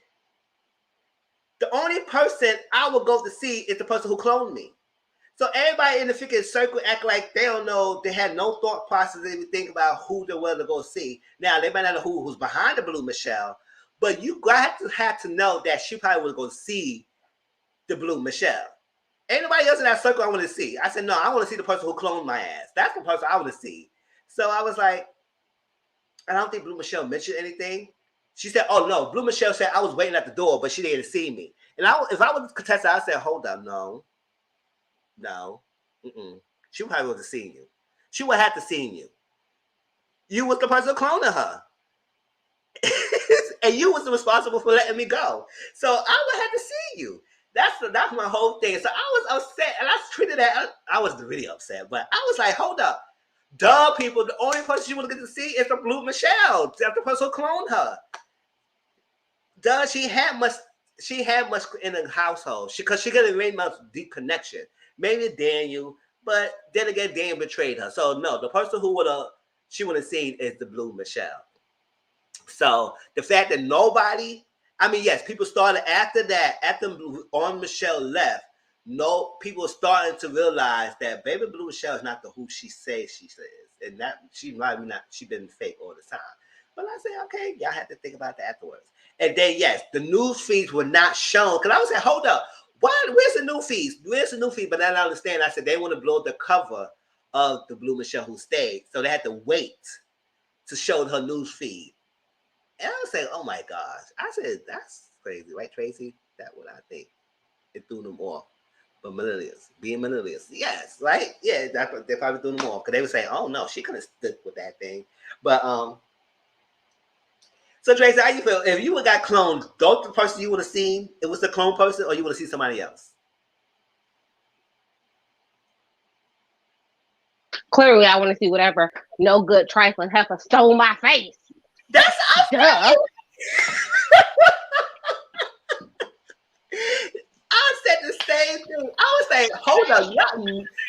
the only person I will go to see is the person who cloned me. So everybody in the freaking circle act like they don't know. They had no thought process. They even think about who they were to go see. Now they might not know who's behind the Blue Michelle, but you have to know that she probably was going to see the Blue Michelle. Ain't nobody else in that circle I want to see. I said, no, I want to see the person who cloned my ass. That's the person I want to see. So I was like, I don't think Blue Michelle mentioned anything. She said, oh, no. Blue Michelle said, I was waiting at the door, but she didn't see me. And if I was contested, I said, hold up, no. She probably would have seen you. She would have to seen you. You was the person cloning her. And you was responsible for letting me go. So I would have to see you. That's my whole thing. So I was upset, and I treated that. I was really upset, but I was like, hold up. Duh, people, the only person you want to get to see is the Blue Michelle. That's the person who cloned her. Duh, she had much in the household. Because she could have made much deep connection. Maybe Daniel, but then again, Daniel betrayed her. So no, the person who she would have seen is the Blue Michelle. So the fact that nobody, yes, people started after that, after Orange Michelle left, people starting to realize that baby Blue Michelle is not the who she says she is. And that she been fake all the time. But I said, okay, y'all have to think about that afterwards. And then yes, the news feeds were not shown. Because I was saying, hold up, Why? Where's the new feed? Where's the new feed? But I don't understand. I said they want to blow the cover of the Blue Michelle Who Stayed, so they had to wait to show her news feed. And I was saying, oh my gosh. I said, that's crazy, right, Tracy? That's what I think. It threw them off. But millennials, being millennials, yes, right? Yeah, that's what they're probably threw them off. Because they were saying, oh no, she couldn't stick with that thing. But so Tracy, how you feel? If you would got cloned, don't the person you would have seen, it was the clone person, or you would have seen somebody else? Clearly, I want to see whatever no good trifling heifer stole my face. That's Duh. I said the same thing. I was saying, hold up,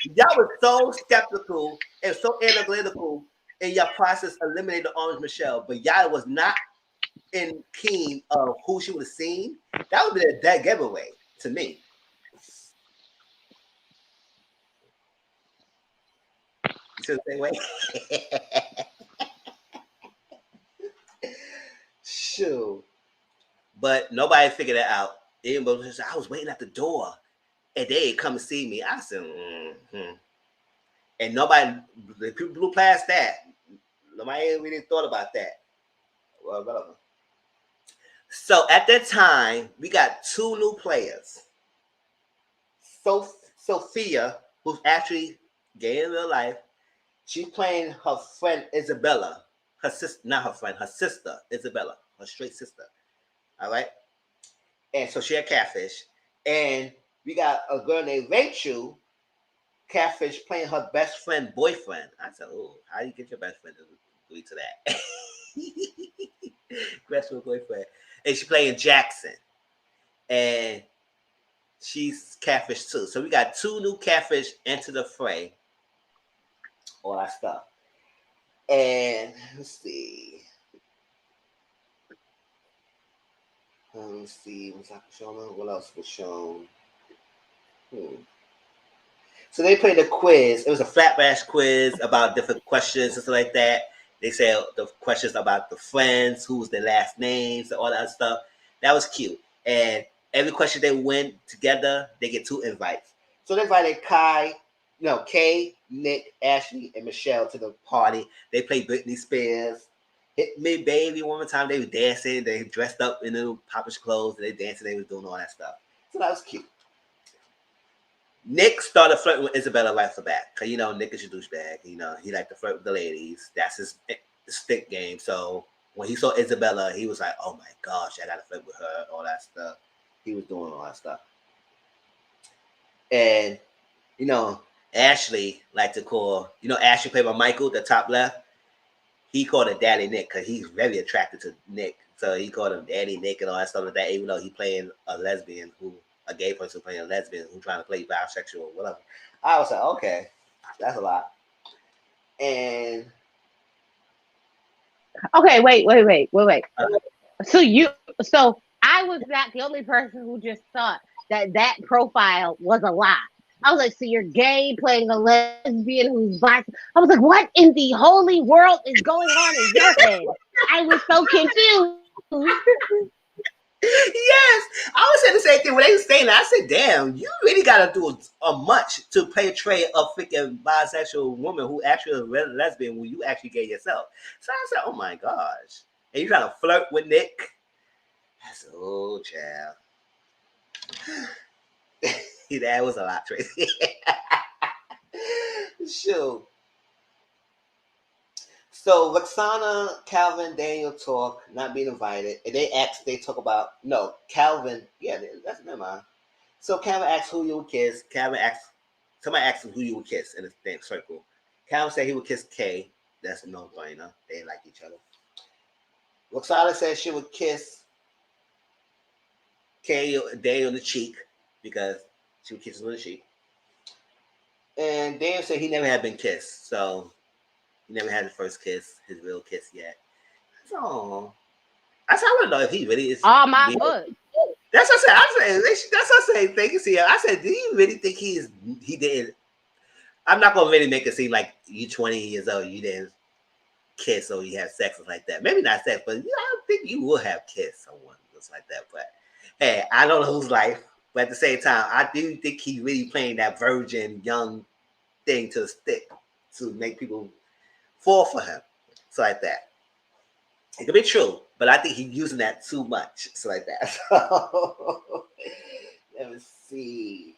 y'all was so skeptical and so analytical in your process of eliminating Orange Michelle, but y'all was not in keen of who she would have seen. That would be a dead giveaway to me. You see the same way? Shoot. But nobody figured it out. Even though I was waiting at the door and they didn't come and see me. I said, And nobody, the people blew past that. Nobody really thought about that. Well, whatever. So at that time, we got two new players. Sophia, who's actually gay in real life, she's playing her friend Isabella. Her sister, not her friend, her sister Isabella, her straight sister. All right. And so she had catfish. And we got a girl named Rachel, catfish, playing her best friend boyfriend. I said, oh, how do you get your best friend to agree to that? Best friend boyfriend. And she playing Jackson. And she's catfish too. So we got two new catfish into the fray. All that stuff. And let's see. Let's see. What's that shown? What else was shown? So they played a quiz. It was a flat bash quiz about different questions and stuff like that. They said the questions about the friends, who was their last names, and all that stuff. That was cute. And every question they win together, they get 2 invites. So they invited Kay, Nick, Ashley, and Michelle to the party. They played Britney Spears. Hit Me Baby one more time. They were dancing. They dressed up in little popish clothes. And they dancing. They was doing all that stuff. So that was cute. Nick started flirting with Isabella right off the bat. Because, Nick is a douchebag. He liked to flirt with the ladies. That's his stick game. So when he saw Isabella, he was like, oh my gosh, I got to flirt with her. All that stuff. He was doing all that stuff. And, Ashley liked to call, Ashley played by Michael, the top left. He called her Daddy Nick because he's very attracted to Nick. So he called him Daddy Nick and all that stuff like that, even though he playing a gay person playing a lesbian who's trying to play bisexual or whatever. I was like, okay, that's a lot. And okay, wait. So I was not the only person who just thought that profile was a lie. I was like, so you're gay, playing a lesbian who's bisexual. I was like, what in the holy world is going on in your head? I was so confused. Yes, I was saying the same thing when they were saying that. I said, damn, you really got to do a much to portray a freaking bisexual woman who actually is a lesbian when you actually gay yourself. So I said, oh my gosh. And you trying to flirt with Nick? I said, oh, child. That was a lot, Tracy. Sure. So Roxana, Calvin, Daniel talk, not being invited, and they talk about Calvin. Yeah, that's never mind. So Calvin asks who you would kiss. Somebody asked him who you would kiss in the same circle. Calvin said he would kiss Kay. That's a no-brainer. They like each other. Roxana said she would kiss Kay Daniel on the cheek because she would kiss him on the cheek. And Daniel said he never had been kissed, so he never had the first kiss, his real kiss yet. So I want to know if he really is. Oh my god. That's what I said. That's what I said. Thank you, Sia. I said, do you really think he didn't? I'm not gonna really make it seem like you 20 years old, you didn't kiss or you have sex or like that. Maybe not sex, but I think you will have kissed someone just like that. But hey, I don't know whose life But at the same time, I do think he's really playing that virgin young thing to stick to make people fall for him. So like that. It could be true, but I think he's using that too much. So like that. So let me see.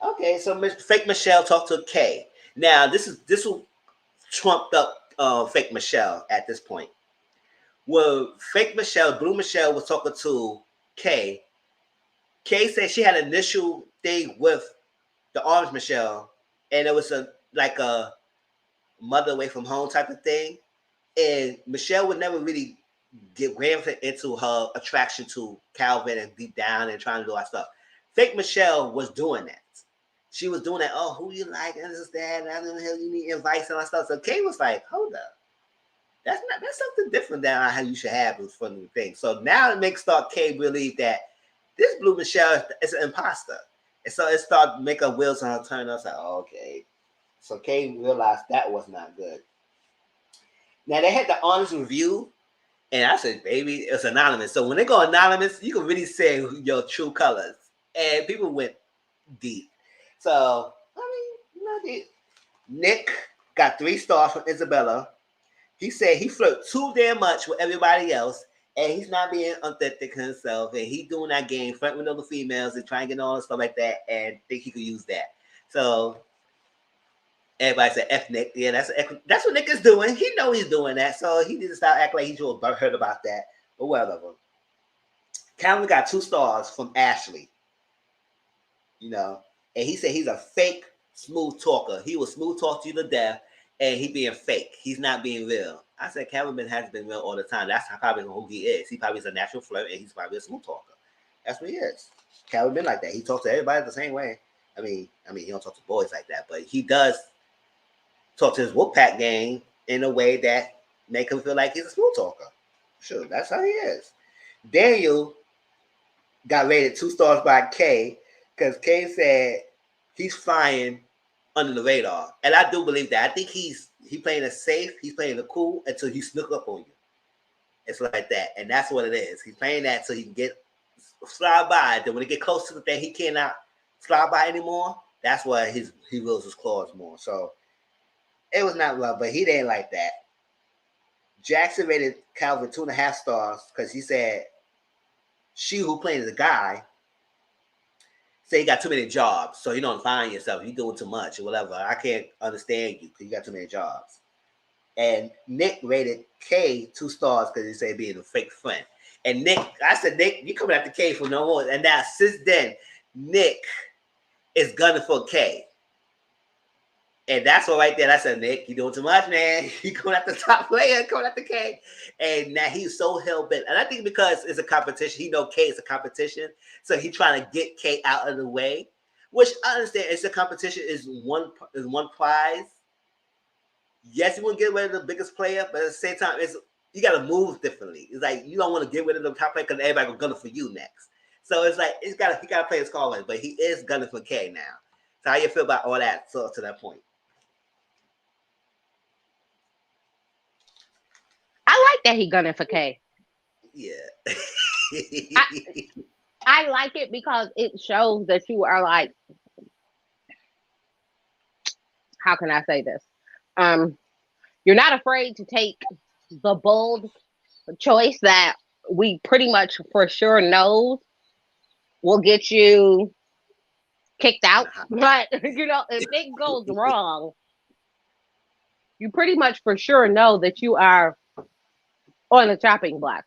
Okay, so Fake Michelle talked to Kay. Now this will trumped up Fake Michelle at this point. Well, Fake Michelle, Blue Michelle was talking to Kay. Kay said she had an initial thing with the Orange Michelle, and it was a mother away from home type of thing. And Michelle would never really get granted into her attraction to Calvin and deep down and trying to do that stuff. Fake Michelle was doing that. She was doing that. Oh, who you like? And this is that. And I don't know you need advice and all that stuff. So Kay was like, hold up. That's something different than how you should have this funny thing. So now it makes Kay believe that this Blue Michelle is an imposter. And so it started making wheels on her turn. I was like, oh, okay. So Kay realized that was not good. Now they had the honest review, and I said, baby, it's anonymous. So when they go anonymous, you can really say your true colors. And people went deep. So, I mean, Nick got 3 stars from Isabella. He said he flirted too damn much with everybody else, and he's not being authentic himself, and he doing that game, flirting with other females and trying to get all the stuff like that, and think he could use that. So everybody said F Nick. Yeah, that's what Nick is doing. He know he's doing that, so he needs to stop acting like he's heard about that. But whatever. Calvin got 2 stars from Ashley. You know, and he said he's a fake smooth talker. He will smooth talk to you to death, and he being fake. He's not being real. I said Calvin has been real all the time. That's probably who he is. He probably is a natural flirt, and he's probably a smooth talker. That's what he is. Calvin been like that. He talks to everybody the same way. I mean, he don't talk to boys like that, but he does talk to his Wolfpack gang in a way that make him feel like he's a smooth talker. Sure, that's how he is. Daniel got rated 2 stars by Kay because Kay said he's flying under the radar, and I do believe that. I think he's playing it safe. He's playing it cool until he sneak up on you. It's like that, and that's what it is. He's playing that so he can get slide by. Then when he get close to the thing, he cannot slide by anymore. That's why he wills his claws more. So it was not love, but he didn't like that. Jackson rated Calvin 2.5 stars because he said she who playing the guy say you got too many jobs, so you don't find yourself. You're doing too much or whatever. I can't understand you because you got too many jobs. And Nick rated Kay 2 stars because he said being a fake friend. And Nick, I said, Nick, you coming after Kay for no more. And now since then, Nick is gunning for Kay. And that's all right there. I said, Nick, you doing too much, man. You going after the top player, going after Kay. And now he's so hell-bent. And I think because it's a competition, he know Kay is a competition. So he's trying to get Kay out of the way. Which I understand, it's a competition, is one prize. Yes, you want to get rid of the biggest player, but at the same time, you got to move differently. It's like you don't want to get rid of the top player because everybody will gunning for you next. So it's like he got to play his card right, but he is gunning for Kay now. So how you feel about all that? So to that point. I like that he gunning for Kay. Yeah. I like it because it shows that you are like, how can I say this? You're not afraid to take the bold choice that we pretty much for sure knows will get you kicked out. But if it goes wrong, you pretty much for sure know that you are on the chopping block,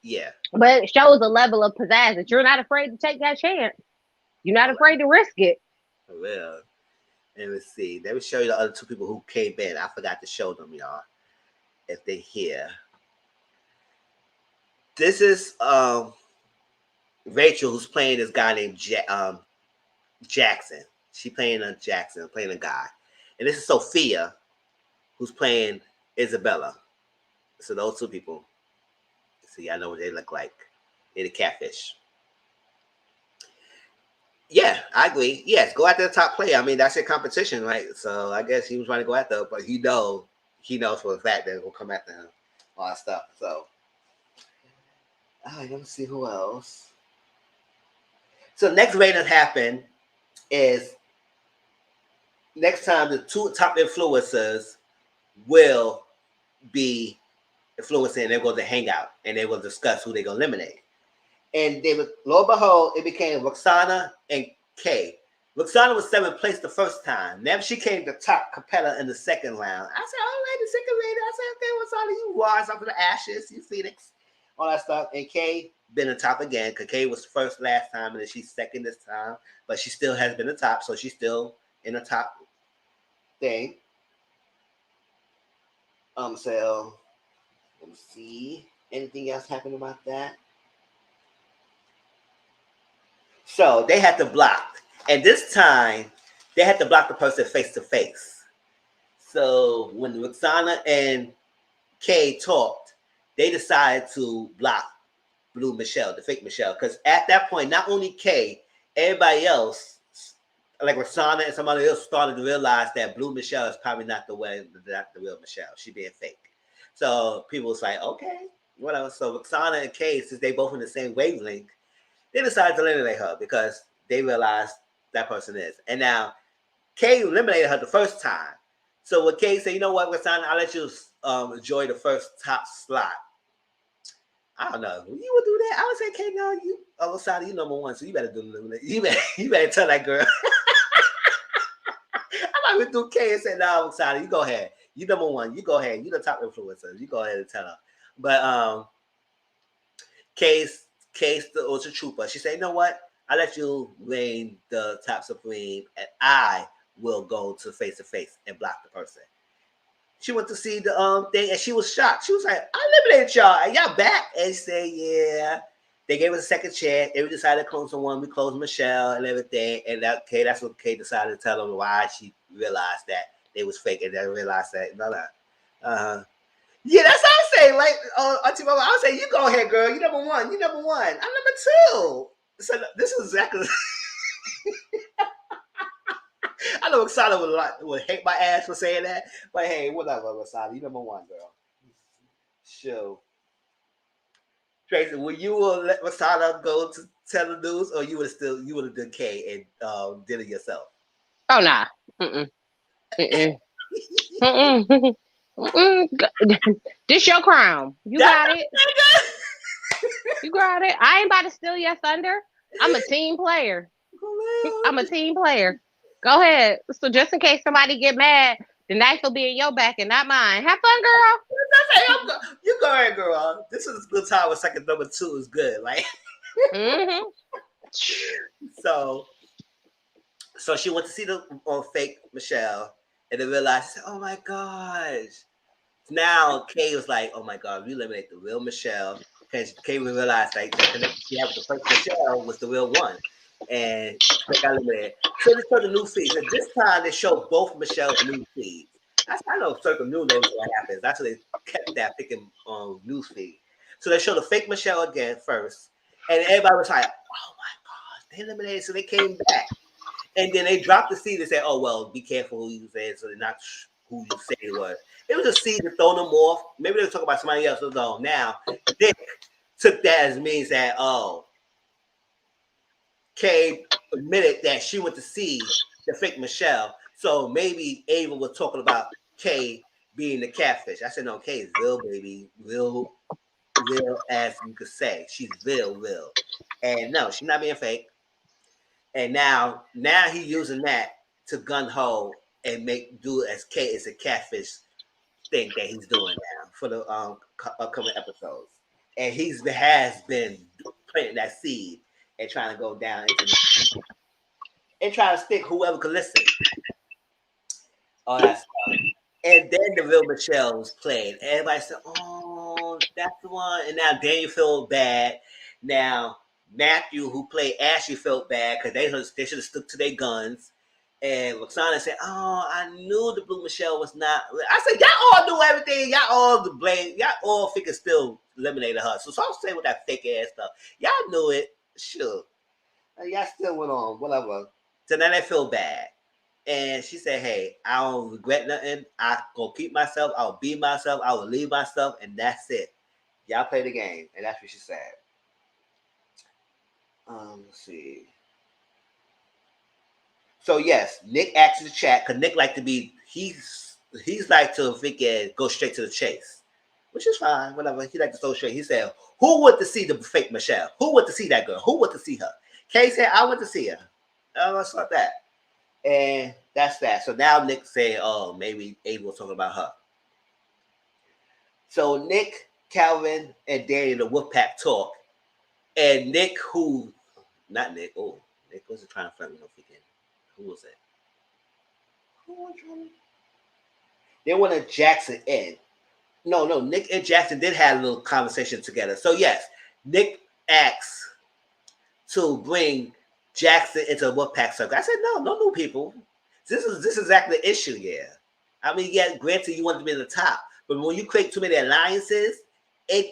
Yeah. But it shows a level of pizzazz that you're not afraid to take that chance. You're not afraid to risk it. Well, let me see. Let me show you the other 2 people who came in. I forgot to show them, y'all, if they're here. This is Rachel, who's playing this guy named Jackson. She playing a Jackson, playing a guy. And this is Sophia, who's playing Isabella. So those 2 people. See, I know what they look like. They're the catfish. Yeah, I agree. Yes, go after the top player. I mean, that's your competition, right? So I guess he was trying to go after her, but he knows for a fact that it will come after him. All that stuff. So All right, let me see who else. So next way that happened is next time the two top influencers will be influencing and they're going to hang out and they will discuss who they're going to eliminate. And they would, lo and behold, it became Roxana and Kay. Roxana was 7th place the first time. Then she came the top competitor in the second round. I said, all right, the second lady. I said, okay, Roxana, you rise up from the ashes, you Phoenix, all that stuff. And Kay been the top again because Kay was first last time and then she's second this time. But she still has been the top, so she's still in the top thing. So let me see. Anything else happened about that? So they had to block. And this time, they had to block the person face to face. So when Roxana and Kay talked, they decided to block Blue Michelle, the fake Michelle. Because at that point, not only Kay, everybody else, like Roxana and somebody else, started to realize that Blue Michelle is probably not the real Michelle. She being fake. So people was like, okay, whatever. So Roxana and Kay, since they both in the same wavelength, they decided to eliminate her because they realized that person is. And now, Kay eliminated her the first time. So when Kay said, you know what, Roxana, I'll let you enjoy the first top slot. I don't know. You would do that? I would say, Kay, no, you, Roxana, you number one, so you better do the you better tell that girl. I might do Kay and say, no, Roxana, you go ahead. You number one. You go ahead. You the top influencer. You go ahead and tell her. But Kay's the ultra trooper. She said, you know what? I'll let you reign the top supreme and I will go to face and block the person. She went to see the thing and she was shocked. She was like, I eliminated y'all. And y'all back? And she said, yeah. They gave us a second chance. They decided to close someone. We closed Michelle and everything. And that's what Kay decided to tell them why she realized that they was fake and then realized that yeah, that's what I'm saying. Like, Auntie Mama, I was saying, you go ahead, girl. You number one. You number one. I'm number 2. So this is exactly. I know Roxana would hate my ass for saying that, but hey, whatever, Roxana. You number 1, girl. Sure. Tracy, would you let Roxana go to tell the news, or you would have done Kay and did it yourself? Oh nah. This your crown. You got it. You got it. I ain't about to steal your thunder. I'm a team player. Go ahead. So just in case somebody get mad, the knife will be in your back and not mine. Have fun, girl. You go ahead, girl. This is a good time with second number 2 is good. Like, So she went to see the fake Michelle and then realized, oh my gosh. Now Kay was like, oh my God, we eliminate the real Michelle. Because Kay realized like the connection she had with the first Michelle was the real one. And they got eliminated. So they showed the new feeds. And this time they showed both Michelle's new feeds. I know Circle New knows what happens. That's why they kept that picking news feed. So they showed the fake Michelle again first. And everybody was like, oh my God, they eliminated. So they came back. And then they dropped the seed and said, oh, well, be careful who you say, so they're not who you say it was. It was a seed to throw them off. Maybe they were talking about somebody else. No, now, Dick took that as means that, Kay admitted that she went to see the fake Michelle. So maybe Ava was talking about Kay being the catfish. I said, no, Kay is real, baby. Real as you could say. She's real. And no, she's not being fake. And now he's using that to gun ho and do as Kay is a catfish thing that he's doing now for the upcoming episodes. And has been planting that seed and trying to go down into and trying to stick whoever could listen. All that stuff. And then the real Michelle was played. Everybody said, oh, that's the one. And now Daniel felt bad. Now Matthew, who played Ashley, felt bad because they should have stuck to their guns. And Roxana said, oh, I knew the Blue Michelle was not. I said, y'all all knew everything. Y'all all to blame. Y'all all figured still eliminated her. So I'm saying with that fake ass stuff. Y'all knew it. Sure. Y'all still went on. Whatever. So now they feel bad. And she said, hey, I don't regret nothing. I go keep myself. I'll be myself. I will leave myself. And that's it. Y'all play the game. And that's what she said. Let's see. So yes, Nick asked the chat because Nick like to be he's like to freaking go straight to the chase, which is fine. Whatever. He like to go straight. He said, "Who would to see the fake Michelle? Who would to see that girl? Who would to see her?" Kay said, "I want to see her." Let's start that. And that's that. So now Nick said, "Oh, maybe Ava was talking about her." So Nick, Calvin, and Danny the Wolfpack talk, and Nick, not Nick. Oh, Nick wasn't trying to find me no freaking. Who was it? They wanted Jackson in. No, Nick and Jackson did have a little conversation together. So yes, Nick asks to bring Jackson into a Wolfpack circle. I said no new people. This is exactly the issue. Yeah, I mean, yeah, granted you want to be in the top, but when you create too many alliances, it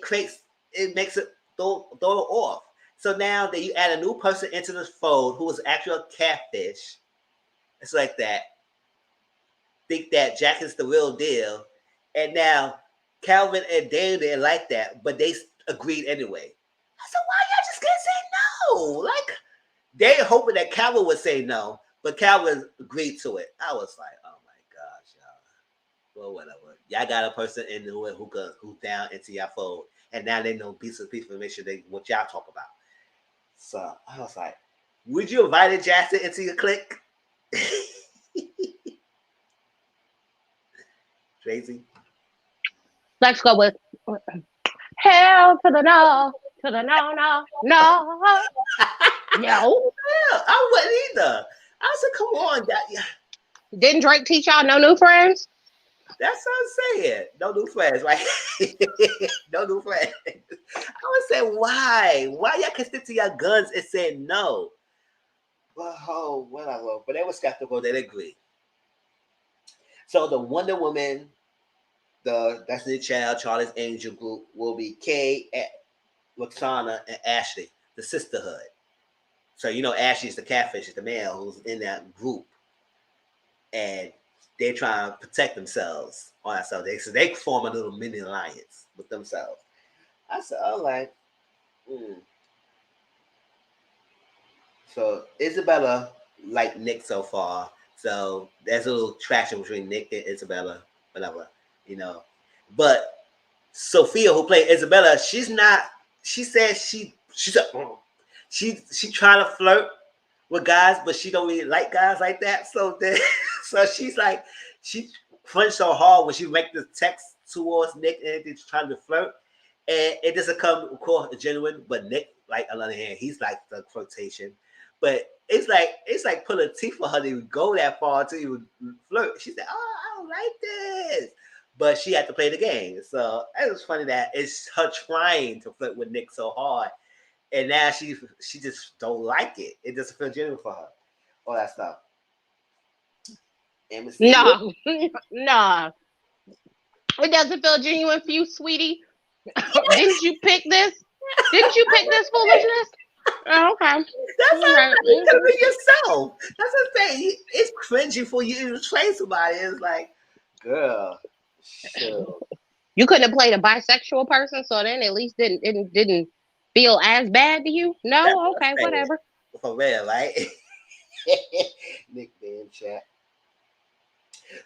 makes it throw it off. So now that you add a new person into this fold who is actually a catfish, it's like that. Think that Jack is the real deal, and now Calvin and Dave didn't like that, but they agreed anyway. I said, why y'all just can't say no? Like they hoping that Calvin would say no, but Calvin agreed to it. I was like, oh my gosh, y'all. Well, whatever. Y'all got a person in who's down into your fold, and now they know piece of information what y'all talk about. So I was like, would you invite Jackson into your clique? Tracy? Let's go with hell to the no, no. No. Yeah, I wouldn't either. I said, come on. Didn't Drake teach y'all no new friends? That's what I'm saying. No new friends, right? No new friends. I would say, why? Why y'all can stick to your guns and say no? Well, whatever. But they were skeptical. They agreed. So the Wonder Woman, the Destiny Child, Charlie's Angel group will be Kay, Roxana, and Ashley, the sisterhood. So you know Ashley's the catfish, is the male who's in that group. And they're trying to protect themselves on that. So they form a little mini alliance with themselves. I said, all right. So Isabella liked Nick so far. So there's a little traction between Nick and Isabella, whatever, you know. But Sophia, who played Isabella, she's not. She said she trying to flirt with guys, but she don't really like guys like that. So so she's like she flinched so hard when she make the text towards Nick and she's trying to flirt, and it doesn't come of course genuine. But Nick, like on the other hand, he's like the flirtation. But it's like pulling teeth for her to even go that far to even flirt. She said, "Oh, I don't like this." But she had to play the game. So it was funny that it's her trying to flirt with Nick so hard. And now she just don't like it. It doesn't feel genuine for her. All that stuff. No. No. It doesn't feel genuine for you, sweetie. Didn't you pick this? Didn't you pick this foolishness? Oh, okay. That's what I'm saying. You could be yourself. That's what I'm saying. It's cringy for you to train somebody. It's like, girl, sure. You couldn't have played a bisexual person, so then at least didn't feel as bad to you. No, okay, whatever. For real, right? Nick band chat.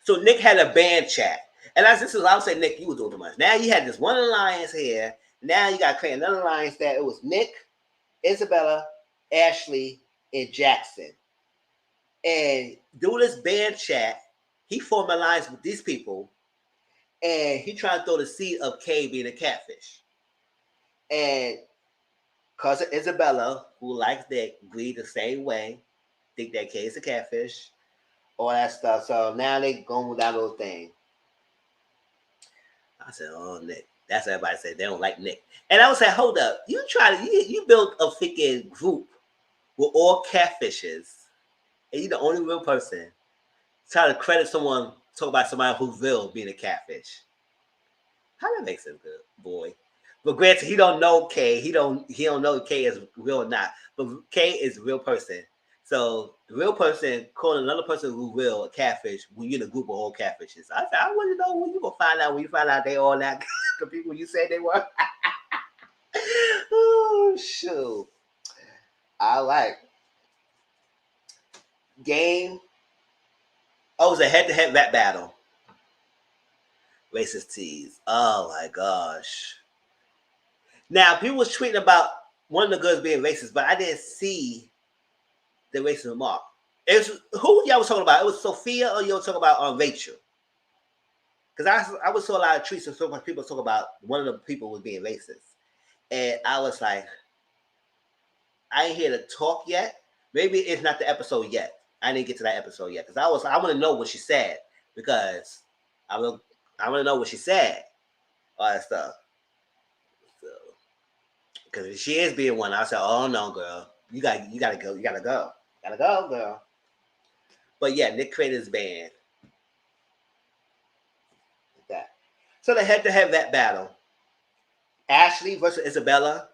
So Nick had a band chat, and I was saying, Nick, you were doing too much. Now you had this one alliance here. Now you got to create another alliance that it was Nick, Isabella, Ashley, and Jackson. And through this band chat, he formed an alliance with these people, and he tried to throw the seed of Kay being a catfish. And cousin Isabella, who likes Nick, agreed the same way, think that Kay is a catfish, all that stuff. So now they going with that little thing. I said, oh, Nick. That's what everybody said. They don't like Nick. And I was like, hold up. You built a freaking group with all catfishes, and you're the only real person. Try to credit someone, talk about somebody who's real being a catfish. How that makes him good, boy. But granted, he don't know Kay. He don't know Kay is real or not. But Kay is a real person. So the real person calling another person who's real a catfish when you're in a group of all catfishes. I said, I want to know when you gonna find out when you find out they all that the people you said they were. Oh shoot. I like game. Oh, it was a head-to-head rap battle. Racist tease. Oh my gosh. Now people was tweeting about one of the girls being racist, but I didn't see the racist remark. It was, who y'all was talking about? It was Sophia, or you were talking about Rachel? Because I was saw a lot of tweets and so much people talk about one of the people was being racist, and I was like, I ain't here to talk yet. Maybe it's not the episode yet. I didn't get to that episode yet because I want to know what she said because I want to know what she said, all that stuff. So, because if she is being one, I said, oh no, girl, you gotta go, girl. But yeah, Nick created his band. Like that. So they head-to-head that battle. Ashley versus Isabella,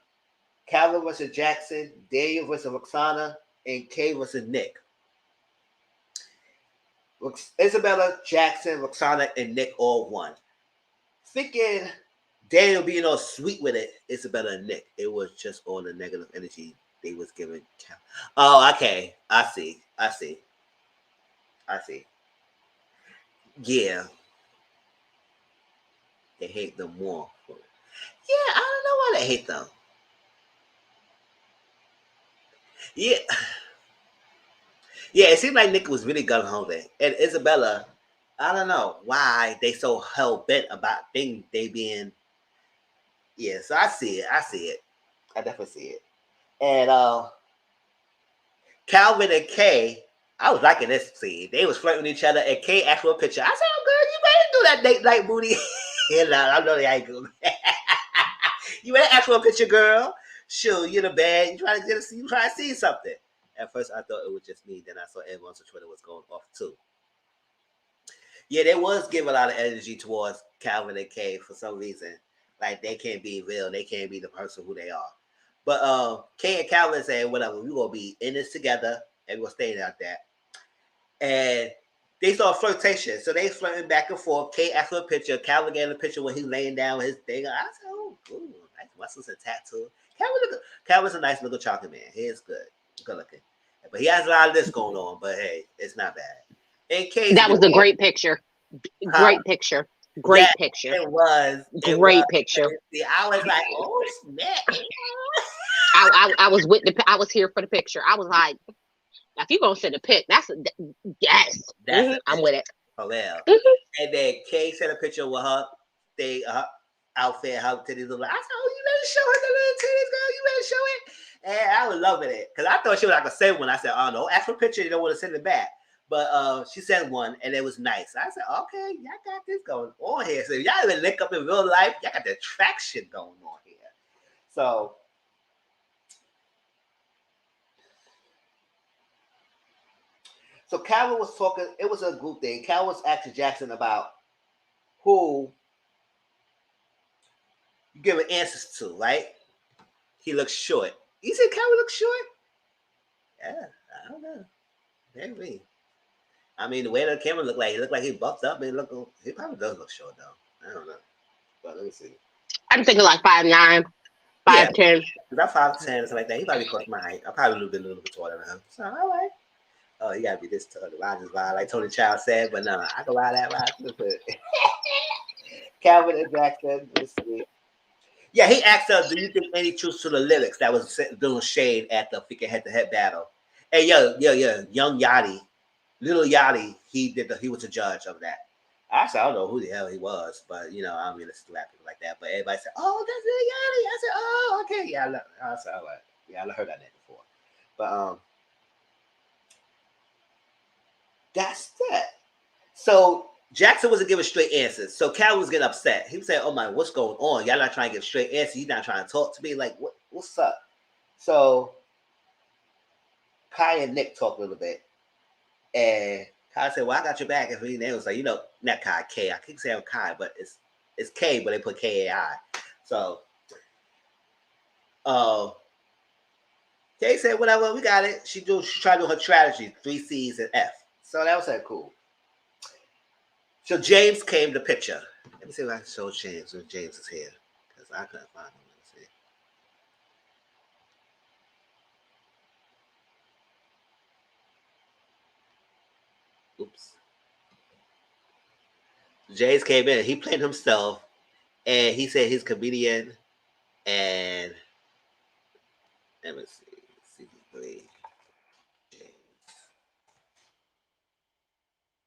Calvin versus Jackson, Daniel versus Roxana, and Kay versus Nick. Isabella, Jackson, Roxana, and Nick all won. Thinking Daniel being all sweet with it, Isabella and Nick. It was just all the negative energy they was giving. Oh, okay. I see. Yeah. They hate them more. Yeah, I don't know why they hate them. Yeah. Yeah, it seemed like Nick was really gung-ho there. And Isabella, I don't know why they so hell-bent about they being... Yeah, so I see it. I definitely see it. And Calvin and Kay, I was liking this scene. They was flirting with each other, and Kay asked for a picture. I said, oh, girl, you better do that date night booty. And I know they ain't good. You better ask for a picture, girl. Sure, you're in the bed. You trying to see something. At first, I thought it was just me. Then I saw everyone on Twitter was going off, too. Yeah, they was giving a lot of energy towards Calvin and Kay for some reason. Like, they can't be real. They can't be the person who they are. But Kay and Calvin saying, whatever, we're going to be in this together, and we're staying out there. And they saw flirtation. So they flirting back and forth. Kay asked for a picture. Calvin gave a picture when he's laying down with his thing. I said, oh, ooh, nice muscles and tattoo. Calvin's a nice little chocolate man. He is good looking. But he has a lot of this going on, but hey, it's not bad. And Kay's that was a great picture. Great picture. Great picture. It was. Great picture. See, I was like, oh, snap. I was here for the picture. I was like, if you're going to send a pic, yes. I'm with it. Oh, well. Mm-hmm. And then Kay sent a picture with her outfit, her titties. I said, oh, you better show her the little titties, girl. You better show it. And I was loving it. Because I thought she was like a send one. I said, oh, no, ask for a picture. You don't want to send it back. But she sent one, and it was nice. I said, okay, y'all got this going on here. So if y'all even link up in real life, y'all got the attraction going on here. So Calvin was talking, it was a group thing. Calvin was asking Jackson about who you giving answers to, right? He looks short. You said Calvin looks short? Yeah, I don't know. Maybe. I mean, the way the camera looked like he buffed up. He probably does look short, though. I don't know. But let me see. I'm thinking like 5'9", 5'10". About 5'10" or something like that. He probably close my height. I probably a little bit taller than him. So, all right. Oh, you gotta be this tall. The ride is wild, like Tony Child said, but no, I can ride that ride. Calvin and Jackson. Let's see. Yeah, he asked us, do you think any truth to the lyrics that was doing shade at the freaking head-to-head battle? Hey, young Yachty, little Yachty, he was a judge of that. Actually, I don't know who the hell he was, but I don't mean to rap people like that. But everybody said, "Oh, that's little Yachty." I said, "Oh, okay, yeah." I said, "All right, yeah, I heard that name before." But that's that. So Jackson wasn't giving straight answers. So Cal was getting upset. He was saying, "Oh my, what's going on? Y'all not trying to give straight answers. He's not trying to talk to me. Like, what's up?" So Kai and Nick talked a little bit, and Kai said, "Well, I got your back." And he was like, not Kai, K. I keep saying Kai, but it's K, but they put K-A-I. So Kay said, whatever, we got it. She tried to do her strategy, 3 C's and F. So that was cool. So James came to picture. Let me see if I can show James when James is here. Because I couldn't find him. Let's see. James came in. He played himself, and he said he's a comedian. And let me see.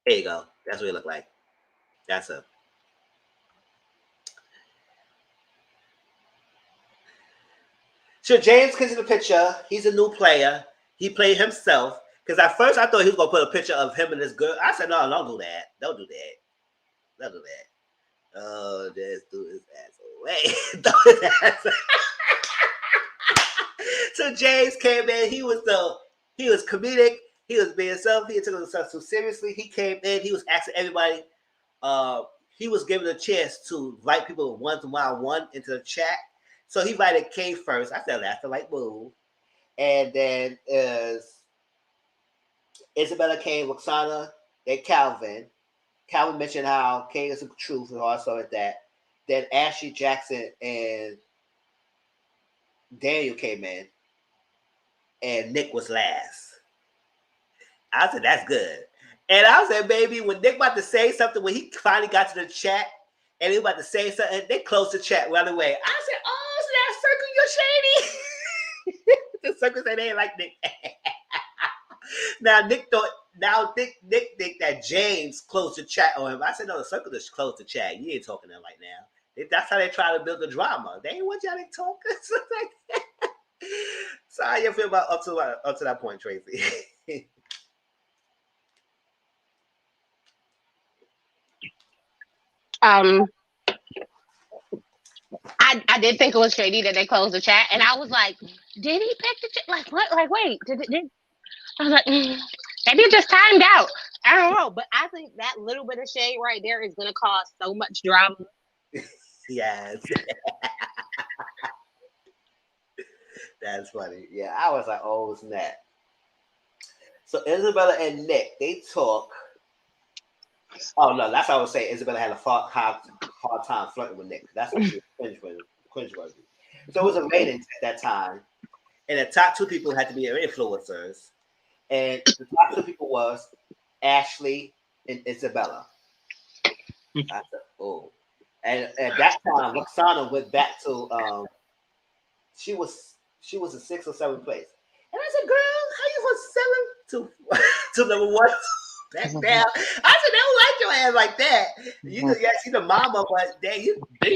There you go. That's what he looked like. That's him. So James comes in the picture. He's a new player. He played himself. Because at first I thought he was going to put a picture of him and this girl. I said, no, don't do that. Don't do that. Don't do that. Oh, just do his ass away. Throw his ass. So James came in. He was comedic. He was being himself. He took himself so seriously. He came in. He was asking everybody. He was given a chance to invite people one into the chat. So he invited Kay first. I said that's the right move. And then Isabella came, Roxana, then Calvin. Calvin mentioned how Kay is the truth and also at that. Then Ashley Jackson and Daniel came in. And Nick was last. I said, that's good. And I said, baby, when Nick about to say something, when he finally got to the chat and he was about to say something, they closed the chat right away. I said, oh, so that circle, you're shady. The circle said they ain't like Nick. Now Nick think that James closed the chat on him. I said, no, the circle just closed the chat. You ain't talking to them right now. That's how they try to build the drama. They ain't want y'all to talk. So how you feel about up to that point, Tracy? I did think it was shady that they closed the chat, and I was like, did he pick the chat? Like what? Like wait, did I was like, maybe it just timed out. I don't know, but I think that little bit of shade right there is gonna cause so much drama. Yes. That's funny. Yeah, I was like, oh, snap. So Isabella and Nick, they talk. Oh no, that's what I was saying. Isabella had a hard time flirting with Nick. That's what she was cringeworthy. So it was a rating at that time, and the top two people had to be influencers, and the top two people was Ashley and Isabella. I said, oh, and at that time, Roxana went back to she was in 6th or 7th place, and I said, girl, how you from 7 to number 1? Back down. I said, they don't like your ass like that. You could see the mama, but they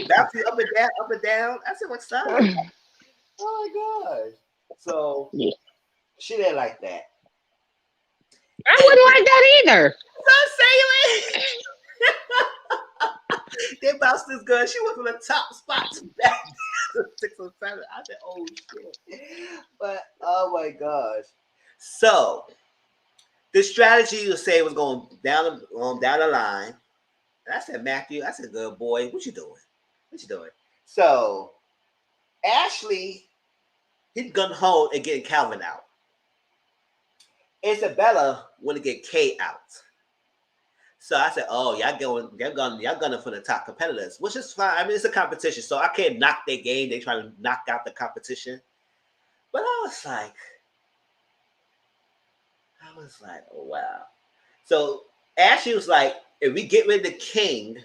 bounce you up and down, up and down. I said, what's up? Oh my gosh. So she didn't like that. I wouldn't like that either. So say they bounced this girl. She was in the top spots back 6 or 7. I said, oh shit. But oh my gosh. So the strategy you say was going down the line. And I said, Matthew, I said, good boy, what you doing? What you doing? So Ashley, he's gun ho and getting Calvin out. Isabella want to get Kay out. So I said, oh, y'all gunning for the top competitors, which is fine. I mean, it's a competition, so I can't knock their game. They try to knock out the competition. But I was like, oh, wow. So Ashley was like, if we get rid of the king,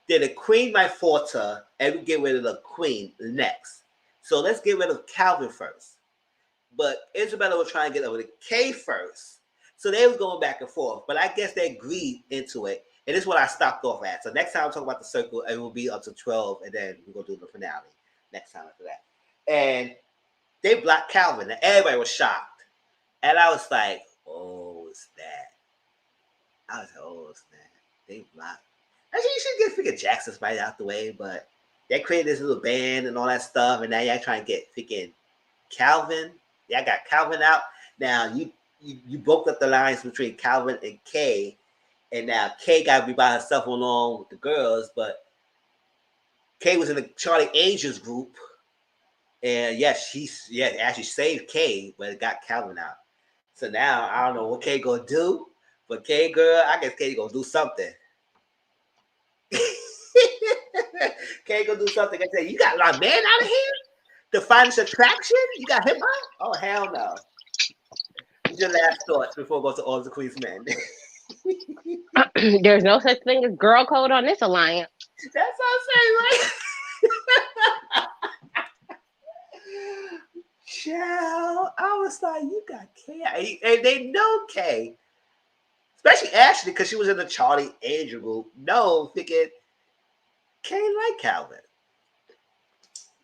then the queen might falter, and we get rid of the queen next. So let's get rid of Calvin first. But Isabella was trying to get over the K first. So they was going back and forth. But I guess they agreed into it. And this is what I stopped off at. So next time I'll talk about the circle, it will be up to 12, and then we're going to do the finale next time after that. And they blocked Calvin, and everybody was shocked. And I was like, oh, it's that. I was like, oh, it's that. They blocked. Actually, you should get freaking Jackson Spider out the way, but they created this little band and all that stuff, and now y'all trying to get freaking Calvin. Y'all got Calvin out. Now you broke up the lines between Calvin and Kay, and now Kay got to be by herself along with the girls, but Kay was in the Charlie Angels group, and yes, actually saved Kay, but it got Calvin out. So now I don't know what Kay gonna do, but Kay girl, I guess Kay gonna do something. Kay gonna do something. I say, you got a lot of men out of here to find this attraction? You got hip hop? Oh hell no. What's your last thoughts before we go to all the Queen's men? There's no such thing as girl code on this alliance. That's what I'm saying, right? Child, I was like, you got K. And they know K. Especially Ashley, because she was in the Charlie Angel group. No, thinking K like Calvin.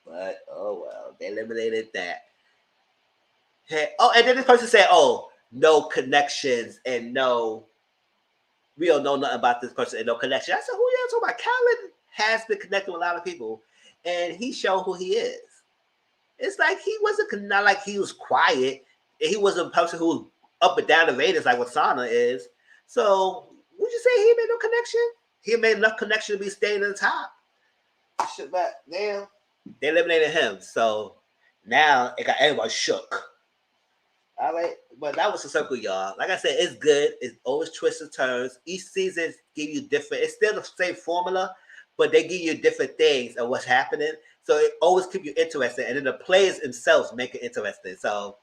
But, oh well, they eliminated that. Hey, oh, and then this person said, oh, no connections and no, we don't know nothing about this person and no connection. I said, who you talking about? Calvin has been connected with a lot of people, and he showed who he is. It's like he wasn't, not like he was quiet. He wasn't a person who was up and down the ratings like what Sana is. So, would you say he made no connection? He made enough connection to be staying at the top. Shit, but damn, they eliminated him. So, now it got everybody shook. All right, but that was the circle, y'all. Like I said, it's good. It's always twists and turns. Each season give you different. It's still the same formula, but they give you different things of what's happening. So it always keep you interested, and then the players themselves make it interesting. So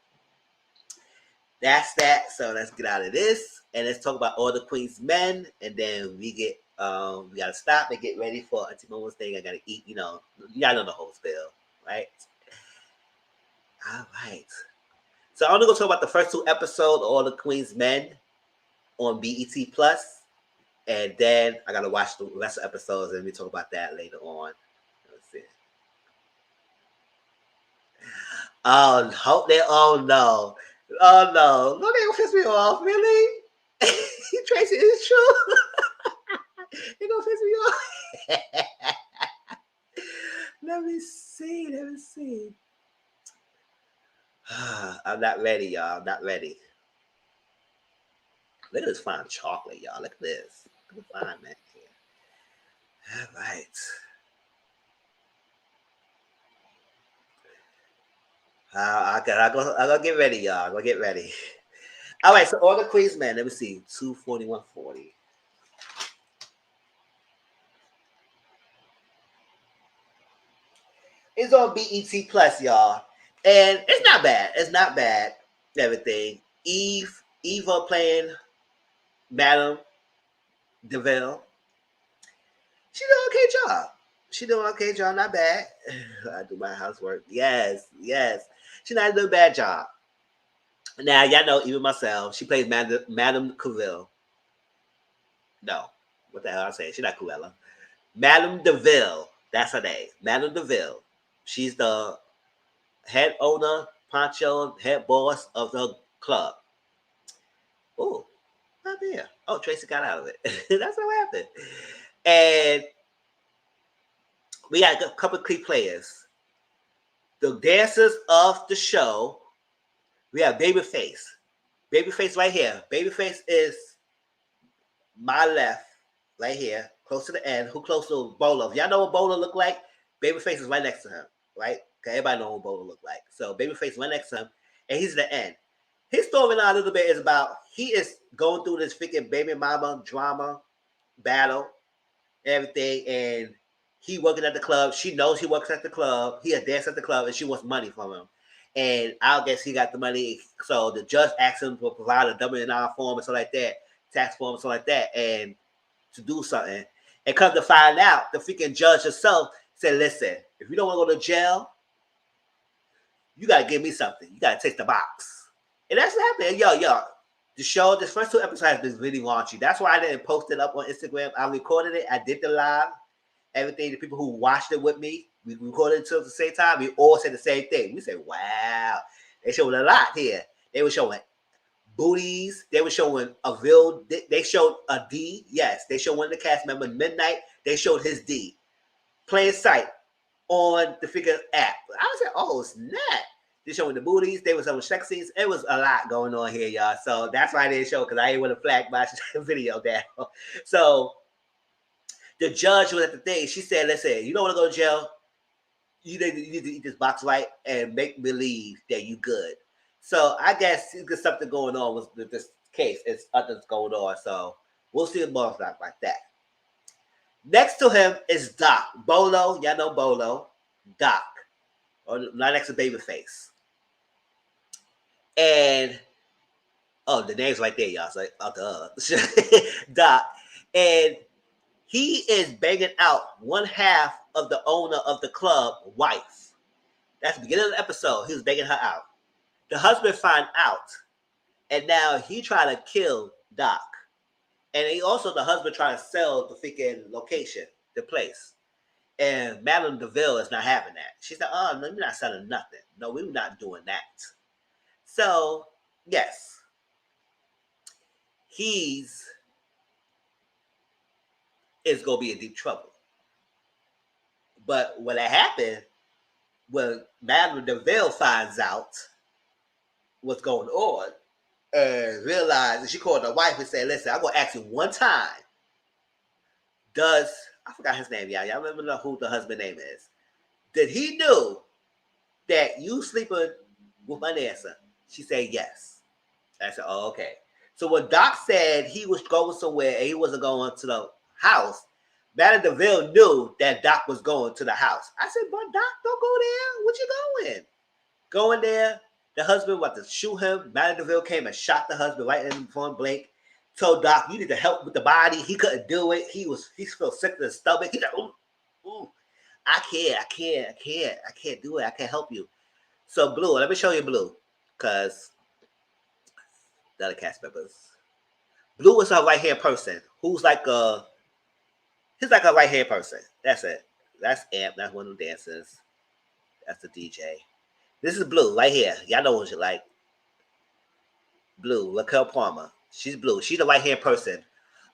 that's that. So let's get out of this and let's talk about all the Queen's men, and then we gotta stop and get ready for Auntie Momo's thing. I gotta eat. Y'all know the whole spill, right? All right. So I'm gonna go talk about the first 2 episodes of All the Queen's Men on BET Plus, and then I gotta watch the rest of the episodes, and we talk about that later on. Let's see. Oh, hope they all know. Oh no, no, they gonna piss me off, really? Tracy, is true. They gonna piss me off. Let me see. I'm not ready, y'all. I'm not ready. Look at this fine chocolate, y'all. Look at this. Look at the fine man here. All right. I'm gonna get ready, y'all. I'm gonna get ready. All right, so All the Queen's Men. Let me see. 241.40. It's on BET Plus, y'all. And it's not bad. It's not bad. Everything. Eva playing Madame DeVille. She did an okay job. Not bad. I do my housework. Yes. She not doing a bad job. Now, y'all know, even myself, she plays Madame Caville. No. What the hell I say? She's not Cruella. Madame DeVille. That's her name. Madame DeVille. She's the head owner, poncho, head boss of the club. Oh, not there. Oh, Tracy got out of it. That's what happened. And we got a couple of key players. The dancers of the show, we have Babyface. Babyface right here. Babyface is my left, right here, close to the end. Who close to Bolo? If y'all know what Bolo look like, Babyface is right next to him, right? Okay, everybody know what Bolo look like. So Babyface right next to him, and he's the end. His storyline a little bit is about he is going through this freaking baby mama drama battle, everything, and he working at the club. She knows he works at the club. He a dance at the club, and she wants money from him. And I guess he got the money. So the judge asked him to provide a $1 form and stuff like that, tax form and stuff like that, and to do something. And come to find out, the freaking judge herself said, listen, if you don't want to go to jail, you got to give me something. You got to take the box. And that's what happened. Yo, the show, this first 2 episodes has been really raunchy. That's why I didn't post it up on Instagram. I recorded it. I did the live. Everything, the people who watched it with me, we recorded it at the same time. We all said the same thing. We said, wow. They showed a lot here. They were showing booties. They were showing a real, they showed a D. Yes, they showed one of the cast members, Midnight. They showed his D. Plain sight on the figure app. I was like, oh, snap. They showing the booties. They were showing sex scenes. It was a lot going on here, y'all. So that's why I didn't show, because I didn't want to flag my video down. So the judge was at the thing. She said, listen, you don't want to go to jail. You need to eat this box right and make believe that you good. So I guess there's something going on with this case. It's others going on. So we'll see more stuff like that. Next to him is Doc. Bolo. Y'all know Bolo. Doc. Or not next to Babyface. And Oh, the name's right there, y'all. So, Doc. And he is banging out one half of the owner of the club wife. That's the beginning of the episode. He was banging her out. The husband find out, and now he trying to kill Doc. And he also, the husband trying to sell the freaking location, the place. And Madame DeVille is not having that. She's like, oh, no, you're not selling nothing. No, we're not doing that. So, yes, he's is going to be in deep trouble. But when that happened, when Madame DeVille finds out what's going on and realizes, she called her wife and said, listen, I'm going to ask you one time. I forgot his name, y'all. Y'all remember who the husband name is. Did he know that you sleeping with my Nancy? She said yes. I said, oh, okay. So when Doc said he was going somewhere and he wasn't going to the house, Madame DeVille knew that Doc was going to the house. I said, but Doc, don't go there. What you going? Going there, the husband wanted to shoot him. Madame DeVille came and shot the husband right in point blank. Told Doc, you need to help with the body. He couldn't do it. He felt sick to the stomach. He's like, ooh, I can't do it. I can't help you. So Blue, let me show you Blue, because the other cast members. Blue is a right hand person who's like he's like a right hand person. That's it. That's Amp. That's one of the dancers. That's the DJ. This is Blue right here. Y'all know what you like. Blue, Raquel Palmer. She's Blue. She's the right hand person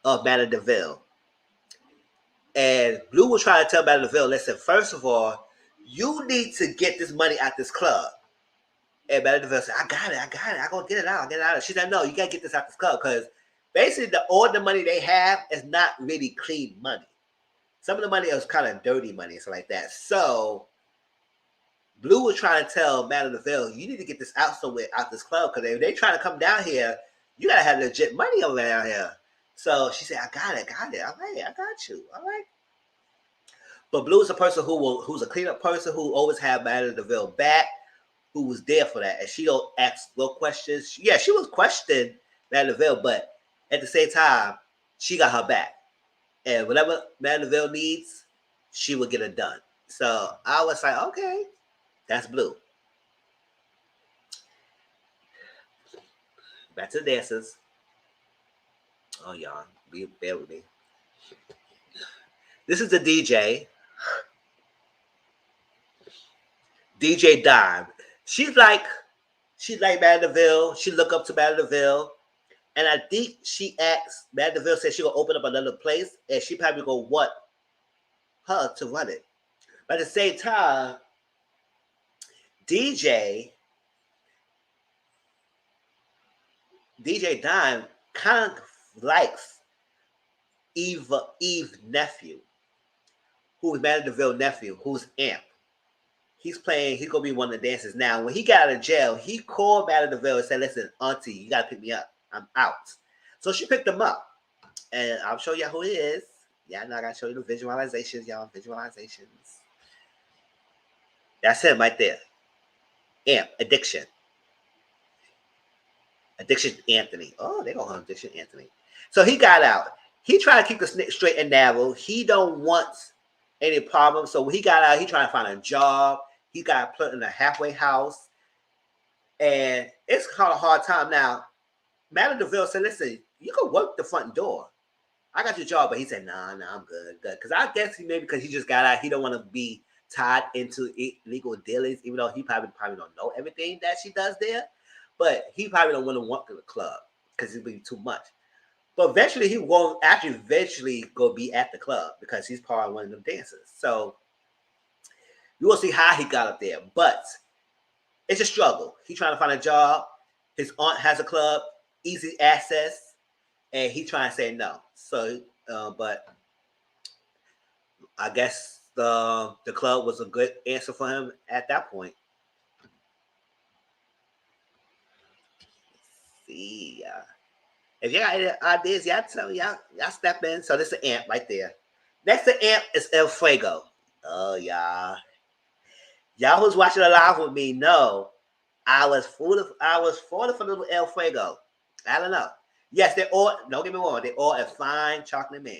of Madame DeVille. And Blue was trying to tell Madame DeVille, listen, first of all, you need to get this money out this club. And Madame DeVille said, I got it. I'm going to get it out. She said, no, you got to get this out this club because basically all the money they have is not really clean money. Some of the money is kind of dirty money and stuff like that. So Blue was trying to tell Madame DeVille, you need to get this out somewhere, out this club, because if they trying to come down here, you got to have legit money over down here. So she said, I got it. All right, I got you. All right. But Blue is a person who's a cleanup person who always had Madame DeVille back, who was there for that. And she don't ask no questions. Yeah, she was questioning Madame DeVille, but at the same time, she got her back. And whatever Madame DeVille needs, she will get it done. So I was like, okay, that's Blue. Back to the dancers. Oh, y'all, bear with me. This is the DJ. DJ Dime. She's like Madame DeVille. She look up to Madame DeVille. And I think she asked, Madame DeVille said she gonna open up another place and she probably gonna want her to run it. But at the same time, DJ Dime kind of likes Eve's nephew, who is Madame DeVille's nephew, who's Amp. He's gonna be one of the dancers. Now, when he got out of jail, he called Madame DeVille and said, listen, auntie, you gotta pick me up. I'm out. So she picked him up. And I'll show you who he is. Yeah, I know I gotta show you the visualizations, y'all. Visualizations. That's him right there. Amp, Addiction. Addiction Anthony. Oh, they don't have Addiction Anthony. So he got out. He tried to keep the snake straight and narrow. He don't want any problems. So when he got out, he trying to find a job. He got put in a halfway house. And it's kind of a hard time now. Madame DeVille said, listen, you can work the front door. I got your job. But he said, nah, I'm good. Because I guess because he just got out, he don't want to be tied into illegal dealings, even though he probably don't know everything that she does there. But he probably don't want to work in the club because it'd be too much. But eventually he won't go be at the club because he's part of one of them dancers. So you will see how he got up there. But it's a struggle. He's trying to find a job. His aunt has a club, easy access, and he trying to say no. So, but I guess the club was a good answer for him at that point. Let's see, if you got any ideas, y'all tell y'all step in. So this is Amp right there. Next to Amp is El Fuego. Oh, y'all who's watching the live with me know I was falling for little El Fuego. I don't know. Yes, they all, don't get me wrong, they all a fine chocolate man.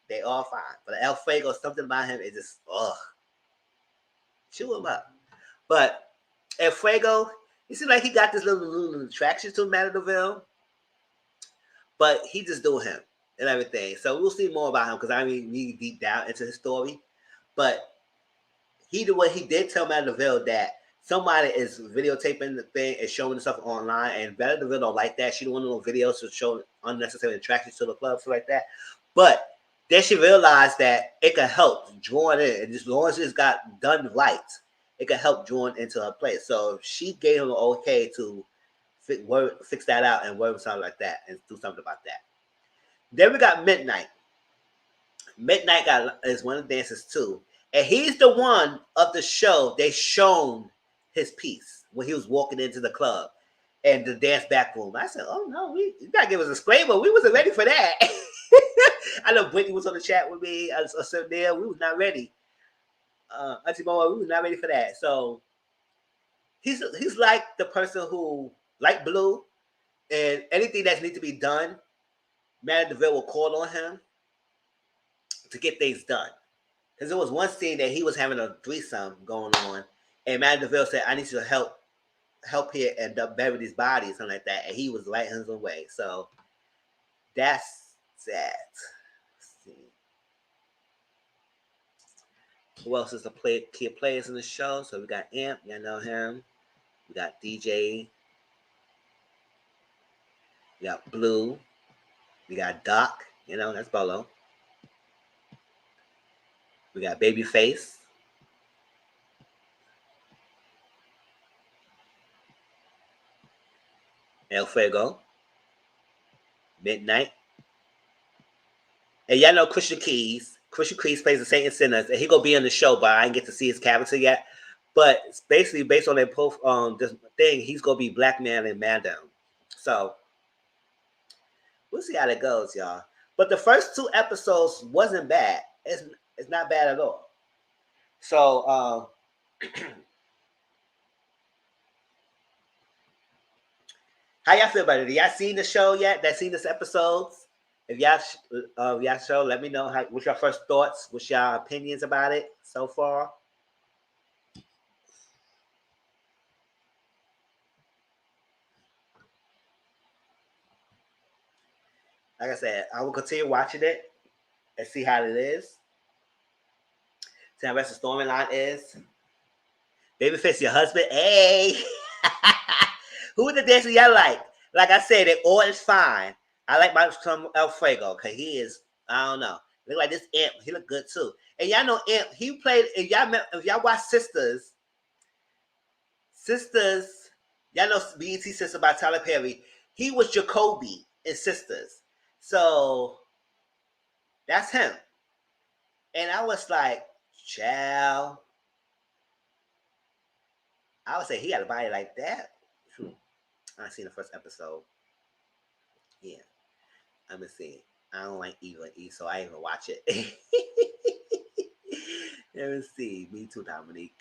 They all fine. But Alfredo, something about him is just, ugh. Chew him up. But Alfredo, he seems like he got this little attraction to Mandeville, but he just do him and everything. So we'll see more about him because I mean, really deep down into his story. But he did what he did tell Mandeville that somebody is videotaping the thing and showing the stuff online, and Mandeville don't like that. She don't want no videos to show unnecessary attractions to the club, stuff like that. But then she realized that it could help drawing in, and as long as it's got done right, it could help drawing into her place. So she gave him an okay to fix that out and work something like that and do something about that. Then we got Midnight. Midnight is one of the dancers too, and he's the one of the show they shown his piece when he was walking into the club and the dance back room. I said, "Oh no, you gotta give us a disclaimer. We wasn't ready for that." I know Brittany was on the chat with me. I was sitting there. We was not ready. Auntie Moa, we was not ready for that. So he's like the person who, like Blue, and anything that needs to be done, Mandeville will call on him to get things done. Because there was one scene that he was having a threesome going on, and Mandeville said, "I need you to help here and bury these bodies," something like that, and he was lighting his way. So that's that. Let's see. Who else is the key players in the show? So we got Amp, y'all know him. We got DJ. We got Blue. We got Doc, that's Bolo. We got Babyface. El Fuego. Midnight. And y'all know Christian Keys. Christian Keys plays the Satan Sinners, and he gonna be on the show, but I didn't get to see his character yet. But it's basically based on that this thing, he's gonna be Black Man and Mando. So we'll see how that goes, y'all. But the first 2 episodes wasn't bad. It's not bad at all. So how y'all feel about it? Y'all seen the show yet? That seen this episodes? If y'all show, let me know what's your first thoughts, what's your opinions about it so far. Like I said, I will continue watching it and see how it is. See how the rest of the storyline is. Babyface, your husband. Hey! Who is the dancer y'all like? Like I said, they all is fine. I like my son Alfredo, because he is, I don't know. Look like this Imp. He look good too. And y'all know Imp, he played, if y'all watch Sisters, y'all know BET Sister by Tyler Perry. He was Jacoby in Sisters. So that's him. And I was like, child. I would say he had a body like that. I seen the first episode. Yeah. Let me see. I don't like Eva E, so I ain't even watch it. Let me see. Me too, Dominique.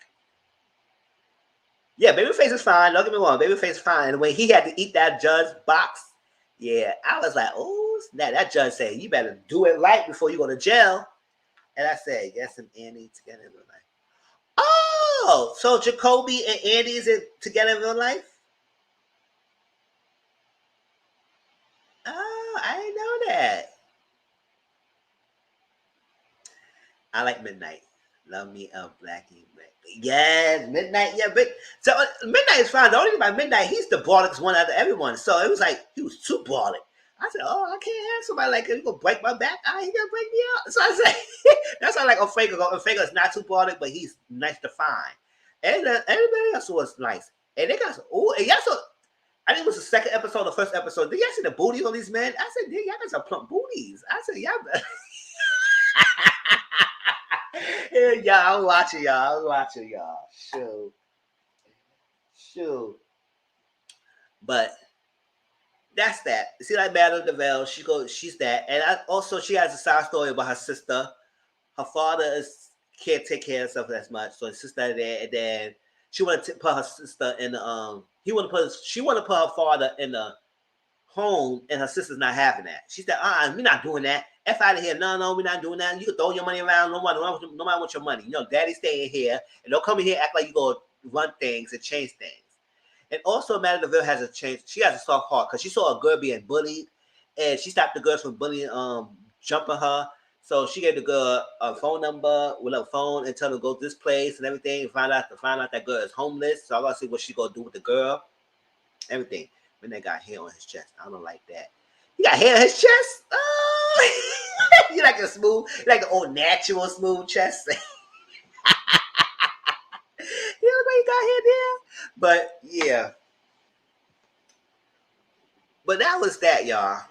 Yeah, Babyface is fine. Don't get me wrong. Babyface is fine. And when he had to eat that judge box, yeah, I was like, oh, snap. That judge said, you better do it right before you go to jail. And I said, yes, and Andy together in real life. Oh, so Jacoby and Andy is together in real life? Oh, I didn't know that. I like Midnight. Love me a Blackie. Yes, Midnight. Yeah, but so Midnight is fine. The only thing about Midnight, he's the broliest one out of everyone. So it was like he was too brolic. I said, "Oh, I can't have somebody like him. He gonna break my back. He gonna break me out." So I said, "That's why I like Ofega. Ofega is not too brolic, but he's nice to find." And everybody else was nice. And they got and y'all saw. I think it was the second episode, the first episode. Did y'all see the booties on these men? I said, "Y'all got some plump booties." I said, "Y'all." Yeah, I was watching y'all. Shoot. But that's that. See, like Madame DeVille, she's that. And she has a side story about her sister. Her father can't take care of herself as much. So her sister there, and then she wanted to put her sister in the she wanted to put her father in the home and her sister's not having that. She said, we're not doing that. F out of here. No, we're not doing that. You can throw your money around. Nobody wants your money. Daddy's staying here. And don't come in here act like you go run things and change things. And also, Maddie DeVille has a change. She has a soft heart because she saw a girl being bullied, and she stopped the girls from bullying, jumping her. So she gave the girl a phone number with a phone and tell her to go to this place and everything. And find out that girl is homeless. So I gotta see what she gonna do with the girl. Everything. When they got hair on his chest, I don't like that. He got hair on his chest. Oh, you like an old natural smooth chest. You know what you got here there? But yeah. But that was that, y'all.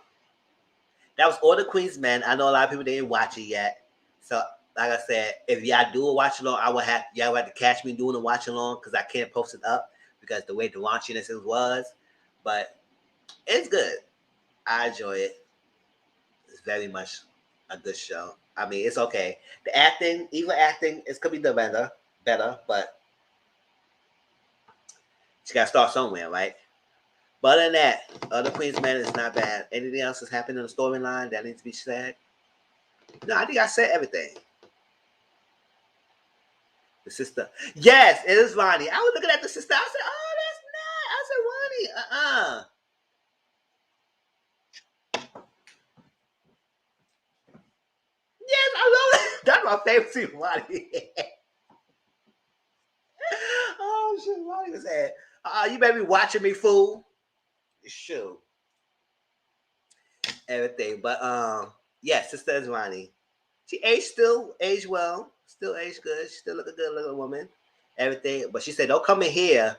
That was All the Queen's Men. I know a lot of people didn't watch it yet. So, like I said, if y'all do a watch along, y'all would have to catch me doing a watch along because I can't post it up because the way the raunchiness was. But it's good. I enjoy it. It's very much a good show. I mean, it's okay. The acting, even acting, it could be the better, but she got to start somewhere, right? But other than that, Other Queen's Men is not bad. Anything else that's happened in the storyline that needs to be said? No, I think I said everything. The sister. Yes, it is Ronnie. I was looking at the sister. I said, oh, that's not. I said, Ronnie. Yes, I love it. That's my favorite scene, Ronnie. Oh, shit. Ronnie was saying, you better be watching me, fool. Sure. Everything. But, yes, sister is Ronnie. She aged well, still aged good. She still look a good looking woman. Everything. But she said, don't come in here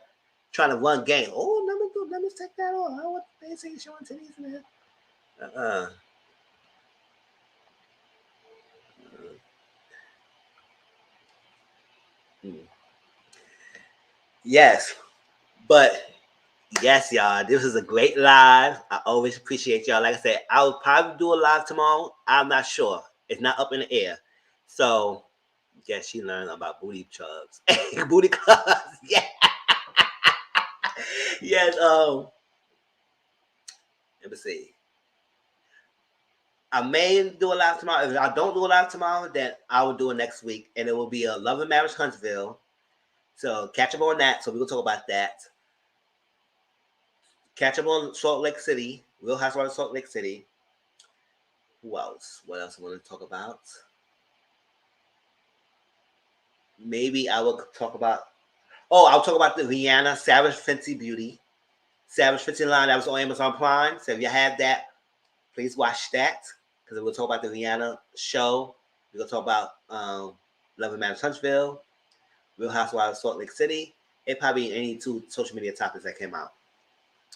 trying to run game. Oh, let me take that off. I want they say showing titties in there. Yes. But yes, y'all, this is a great live. I always appreciate y'all. Like I said, I will probably do a live tomorrow. I'm not sure. It's not up in the air. So, yes, she learned about booty clubs. Booty clubs. Yeah. Yes, let me see. I may do a live tomorrow. If I don't do a live tomorrow, then I will do it next week. And it will be a Love and Marriage Huntsville. So catch up on that. So we're going to talk about that. Catch up on Salt Lake City. Real Housewives of Salt Lake City. Who else? What else I want to talk about? Maybe I will talk about... I'll talk about the Rihanna Savage Fenty Beauty. Savage Fenty line that was on Amazon Prime. So if you have that, please watch that. Because we'll talk about the Rihanna show. We're going to talk about Love and Marriage Huntsville. Real Housewives of Salt Lake City. It probably any 2 social media topics that came out.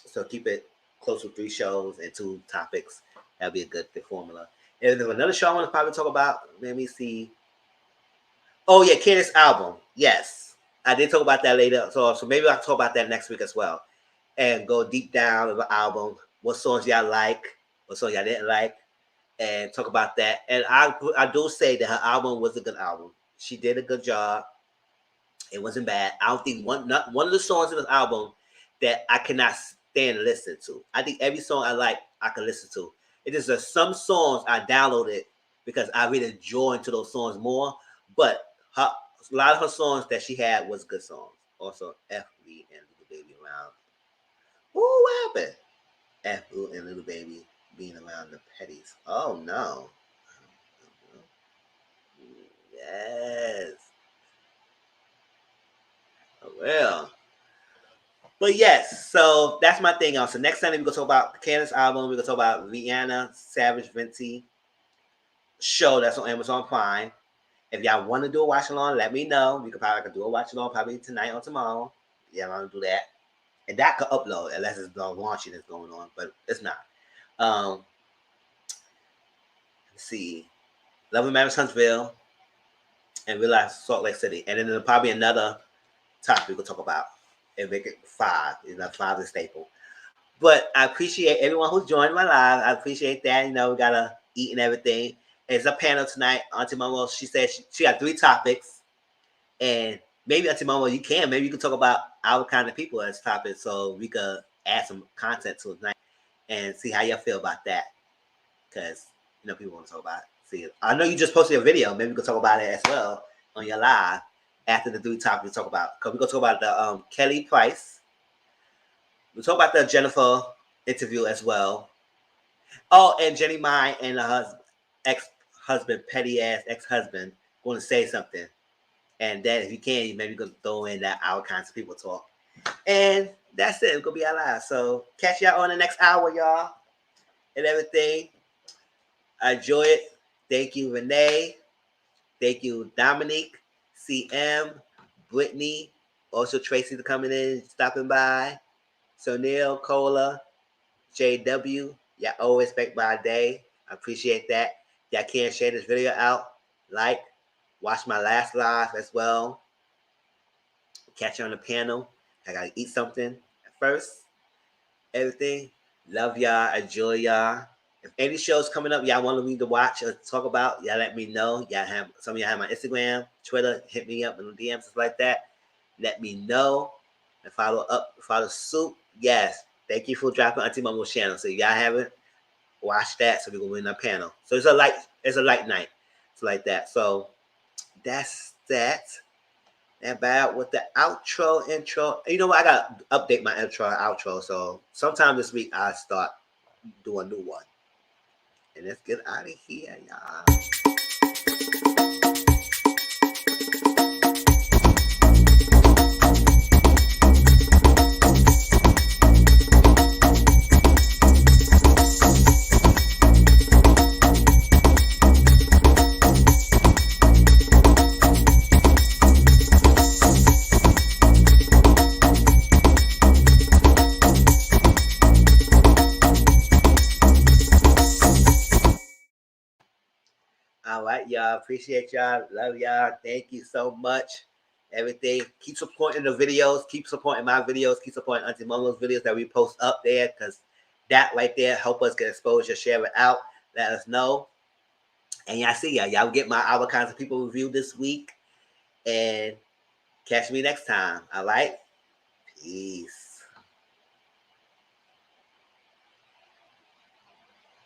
So keep it close to 3 shows and 2 topics. That'll be a good formula. And there's another show I want to probably talk about. Let me see. Oh, yeah, Candace's album. Yes. I did talk about that later. So maybe I'll talk about that next week as well. And go deep down of the album. What songs y'all like. What songs y'all didn't like. And talk about that. And I do say that her album was a good album. She did a good job. It wasn't bad. I don't think one of the songs in this album that I cannot stand and listen to. I think every song I like, I can listen to. It is just some songs I downloaded because I really joined to those songs more. But a lot of her songs that she had was good songs. Also, F me and Little Baby around. Ooh, what happened? F Boo and Little Baby being around the petties. Oh no. Yes. Oh, well. But yes, so that's my thing. So next Sunday we're gonna talk about the Candace album. We're gonna talk about Rihanna Savage Fenty show that's on Amazon Prime. If y'all want to do a watch along, let me know. We could probably do a watch along probably tonight or tomorrow. Yeah, I'm gonna do that. And that could upload unless it's the launching that's going on, but it's not. Let's see. Love and Marriage Huntsville and Real Life Salt Lake City. And then there'll probably another topic we could talk about and make it 5. You know, 5 is a staple. But I appreciate everyone who's joined my live. I appreciate that. You know, we gotta eat and everything. It's a panel tonight. Auntie Momo, she said she got 3 topics. And maybe Auntie Momo, maybe you can talk about our kind of people as topics so we could add some content to it tonight. and see how y'all feel about that. Because, you know, people want to talk about it. See, I know you just posted a video. Maybe we can talk about it as well on your live after the 3 topics we talk about. Because we're going to talk about the Kelly Price. We'll talk about the Jennifer interview as well. Oh, and Jenny Mai and her ex-husband, petty-ass ex-husband, going to say something. And then if you can, maybe go throw in that our kinds of people talk. And that's it. It's going to be our live. So catch y'all on the next hour, y'all. And everything. I enjoy it. Thank you, Renee. Thank you, Dominique, CM, Brittany, also Tracy for coming in, stopping by. Sonil, Cola, JW. Y'all always make my day. I appreciate that. Y'all can share this video out. Like, watch my last live as well. Catch you on the panel. I gotta eat something at first. Everything. Love y'all. Enjoy y'all. If any shows coming up y'all want me to watch or talk about, y'all let me know. Y'all have some of y'all have my Instagram, Twitter, hit me up in the DMs, stuff like that. Let me know and follow suit. Yes. Thank you for dropping Auntie Momo's channel. So y'all haven't watched that, so we're gonna win our panel. So it's a light night. It's like that. So that's that. And about with the intro. You know what? I gotta update my outro. So sometime this week I'll start doing a new one. And let's get out of here, y'all. All right, y'all. Appreciate y'all. Love y'all. Thank you so much. Everything. Keep supporting the videos. Keep supporting my videos. Keep supporting Auntie Momo's videos that we post up there, because that right there help us get exposure. Share it out. Let us know. And y'all see y'all get my other kinds of people review this week. And catch me next time. All right. Peace.